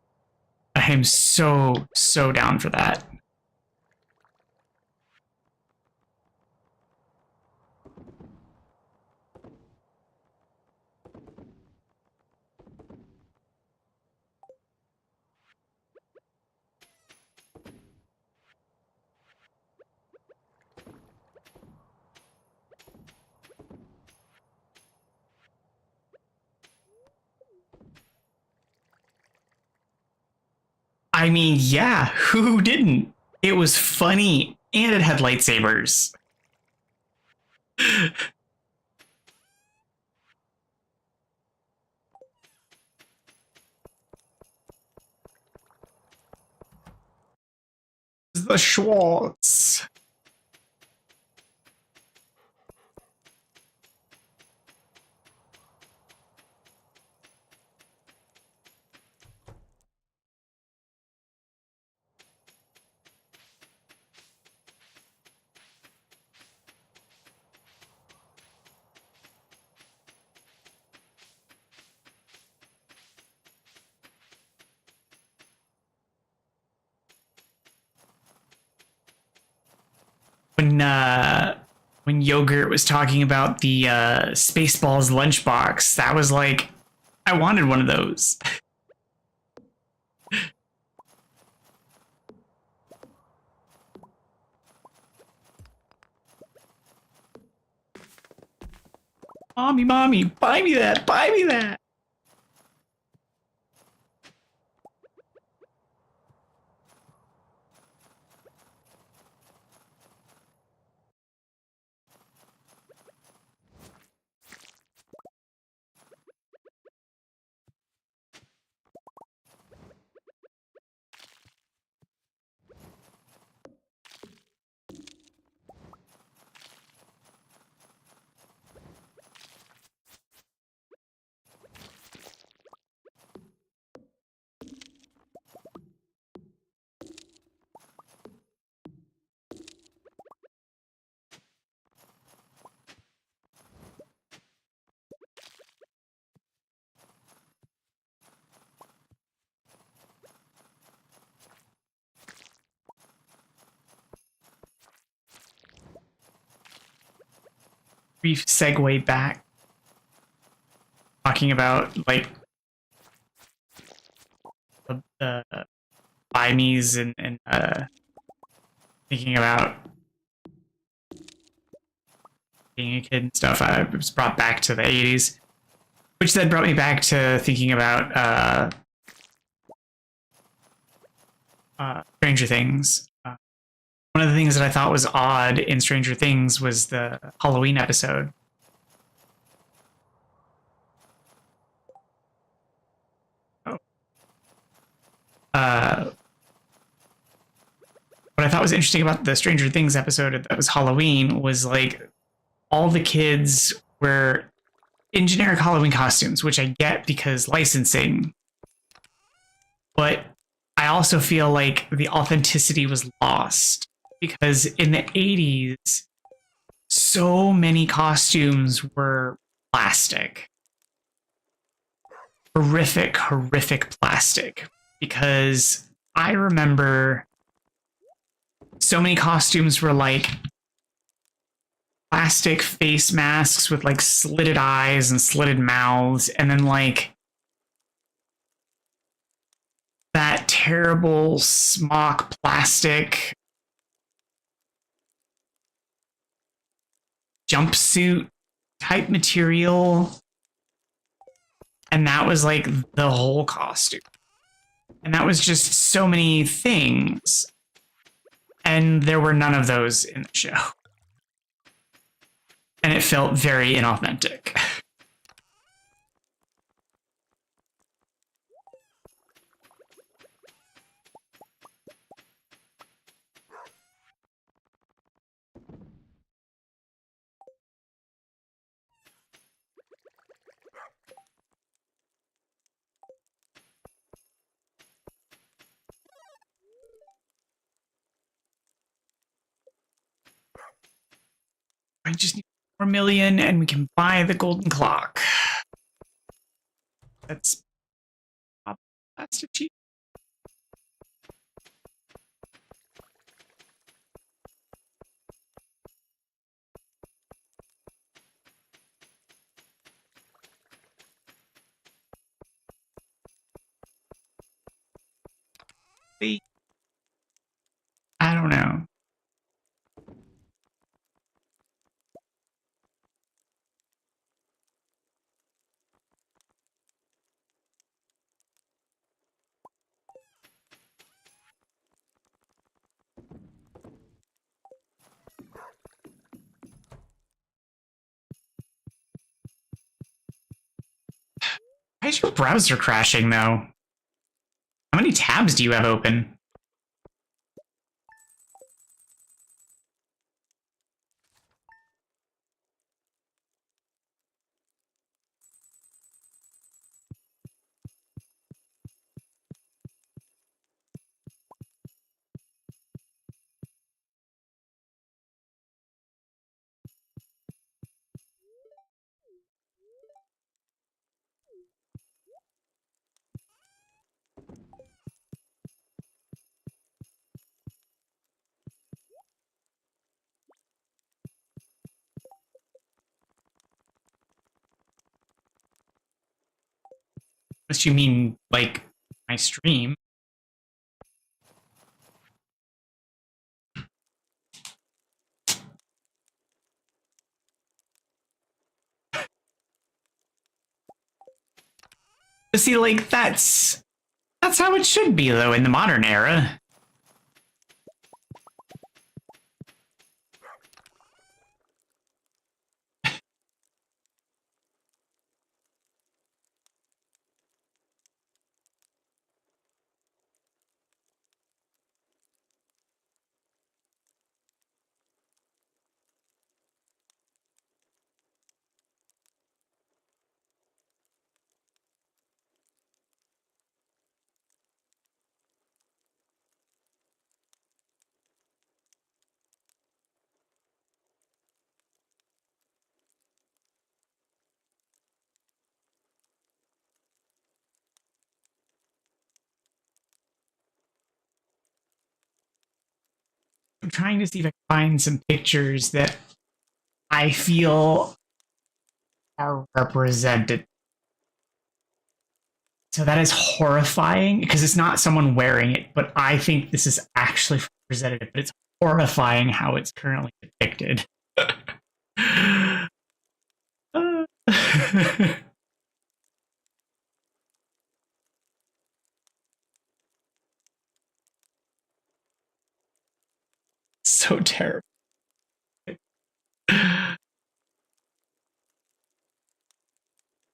I am so down for that. I mean, yeah, who didn't? It was funny and it had lightsabers. The Schwartz. When Yogurt was talking about the Spaceballs lunchbox, that was like, I wanted one of those. Mommy, buy me that, buy me that. Brief segue back, talking about like the buy me's and thinking about being a kid and stuff. I was brought back to the 80s, which then brought me back to thinking about Stranger Things. One of the things that I thought was odd in Stranger Things was the Halloween episode. Oh. What I thought was interesting about the Stranger Things episode that was Halloween was like all the kids were in generic Halloween costumes, which I get because licensing. But I also feel like the authenticity was lost because in the 80s, so many costumes were plastic. Horrific plastic. Because I remember so many costumes were like plastic face masks with like slitted eyes and slitted mouths, and then like terrible smock plastic jumpsuit type material. And that was like the whole costume. And that was just so many things. And there were none of those in the show. And it felt very inauthentic. I just need 4 million and we can buy the golden clock. That's cheap. I don't know. Why is your browser crashing though? How many tabs do you have open? Unless you mean, like, my stream. But see, like, that's how it should be, though, in the modern era. I'm trying to see if I can find some pictures that I feel are represented. So that is horrifying because it's not someone wearing it, but I think this is actually representative. But it's horrifying how it's currently depicted. So terrible. You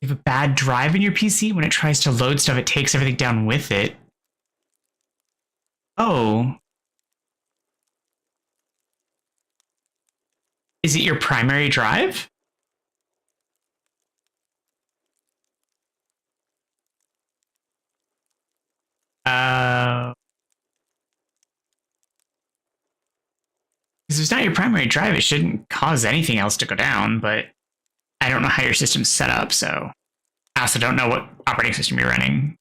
have a bad drive in your PC. When it tries to load stuff, it takes everything down with it. Oh. Is it your primary drive? Because if it's not your primary drive, it shouldn't cause anything else to go down, but I don't know how your system's set up, so I also don't know what operating system you're running.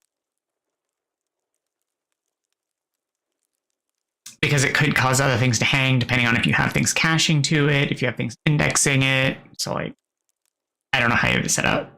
Because it could cause other things to hang depending on if you have things caching to it, if you have things indexing it. So, like, I don't know how you have it set up.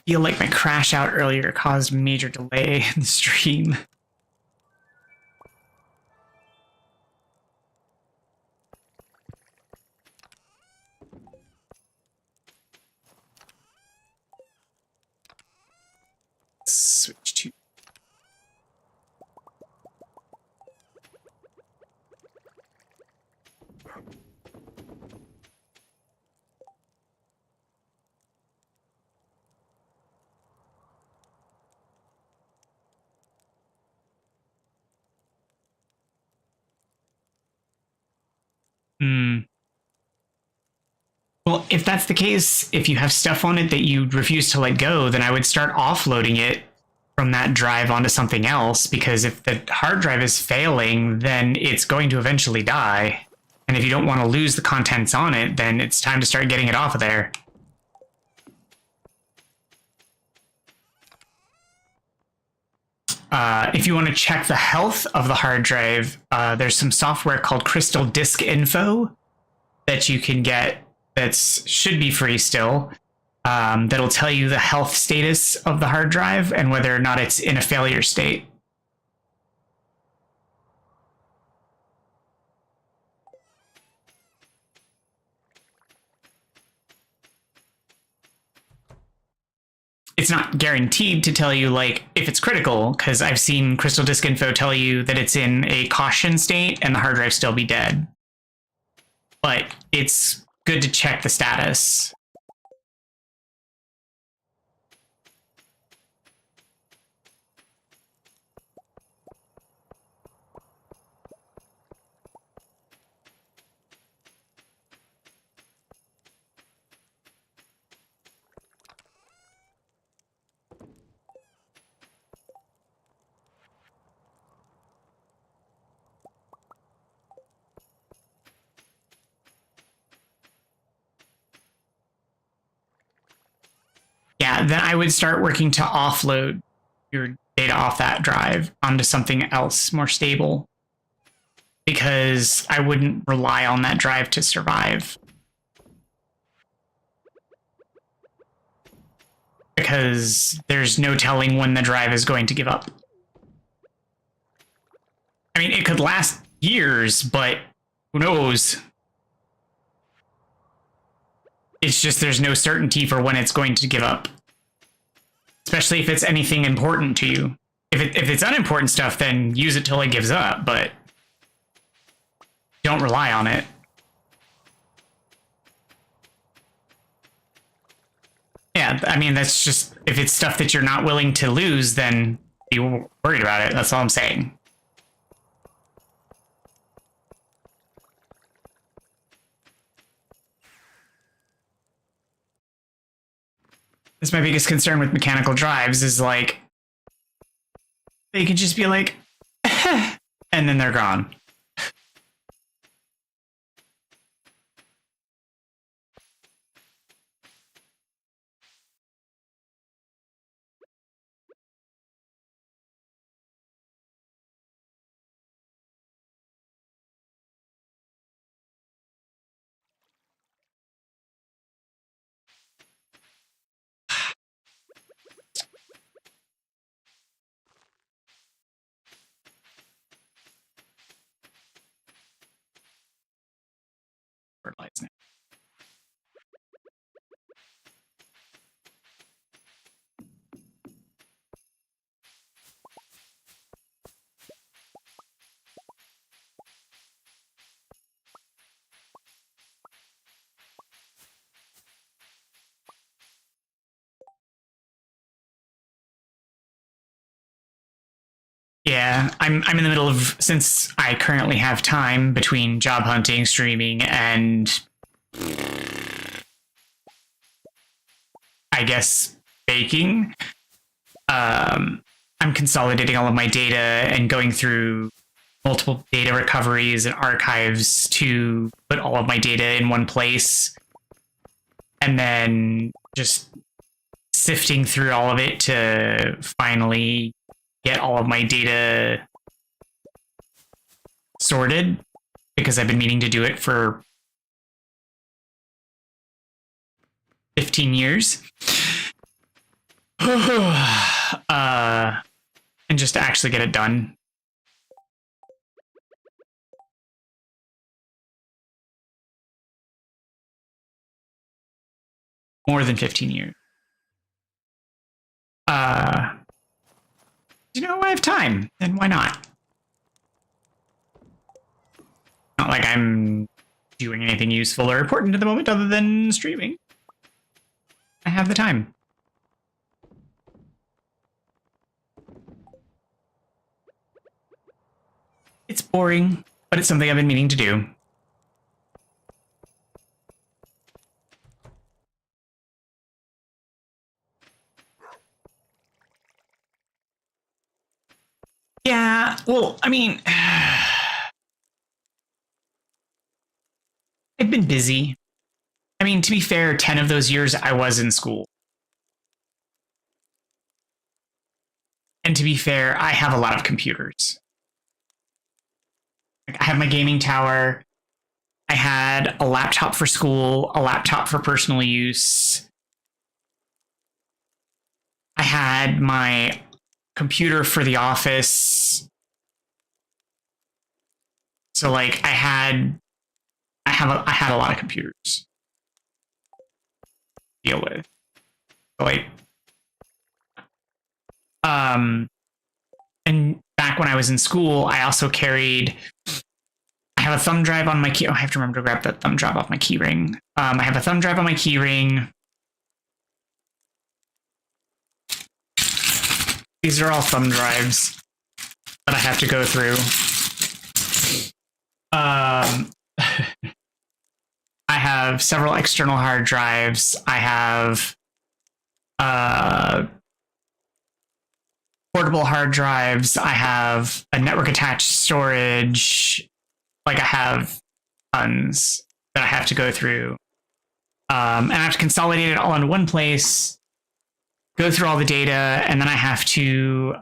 feel like my crash out earlier caused a major delay in the stream. Switch to Well, if that's the case, if you have stuff on it that you refuse to let go, then I would start offloading it from that drive onto something else, because if the hard drive is failing, then it's going to eventually die. And if you don't want to lose the contents on it, then it's time to start getting it off of there. If you want to check the health of the hard drive, there's some software called Crystal Disk Info that you can get that should be free still, that'll tell you the health status of the hard drive and whether or not it's in a failure state. It's not guaranteed to tell you, like, if it's critical, because I've seen Crystal Disk Info tell you that it's in a caution state and the hard drive still be dead. But it's good to check the status. Yeah, then I would start working to offload your data off that drive onto something else more stable, because I wouldn't rely on that drive to survive. Because there's no telling when the drive is going to give up. I mean, it could last years, but who knows? It's just there's no certainty for when it's going to give up. Especially if it's anything important to you. If it's unimportant stuff, then use it till it gives up, but don't rely on it. Yeah, I mean, that's just, if it's stuff that you're not willing to lose, then be worried about it. That's all I'm saying. That's my biggest concern with mechanical drives, is like, they can just be like, and then they're gone. Lights now. Yeah, I'm in the middle of, since I currently have time between job hunting, streaming, and I guess baking. I'm consolidating all of my data and going through multiple data recoveries and archives to put all of my data in one place, and then just sifting through all of it to finally get all of my data sorted, because I've been meaning to do it for 15 years. And just to actually get it done. More than 15 years. You know, I have time, and why not? Not like I'm doing anything useful or important at the moment other than streaming. I have the time. It's boring, but it's something I've been meaning to do. Yeah, well, I mean, I've been busy. I mean, to be fair, 10 of those years I was in school. And to be fair, I have a lot of computers. Like, I have my gaming tower. I had a laptop for school, a laptop for personal use. I had my computer for the office. So like I had a lot of computers to deal with. So, like and back when I was in school, I also carried I have a thumb drive on my key. Oh, I have to remember to grab that thumb drive off my key ring. I have a thumb drive on my key ring. These are all thumb drives that I have to go through. I have several external hard drives. I have portable hard drives. I have a network attached storage. Like I have tons that I have to go through. And I have to consolidate it all in one place, go through all the data, and then I have to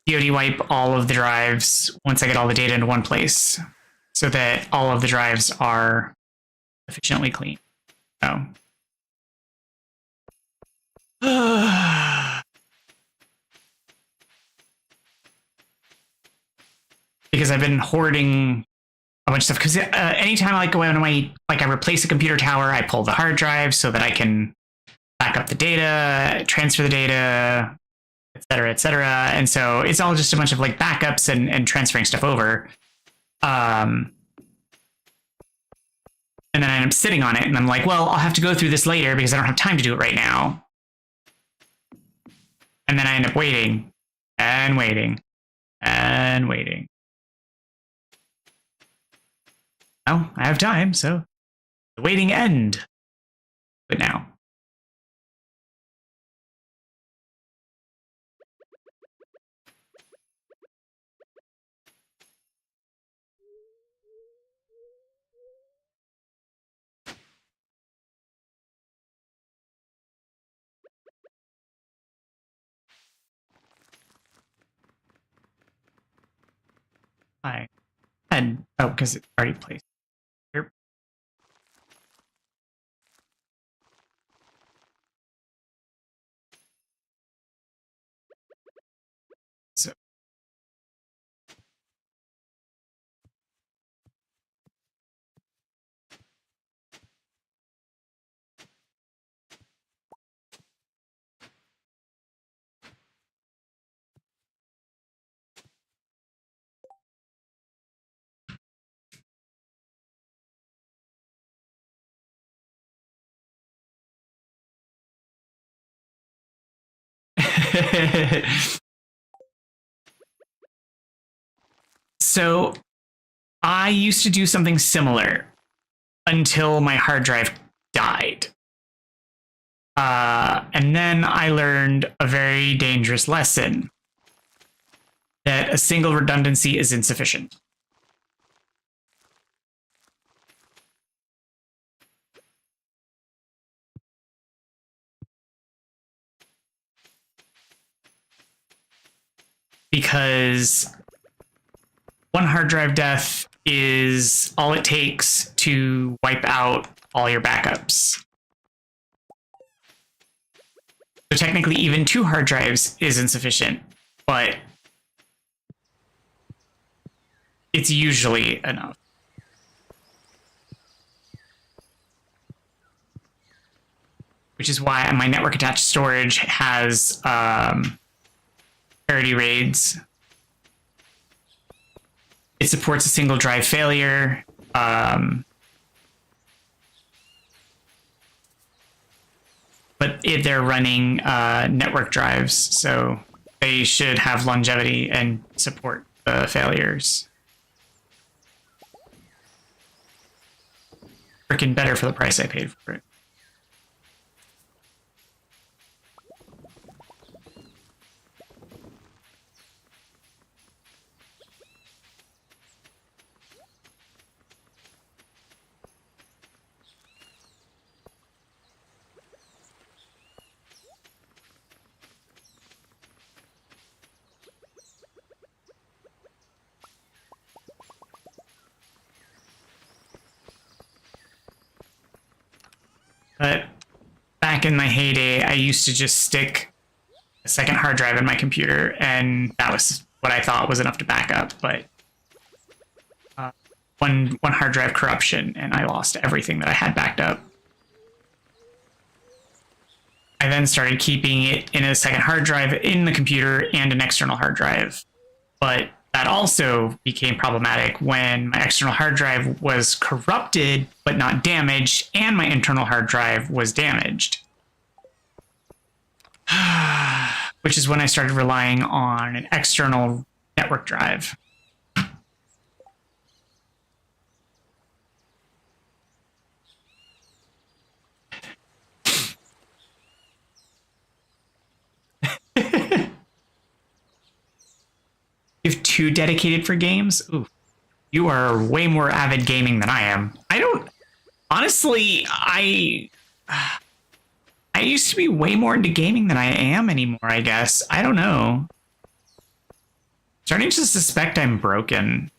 DoD wipe all of the drives once I get all the data into one place so that all of the drives are efficiently clean. So. Because I've been hoarding a bunch of stuff. Because anytime I like go out on my, like I replace a computer tower, I pull the hard drive so that I can back up the data, transfer the data, et cetera, et cetera. And so it's all just a bunch of like backups and transferring stuff over. And then I end up sitting on it and I'm like, well, I'll have to go through this later because I don't have time to do it right now. And then I end up waiting and waiting and waiting. Well, I have time, so the waiting end. But now. Hi. And oh, because it's already placed. Here. So so I used to do something similar until my hard drive died. And then I learned a very dangerous lesson that a single redundancy is insufficient. Because one hard drive death is all it takes to wipe out all your backups. So technically even 2 hard drives is insufficient, but it's usually enough. Which is why my network attached storage has parity raids. It supports a single drive failure. But they're running network drives, so they should have longevity and support the failures. Freaking better for the price I paid for it. But back in my heyday, I used to just stick a second hard drive in my computer, and that was what I thought was enough to back up. But one hard drive corruption, and I lost everything that I had backed up. I then started keeping it in a second hard drive in the computer and an external hard drive. But that also became problematic when my external hard drive was corrupted but not damaged, and my internal hard drive was damaged. Which is when I started relying on an external network drive. You have 2 dedicated for games? Ooh, you are way more avid gaming than I am. Honestly, I used to be way more into gaming than I am anymore, I guess. I don't know. Starting to suspect I'm broken.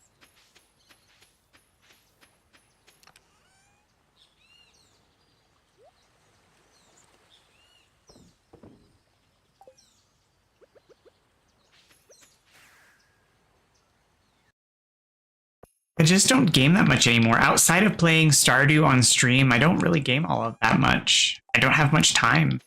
I just don't game that much anymore. Outside of playing Stardew on stream, I don't really game all of that much. I don't have much time.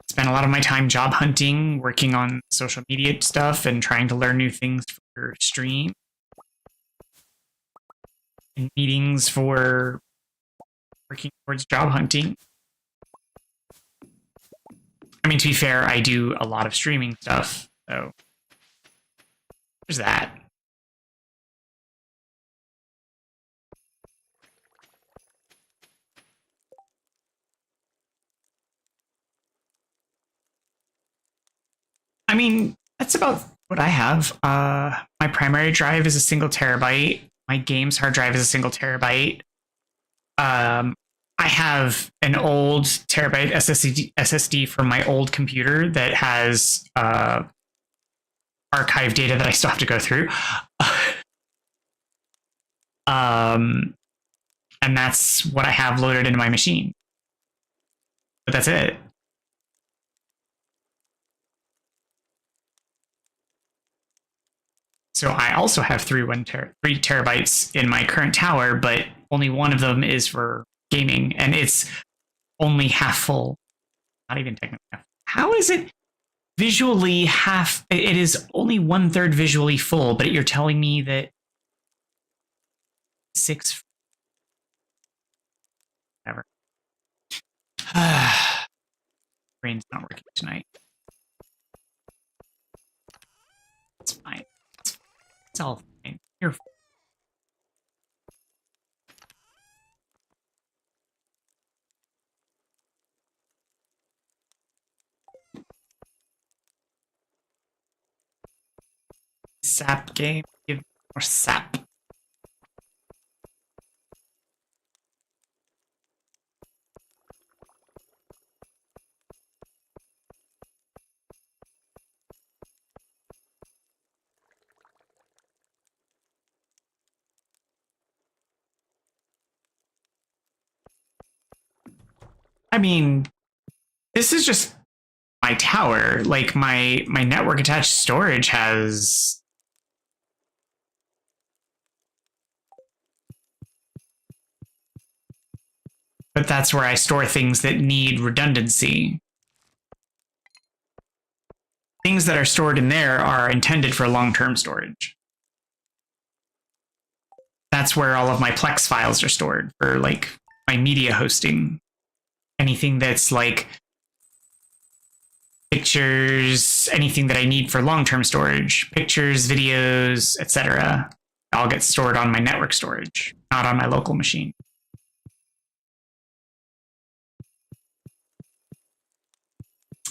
Spend a lot of my time job hunting, working on social media stuff, and trying to learn new things for stream. And meetings for working towards job hunting. I mean, to be fair, I do a lot of streaming stuff, so there's that. I mean, that's about what I have. My primary drive is a single terabyte. My games hard drive is a single terabyte. I have an old terabyte SSD from my old computer that has archive data that I still have to go through. And that's what I have loaded into my machine. But that's it. So I also have 3 terabytes in my current tower, but only one of them is for gaming, and it's only half full. Not even technically half. How is it visually half? It is only 1/3 visually full, but you're telling me that 6. Whatever. Brain's not working tonight. It's fine. It's all fine. You're fine. Sap game. Give more sap. mean, this is just my tower. Like my network attached storage has but that's where I store things that need redundancy. Things that are stored in there are intended for long-term storage. That's where all of my Plex files are stored for like my media hosting. Anything that's like pictures, anything that I need for long-term storage, pictures, videos, etc. all get stored on my network storage, not on my local machine.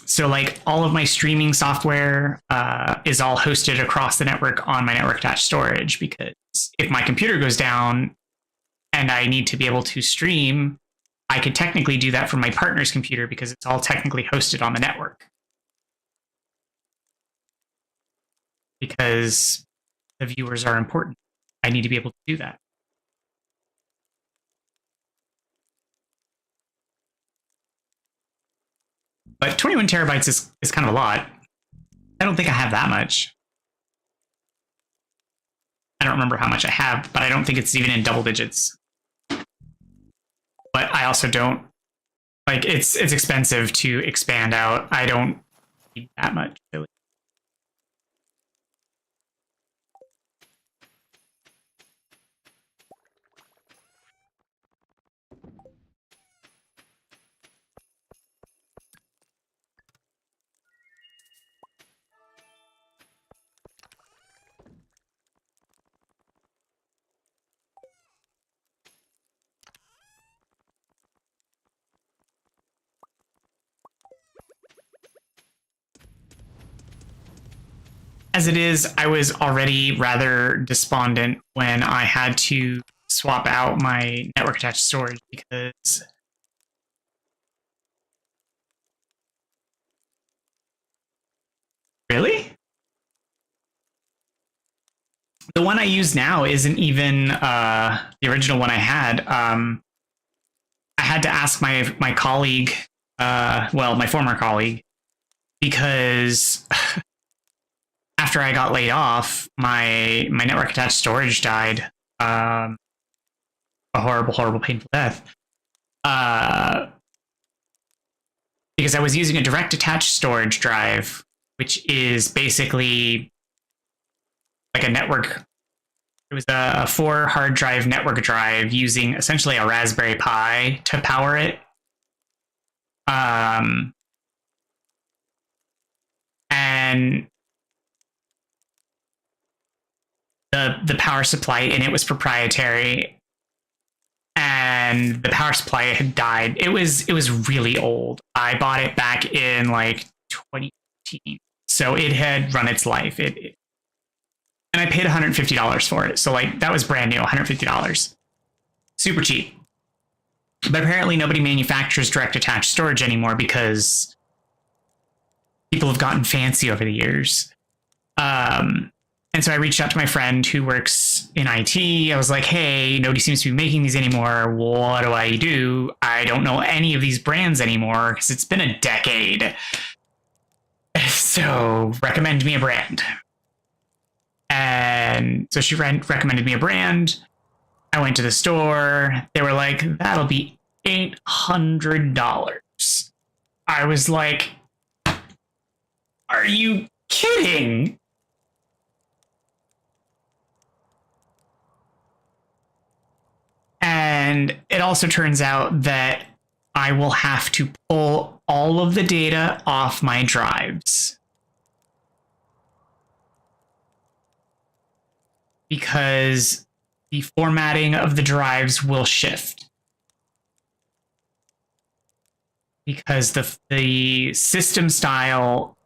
So like all of my streaming software is all hosted across the network on my network attached storage, because if my computer goes down and I need to be able to stream, I could technically do that from my partner's computer because it's all technically hosted on the network. Because the viewers are important. I need to be able to do that. But 21 terabytes is kind of a lot. I don't think I have that much. I don't remember how much I have, but I don't think it's even in double digits. But I also don't, like, it's expensive to expand out. I don't need that much, really. As it is, I was already rather despondent when I had to swap out my network attached storage because really? The one I use now isn't even the original one I had. I had to ask my colleague, well, my former colleague, because after I got laid off, my network attached storage died. A horrible, painful death. Because I was using a direct attached storage drive, which is basically like a network. It was a 4 hard drive network drive using essentially a Raspberry Pi to power it. And the power supply in it was proprietary, and the power supply had died. It was really old. I bought it back in like 2018, so it had run its life. And I paid $150 for it, so like that was brand new, $150, super cheap. But apparently nobody manufactures direct attached storage anymore because people have gotten fancy over the years. And so I reached out to my friend who works in IT. I was like, hey, nobody seems to be making these anymore. What do I do? I don't know any of these brands anymore because it's been a decade. So recommend me a brand. And so she recommended me a brand. I went to the store. They were like, that'll be $800. I was like, are you kidding? And it also turns out that I will have to pull all of the data off my drives, because the formatting of the drives will shift. Because the system style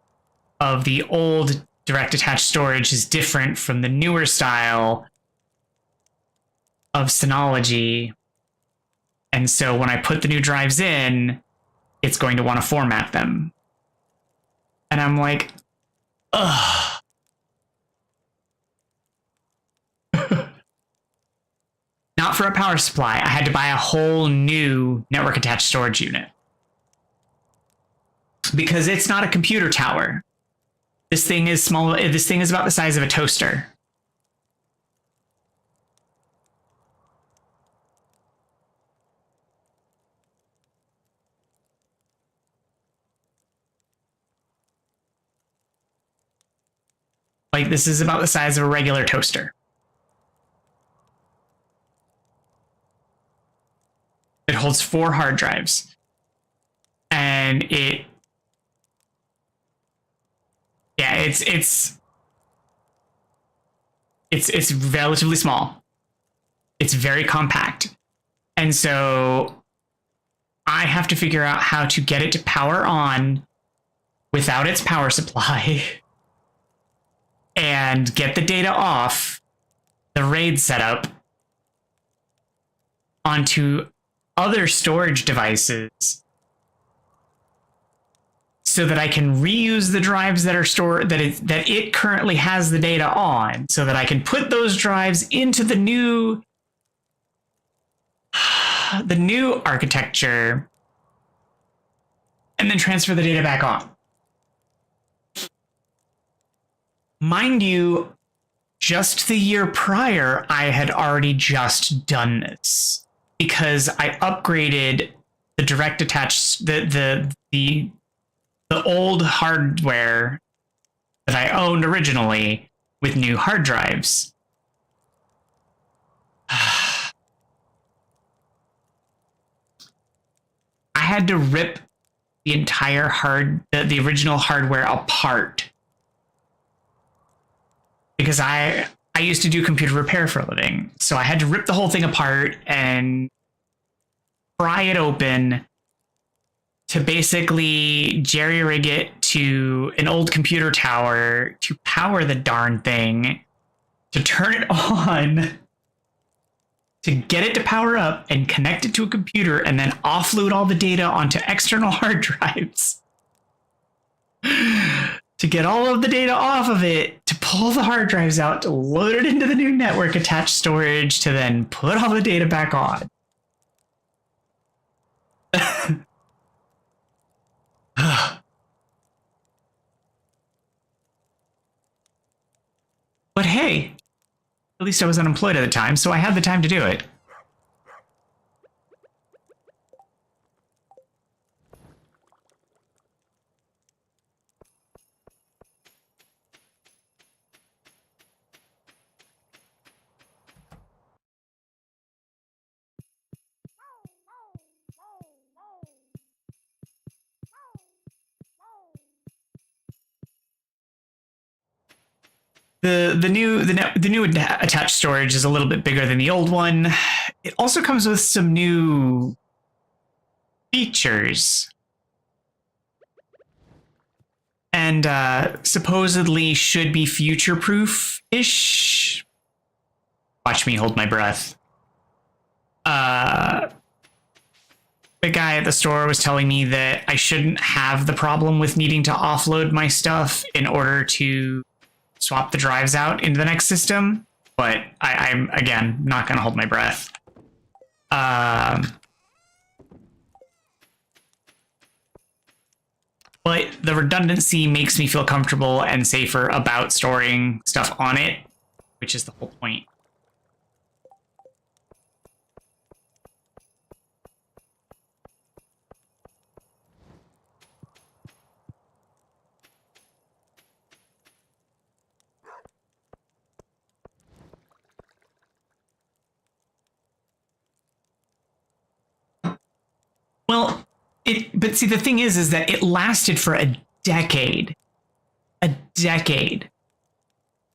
of the old direct attached storage is different from the newer style of Synology. And so when I put the new drives in, it's going to want to format them. And I'm like, ugh. Not for a power supply. I had to buy a whole new network attached storage unit. because it's not a computer tower. This thing is small. This thing is about the size of a toaster. Like, this is about the size of a regular toaster. It holds 4 hard drives. And it's relatively small. It's very compact. And so I have to figure out how to get it to power on without its power supply and get the data off the RAID setup onto other storage devices so that I can reuse the drives that are stored that it currently has the data on, so that I can put those drives into the new architecture and then transfer the data back on. Mind you, just the year prior, I had already just done this because I upgraded the direct attached the old hardware that I owned originally with new hard drives. I had to rip the entire the original hardware apart because I used to do computer repair for a living. So I had to rip the whole thing apart and pry it open to basically jerry-rig it to an old computer tower to power the darn thing, to turn it on, to get it to power up and connect it to a computer, and then offload all the data onto external hard drives. To get all of the data off of it, to pull the hard drives out, to load it into the new network attached storage, to then put all the data back on. But hey, at least I was unemployed at the time, so I had the time to do it. The new attached storage is a little bit bigger than the old one. It also comes with some new features. And supposedly should be future-proof-ish. Watch me hold my breath. The guy at the store was telling me that I shouldn't have the problem with needing to offload my stuff in order to swap the drives out into the next system, but I'm again not going to hold my breath. But the redundancy makes me feel comfortable and safer about storing stuff on it, which is the whole point. Well, but see, the thing is that it lasted for a decade. A decade.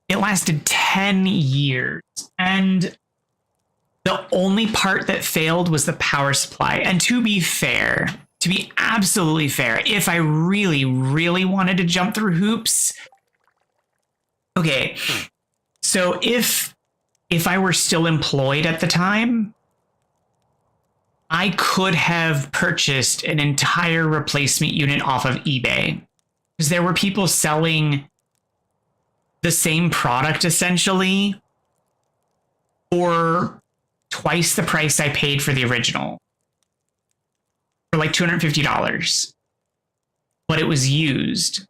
It lasted 10 years. And the only part that failed was the power supply. And to be fair, to be absolutely fair, if I really, really wanted to jump through hoops. Okay. So if I were still employed at the time, I could have purchased an entire replacement unit off of eBay, because there were people selling the same product essentially for twice the price I paid for the original, for like $250. but it was used.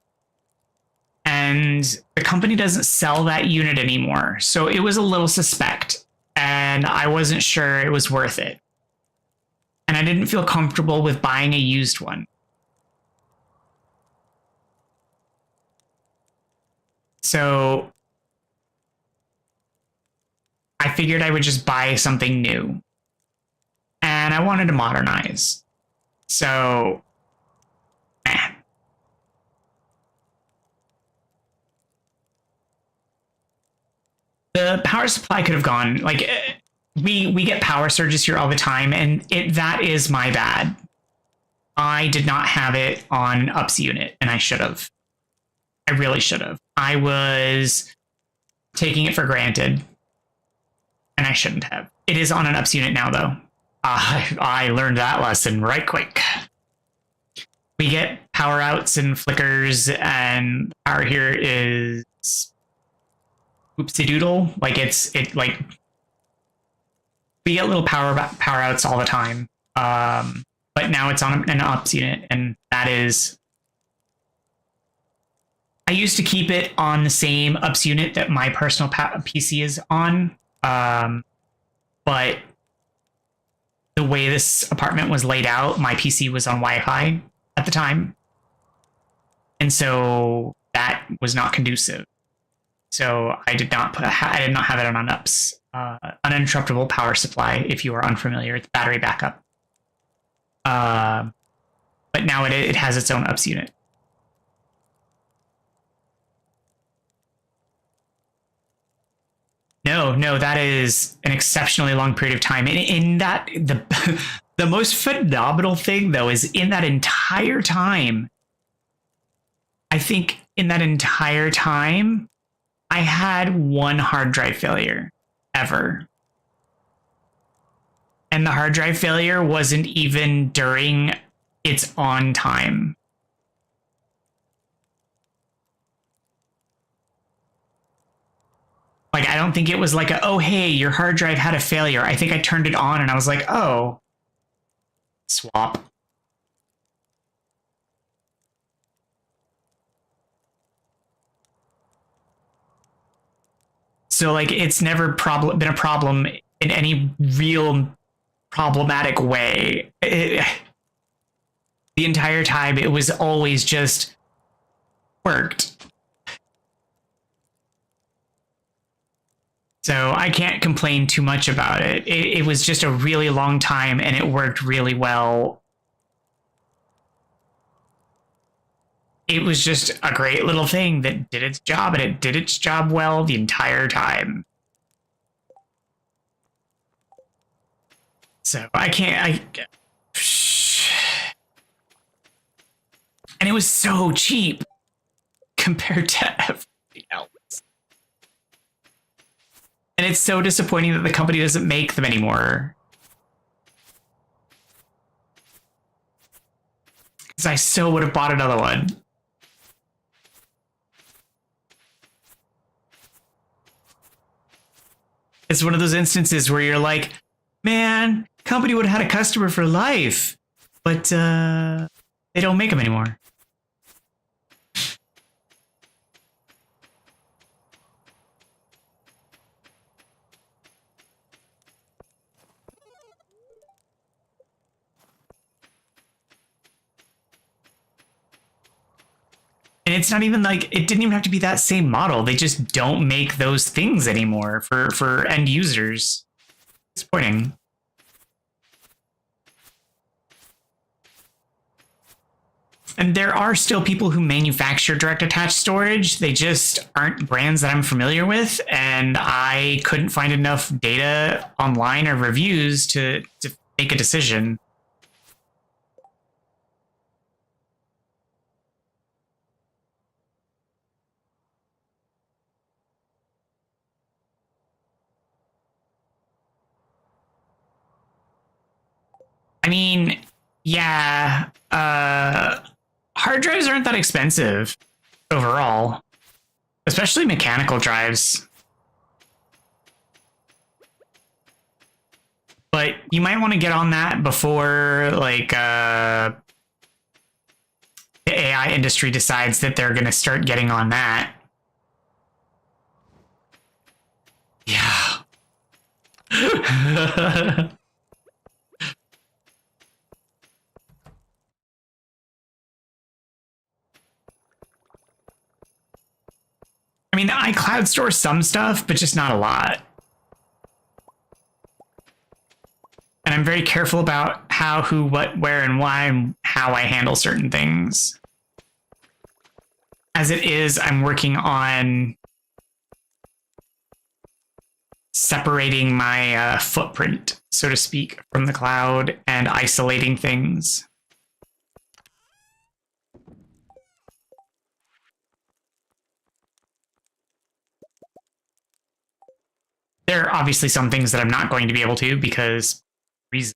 And the company doesn't sell that unit anymore. So it was a little suspect, and I wasn't sure it was worth it. And I didn't feel comfortable with buying a used one. So I figured I would just buy something new. And I wanted to modernize. So, the power supply could have gone, like, we get power surges here all the time, and that is my bad. I did not have it on UPS unit, and I should have. I really should have. I was taking it for granted, and I shouldn't have. It is on an UPS unit now, though. I learned that lesson right quick. We get power outs and flickers, and power here is oopsie doodle. Like like we get little power outs all the time. But now it's on an UPS unit, and that is. I used to keep it on the same UPS unit that my personal PC is on, but the way this apartment was laid out, my PC was on Wi-Fi at the time, and so that was not conducive. So I did not have it on UPS. Uninterruptible power supply, if you are unfamiliar, it's battery backup. But now it has its own UPS unit. No, that is an exceptionally long period of time. And in that, the most phenomenal thing, though, is in that entire time, I think in that entire time, I had one hard drive failure ever. And the hard drive failure wasn't even during its on time. Like, I don't think it was like oh, hey, your hard drive had a failure. I think I turned it on and I was like, oh, swap. So, like, it's never been a problem in any real problematic way. The entire time, it was always just worked. So I can't complain too much about it. It was just a really long time, and it worked really well. It was just a great little thing that did its job, and it did its job well the entire time. So I can't. And it was so cheap compared to everything else. And it's so disappointing that the company doesn't make them anymore. Because I so would have bought another one. It's one of those instances where you're like, man, company would have had a customer for life, but they don't make them anymore. And it's not even like, it didn't even have to be that same model. They just don't make those things anymore for end users. Disappointing. And there are still people who manufacture direct attached storage. They just aren't brands that I'm familiar with. And I couldn't find enough data online or reviews to make a decision. I mean, yeah, hard drives aren't that expensive overall, especially mechanical drives. But you might want to get on that before, like, the AI industry decides that they're going to start getting on that. Yeah. I mean, iCloud stores some stuff, but just not a lot. And I'm very careful about how, who, what, where, and why, and how I handle certain things. As it is, I'm working on separating my footprint, so to speak, from the cloud and isolating things. There are obviously some things that I'm not going to be able to because reasons.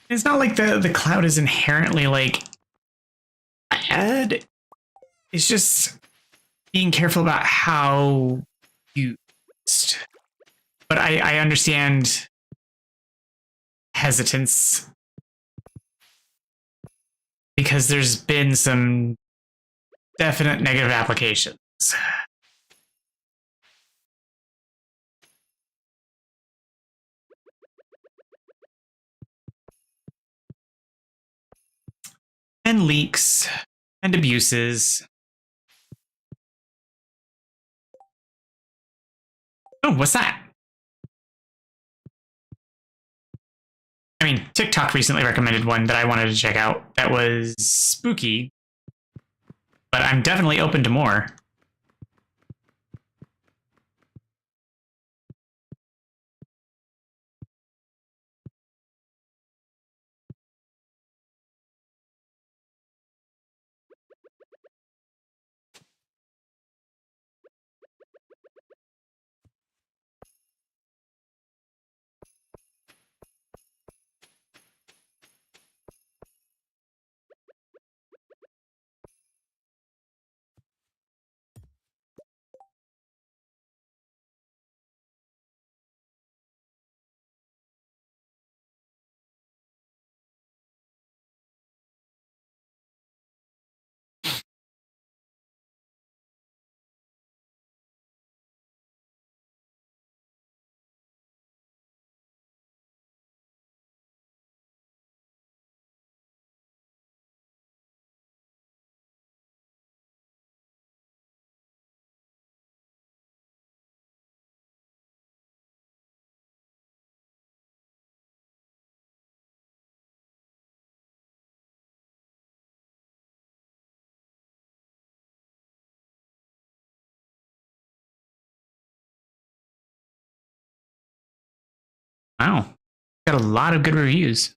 It's not like the cloud is inherently like bad. It's just being careful about how used. But I understand hesitance because there's been some definite negative applications. And leaks and abuses. Oh, what's that? I mean, TikTok recently recommended one that I wanted to check out that was spooky, but I'm definitely open to more. Wow. Got a lot of good reviews.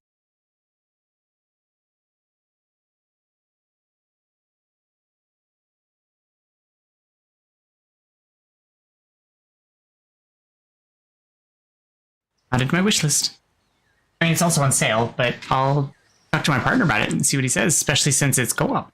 Added to my wish list. I mean, it's also on sale, but I'll talk to my partner about it and see what he says, especially since it's co-op.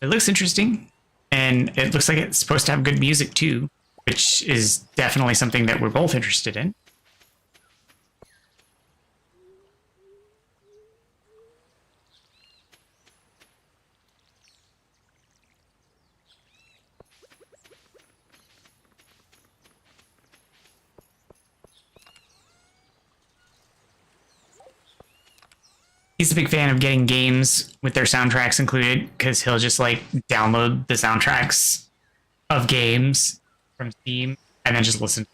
It looks interesting, and it looks like it's supposed to have good music too, which is definitely something that we're both interested in. He's a big fan of getting games with their soundtracks included because he'll just like download the soundtracks of games from Steam and then just listen.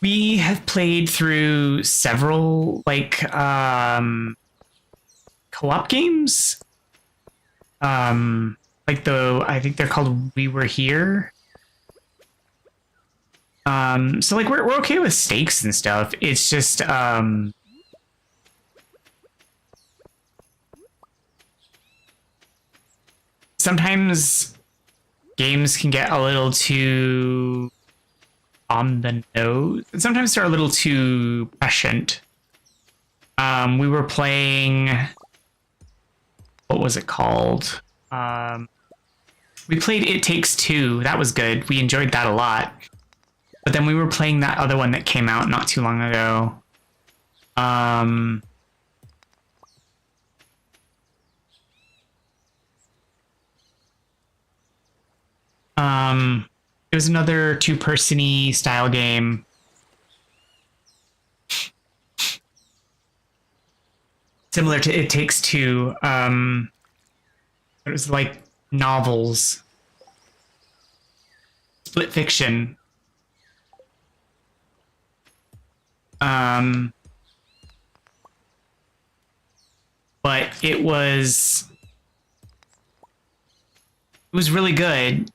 We have played through several like co-op games. I think they're called We Were Here. So like we're okay with stakes and stuff. It's just sometimes games can get a little too on the nose, and sometimes they're a little too prescient. We were playing, what was it called? We played It Takes Two. That was good. We enjoyed that a lot. But then we were playing that other one that came out not too long ago. It was another two-person-y style game. Similar to It Takes Two. It was like novels. Split fiction. But it was really good,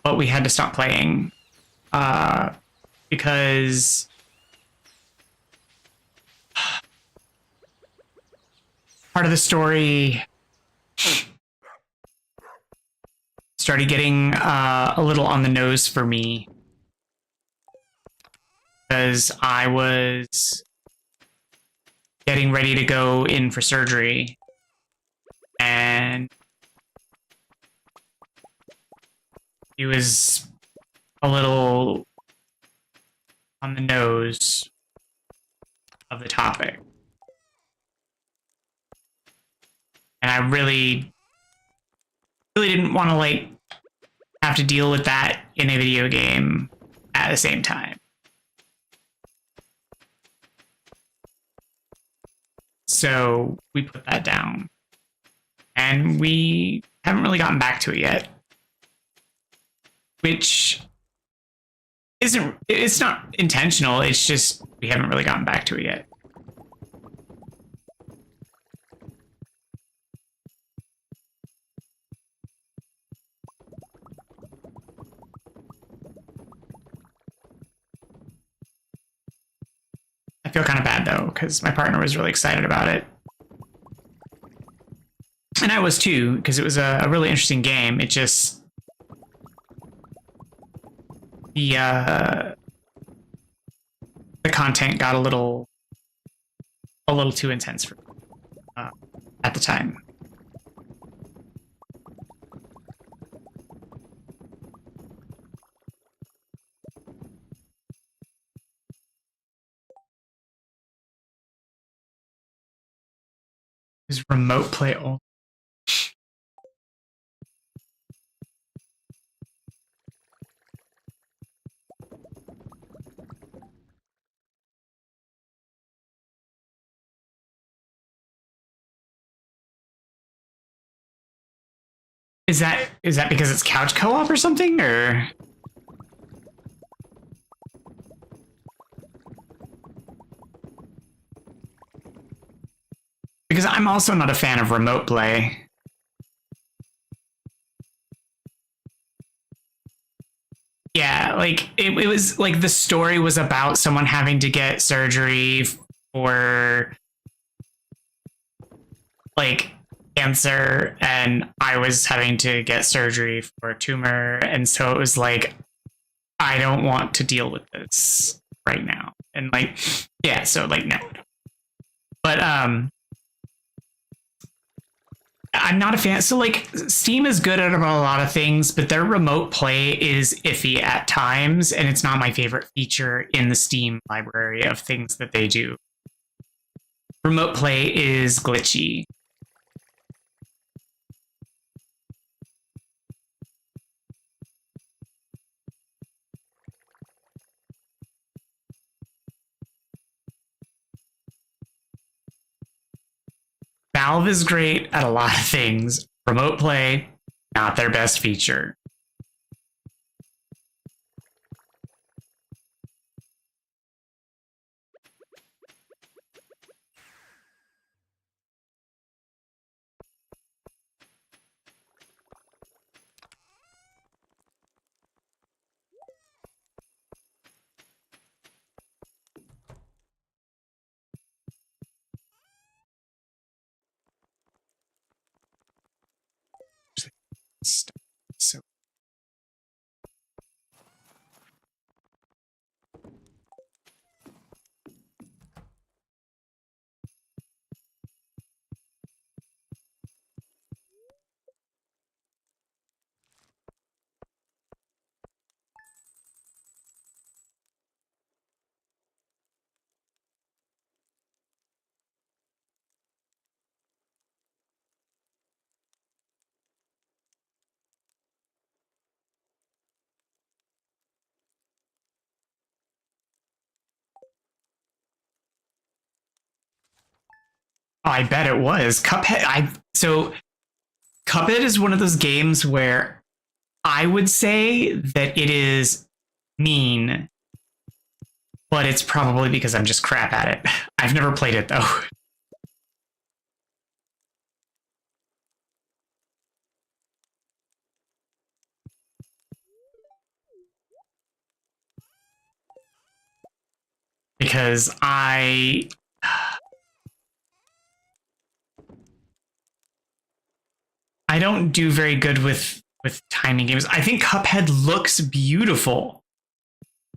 but we had to stop playing because part of the story started getting a little on the nose for me because I was getting ready to go in for surgery, and he was a little on the nose of the topic. And I really didn't want to like have to deal with that in a video game at the same time. So we put that down, and we haven't really gotten back to it yet, which it's not intentional. It's just we haven't really gotten back to it yet. I feel kind of bad though, because my partner was really excited about it. And I was too, because it was a really interesting game. It just, the content got a little too intense for at the time. Is remote play only? Is that because it's couch co-op or something, or? Because I'm also not a fan of remote play. Yeah, like it was like the story was about someone having to get surgery for like cancer, and I was having to get surgery for a tumor, and so it was like, I don't want to deal with this right now. And like, yeah, so like no. But I'm not a fan. So like Steam is good at a lot of things, but their remote play is iffy at times, and it's not my favorite feature in the Steam library of things that they do. Remote play is glitchy. Valve is great at a lot of things. Remote play, not their best feature. So I bet it was Cuphead. So Cuphead is one of those games where I would say that it is mean, but it's probably because I'm just crap at it. I've never played it though. Because I don't do very good with timing games. I think Cuphead looks beautiful,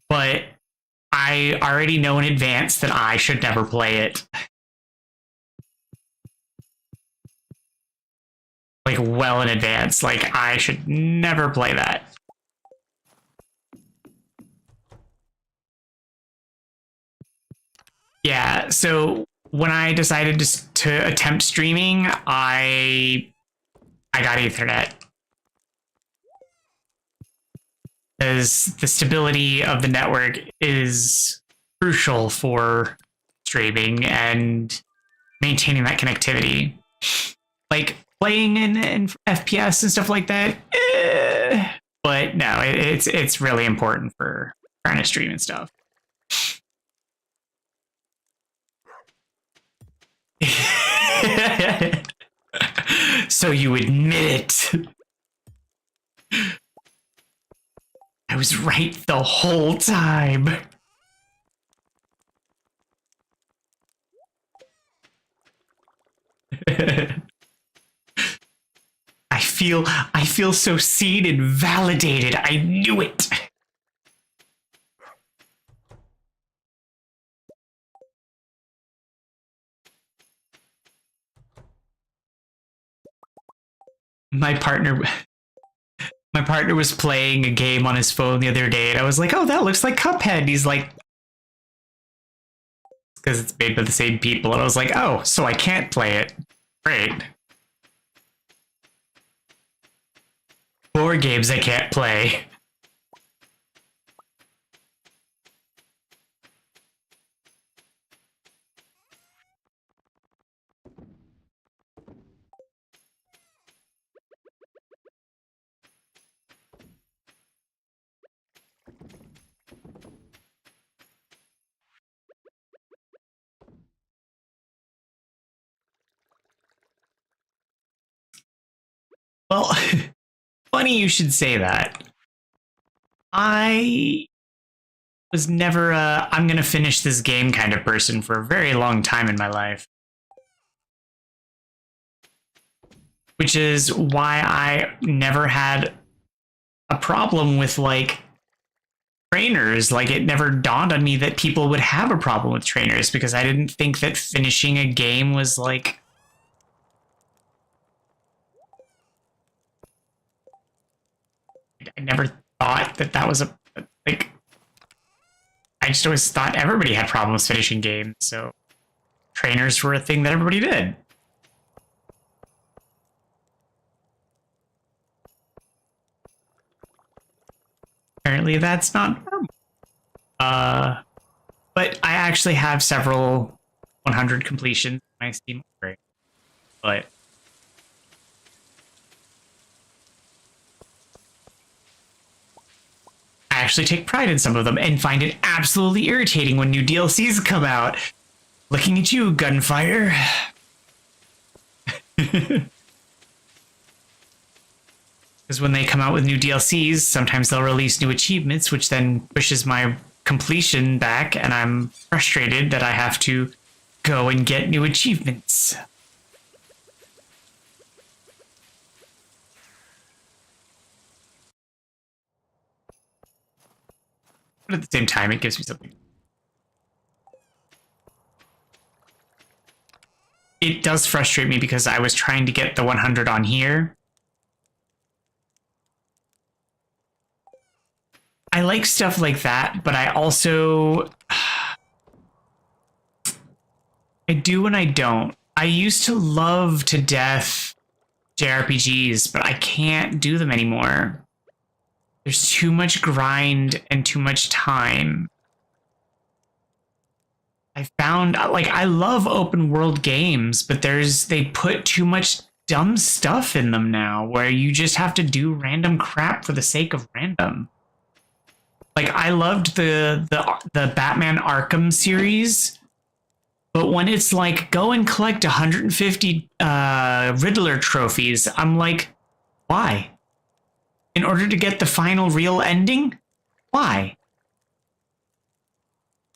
but I already know in advance that I should never play it. Like well in advance. Like I should never play that. Yeah, so when I decided to attempt streaming, I got Ethernet. Because the stability of the network is crucial for streaming and maintaining that connectivity. Like playing in FPS and stuff like that, but no, it's really important for trying to stream and stuff. So you admit it. I was right the whole time. I feel so seen and validated. I knew it. My partner was playing a game on his phone the other day, and I was like, "Oh, that looks like Cuphead." And he's like, "Because it's made by the same people." And I was like, "Oh, so I can't play it? Great. 4 games I can't play." Well, funny you should say that. I was never a I'm gonna finish this game kind of person for a very long time in my life. which is why I never had a problem with like trainers. Like it never dawned on me that people would have a problem with trainers because I didn't think that finishing a game was like I never thought that that was a like I just always thought everybody had problems finishing games, so trainers were a thing that everybody did. Apparently that's not normal. But I actually have several 100 completions in my Steam library. But I actually take pride in some of them and find it absolutely irritating when new DLCs come out. Looking at you, Gunfire. Because when they come out with new DLCs, sometimes they'll release new achievements, which then pushes my completion back, and I'm frustrated that I have to go and get new achievements. But at the same time, it gives me something. It does frustrate me because I was trying to get the 100 on here. I like stuff like that, but I also... I do and I don't. I used to love to death JRPGs, but I can't do them anymore. There's too much grind and too much time. I found, like, I love open world games, but they put too much dumb stuff in them now where you just have to do random crap for the sake of random. Like, I loved the Batman Arkham series, but when it's like, go and collect 150 Riddler trophies, I'm like, why? In order to get the final real ending? Why?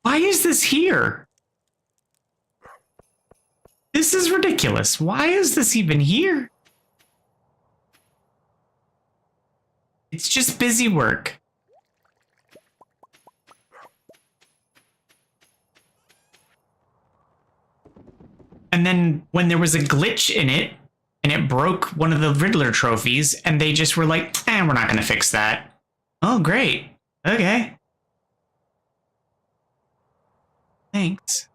Why is this here? This is ridiculous. Why is this even here? It's just busy work. And then when there was a glitch in it, and it broke one of the Riddler trophies, and they just were like, we're not going to fix that. Oh, great. Okay. Thanks.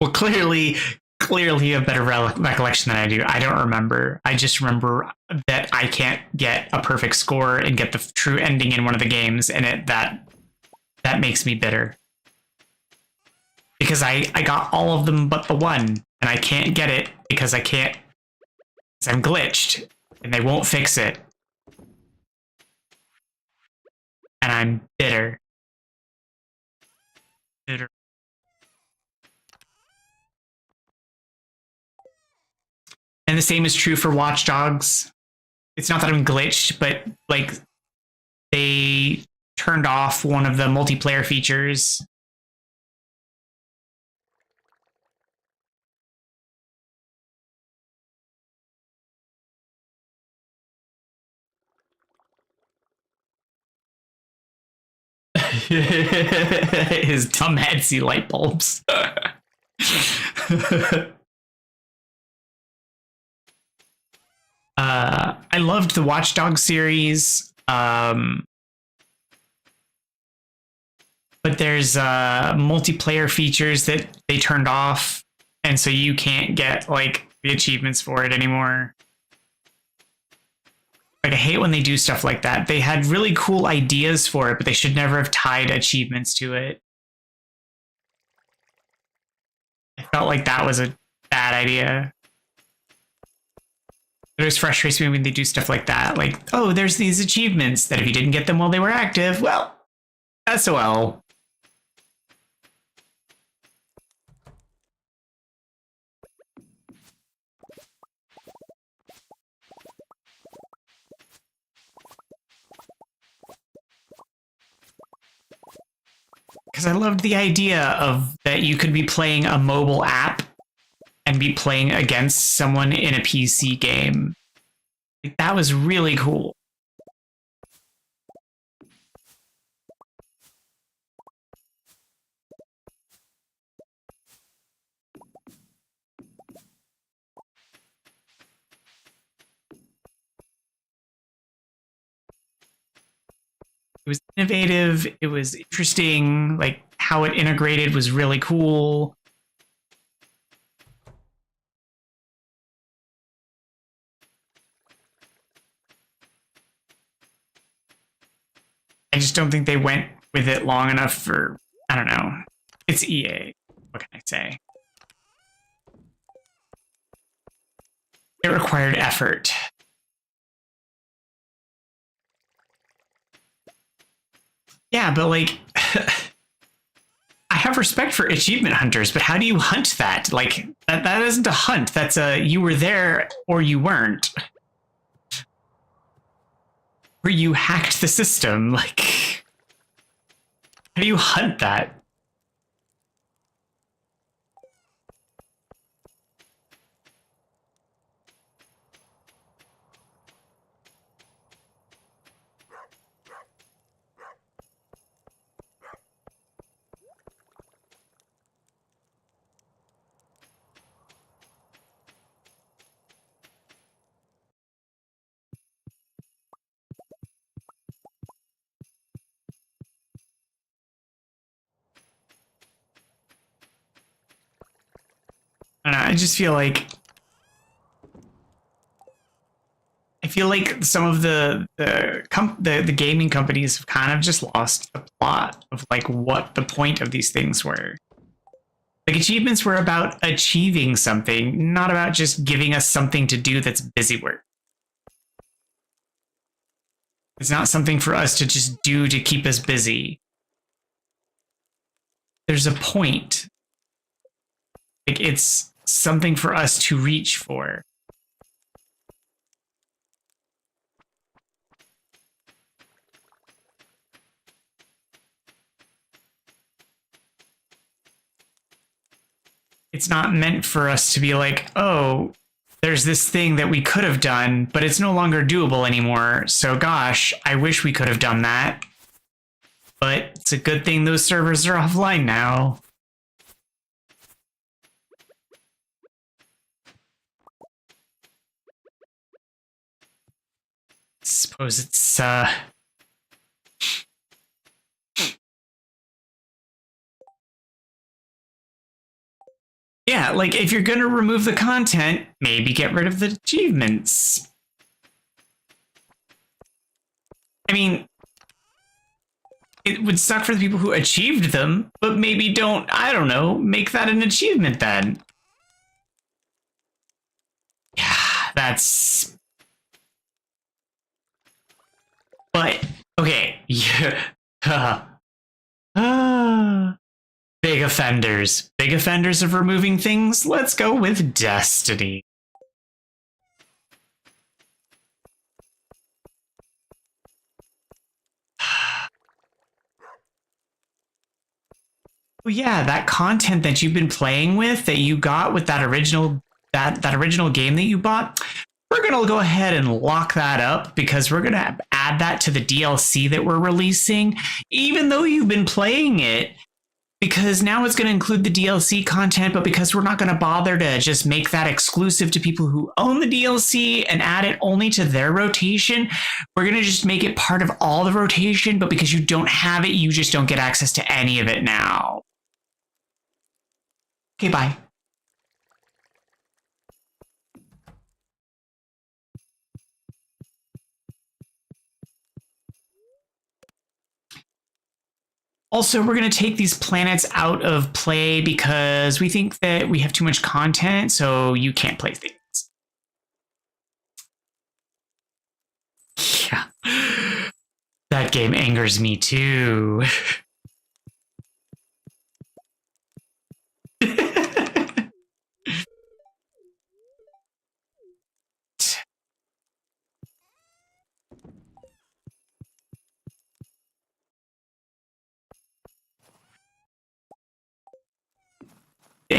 Well, clearly you have better recollection than I do. I don't remember. I just remember that I can't get a perfect score and get the true ending in one of the games, and that makes me bitter. Because I got all of them but the one, and I can't get it because I'm glitched, and they won't fix it. And I'm bitter. Bitter. And the same is true for Watch Dogs. It's not that I'm glitched, but like they turned off one of the multiplayer features. His dumb Etsy light bulbs. I loved the Watch Dogs series, but there's multiplayer features that they turned off, and so you can't get like the achievements for it anymore. Like, I hate when they do stuff like that. They had really cool ideas for it, but they should never have tied achievements to it. I felt like that was a bad idea. It always frustrates me when they do stuff like that. Like, oh, there's these achievements that if you didn't get them while they were active, well, SOL. because I loved the idea of that you could be playing a mobile app and be playing against someone in a PC game. Like, that was really cool. It was innovative. It was interesting. Like how it integrated was really cool. I just don't think they went with it long enough for, I don't know. It's EA. What can I say? It required effort. Yeah, but like, I have respect for achievement hunters, but how do you hunt that? Like, that isn't a hunt. That's a, you were there or you weren't. Or you hacked the system. Like, how do you hunt that? I don't know. I just feel like some of the gaming companies have kind of just lost the plot of like what the point of these things were. Like achievements were about achieving something, not about just giving us something to do that's busy work. It's not something for us to just do to keep us busy. There's a point. Like it's something for us to reach for. It's not meant for us to be like, oh, there's this thing that we could have done, but it's no longer doable anymore. So gosh, I wish we could have done that. But it's a good thing those servers are offline now. Suppose it's yeah, like if you're gonna remove the content, maybe get rid of the achievements. I mean, it would suck for the people who achieved them, but maybe don't, I don't know, make that an achievement then. Yeah, that's... But, okay, yeah. Big offenders. Big offenders of removing things? Let's go with Destiny. Well, yeah, that content that you've been playing with, that you got with that original game that you bought, we're gonna go ahead and lock that up because we're gonna add that to the DLC that we're releasing, even though you've been playing it. Because now it's going to include the DLC content, but because we're not going to bother to just make that exclusive to people who own the DLC and add it only to their rotation, we're going to just make it part of all the rotation, but because you don't have it, you just don't get access to any of it now. Okay, bye. Also, we're going to take these planets out of play because we think that we have too much content, so you can't play things. Yeah. That game angers me too.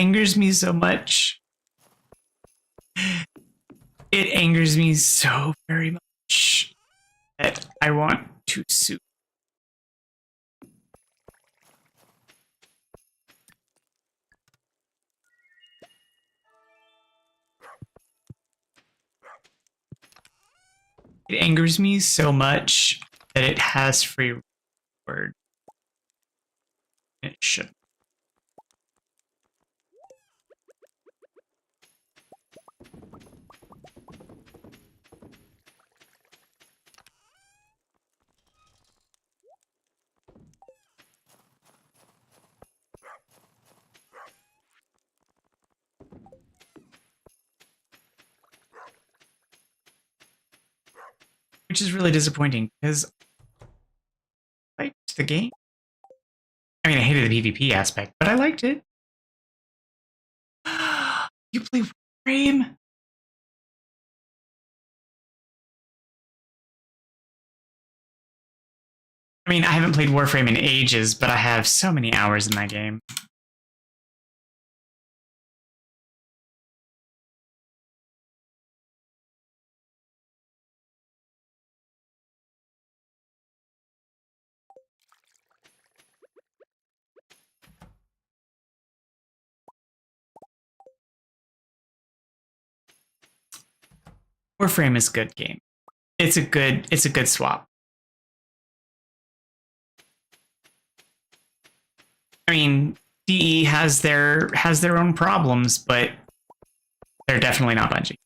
angers me so much. It angers me so very much that I want to sue. It angers me so much that it has free word. It shouldn't. Which is really disappointing because I liked the game. I mean, I hated the PvP aspect, but I liked it. You play Warframe? I mean, I haven't played Warframe in ages, but I have so many hours in that game. Warframe is a good game. It's a good swap. I mean, DE has their own problems, but they're definitely not Bungie.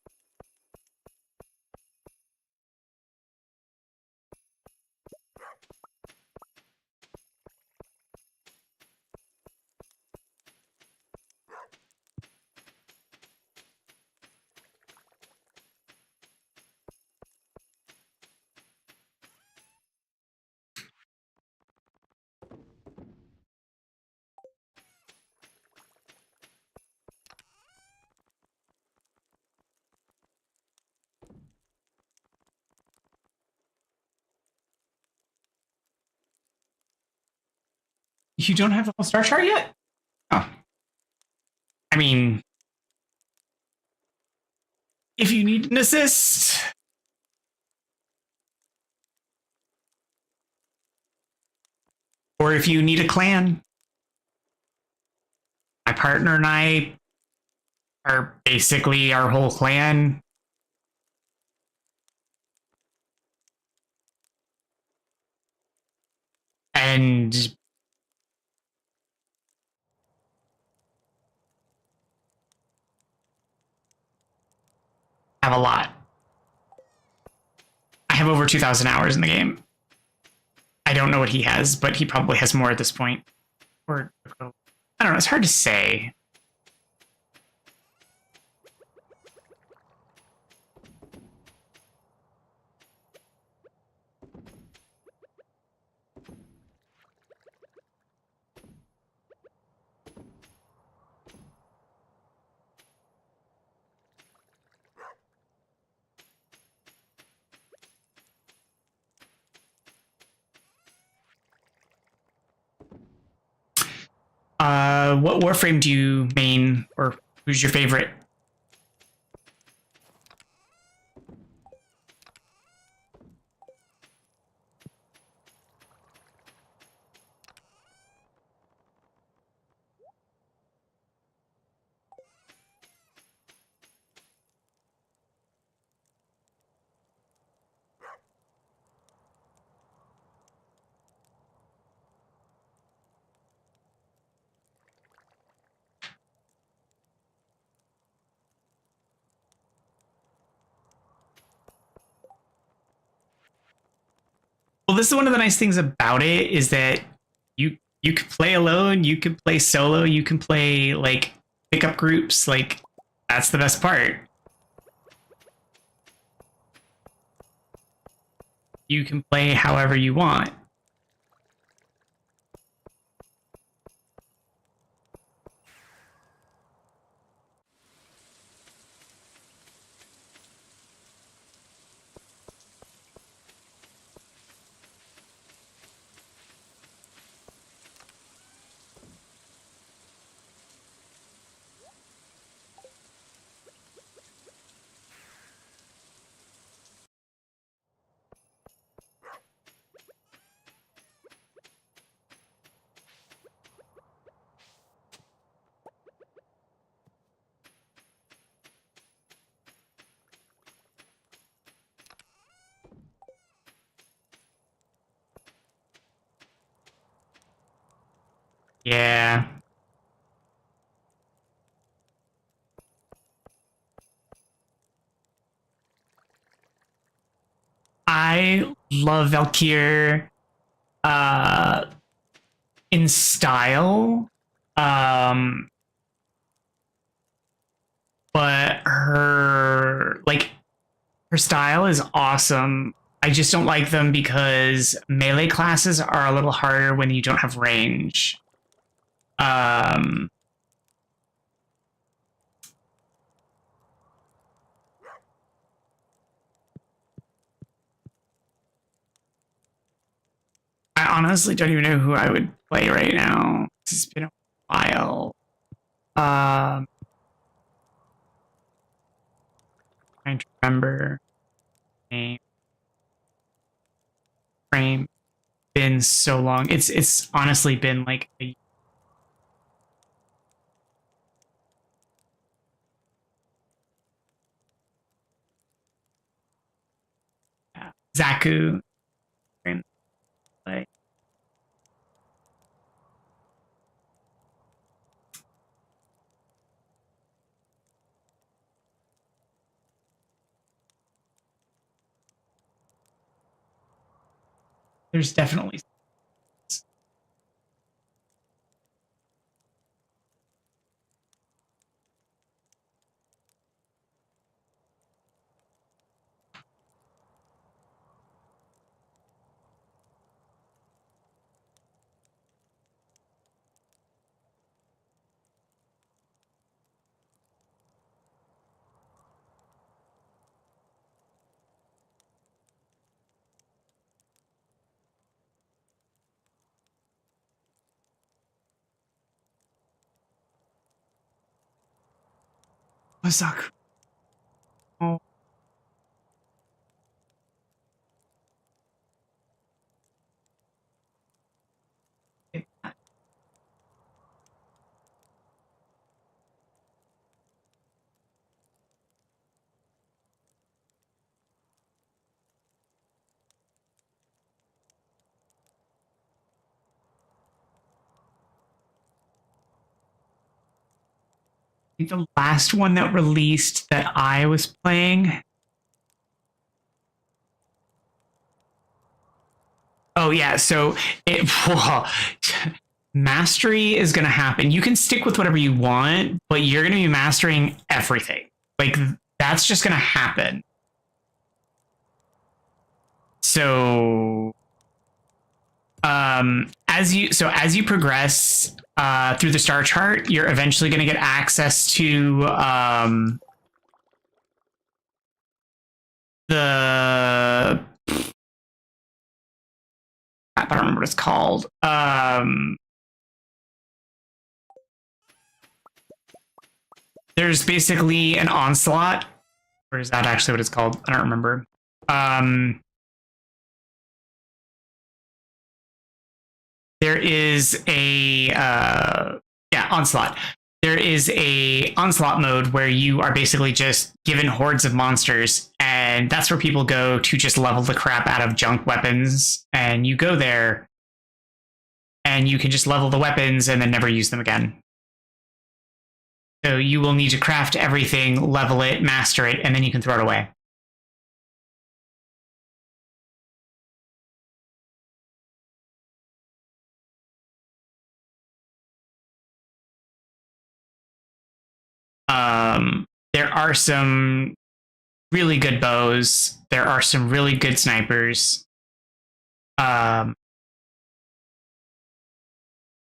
You don't have the whole star chart yet? Oh. I mean, if you need an assist, or if you need a clan, my partner and I are basically our whole clan. And have a lot. I have over 2,000 hours in the game. I don't know what he has, but he probably has more at this point. Or, I don't know, it's hard to say. What Warframe do you main, or who's your favorite? Well, this is one of the nice things about it is that you can play alone, you can play solo, you can play like pickup groups. Like that's the best part. You can play however you want. Yeah. I love Valkyr uh in style. Um but her style is awesome. I just don't like them because melee classes are a little harder when you don't have range. Um I honestly don't even know who I would play right now. It's been a while. Um Trying to remember name frame. Been so long. It's honestly been like a Zaku. Like, there's definitely Zaku. Oh, the last one that released that I was playing. Oh yeah, so it well, mastery is going to happen. You can stick with whatever you want, but you're going to be mastering everything. Like that's just going to happen. So as you progress through the star chart, you're eventually going to get access to the I don't remember what it's called. There's basically an onslaught, or is that actually what it's called? I don't remember. Um, there is a yeah, onslaught. There is a onslaught mode where you are basically just given hordes of monsters, and that's where people go to just level the crap out of junk weapons. And you go there, and you can just level the weapons and then never use them again. So you will need to craft everything, level it, master it, and then you can throw it away. There are some really good bows. There are some really good snipers. Um,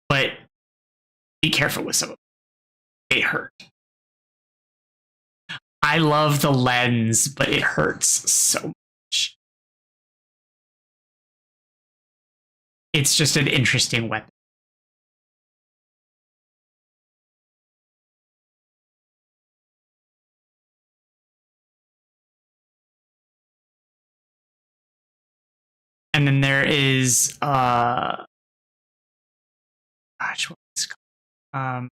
but be careful with some of them. They hurt. I love the lens, but it hurts so much. It's just an interesting weapon. And then there is gosh, what's it called?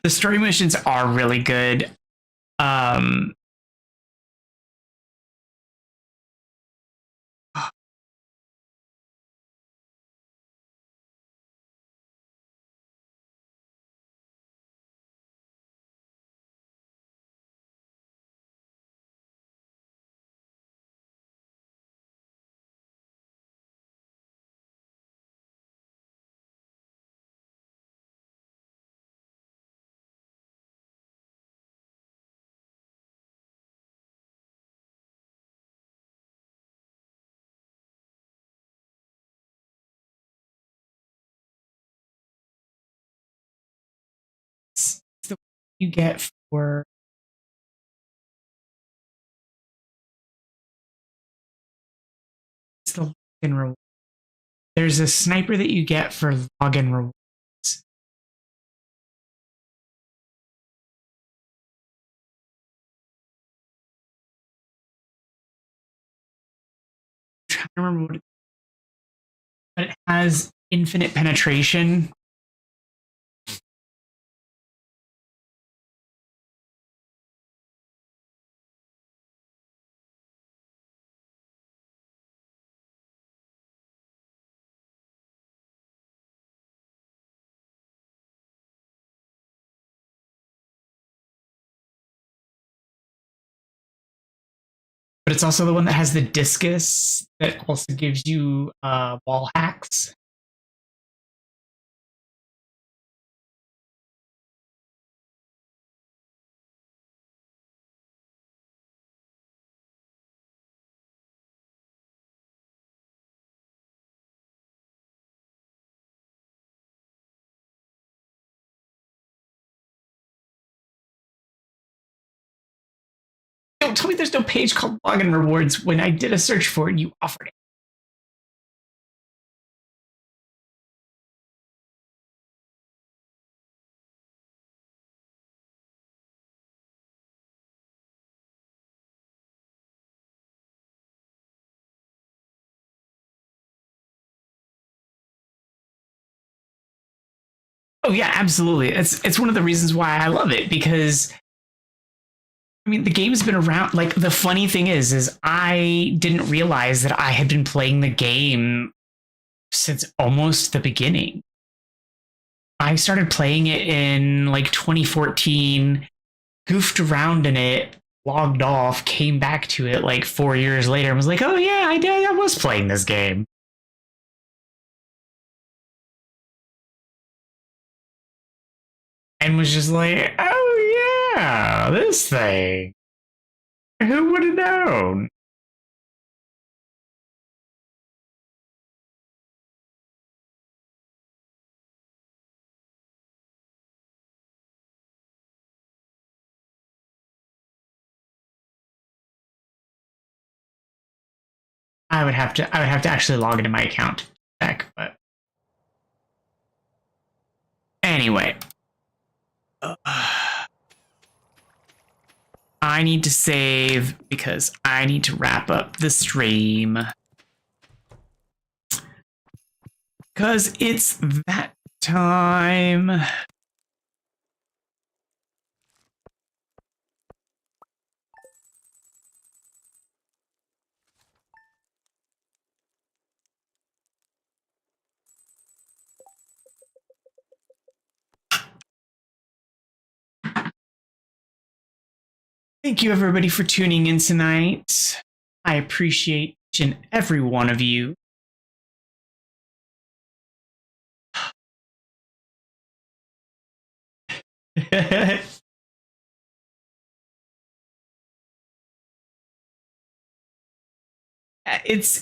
The story missions are really good. Um, it's the you get for it's the login reward. There's a sniper that you get for login rewards. I'm trying to remember what but it has infinite penetration. But it's also the one that has the discus that also gives you wall hacks. Don't tell me there's no page called login rewards. When I did a search for it, you offered it. Oh yeah, absolutely. It's one of the reasons why I love it because I mean the game's been around. Like the funny thing is I didn't realize that I had been playing the game since almost the beginning. I started playing it in like 2014, goofed around in it, logged off, came back to it like 4 years later, and was like, "Oh yeah, I did. I was playing this game." And was just like, oh yeah, this thing. Who would have known? I would have to actually log into my account to check, but anyway. I need to save because I need to wrap up the stream. Because it's that time. Thank you, everybody, for tuning in tonight. I appreciate each and every one of you. it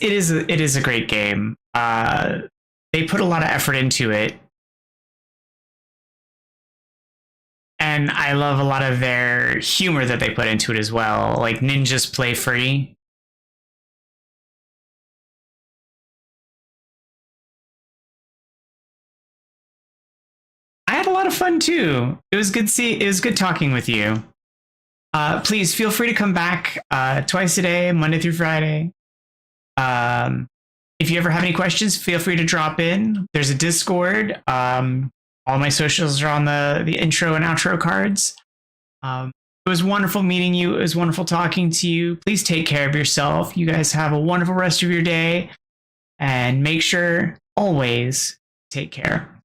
is a great game. They put a lot of effort into it, and I love a lot of their humor that they put into it as well. Like ninjas play free. I had a lot of fun too. It was good talking with you. Please feel free to come back twice a day, Monday through Friday. If you ever have any questions, feel free to drop in. There's a Discord. All my socials are on the intro and outro cards. It was wonderful meeting you. It was wonderful talking to you. Please take care of yourself. You guys have a wonderful rest of your day. And make sure always take care.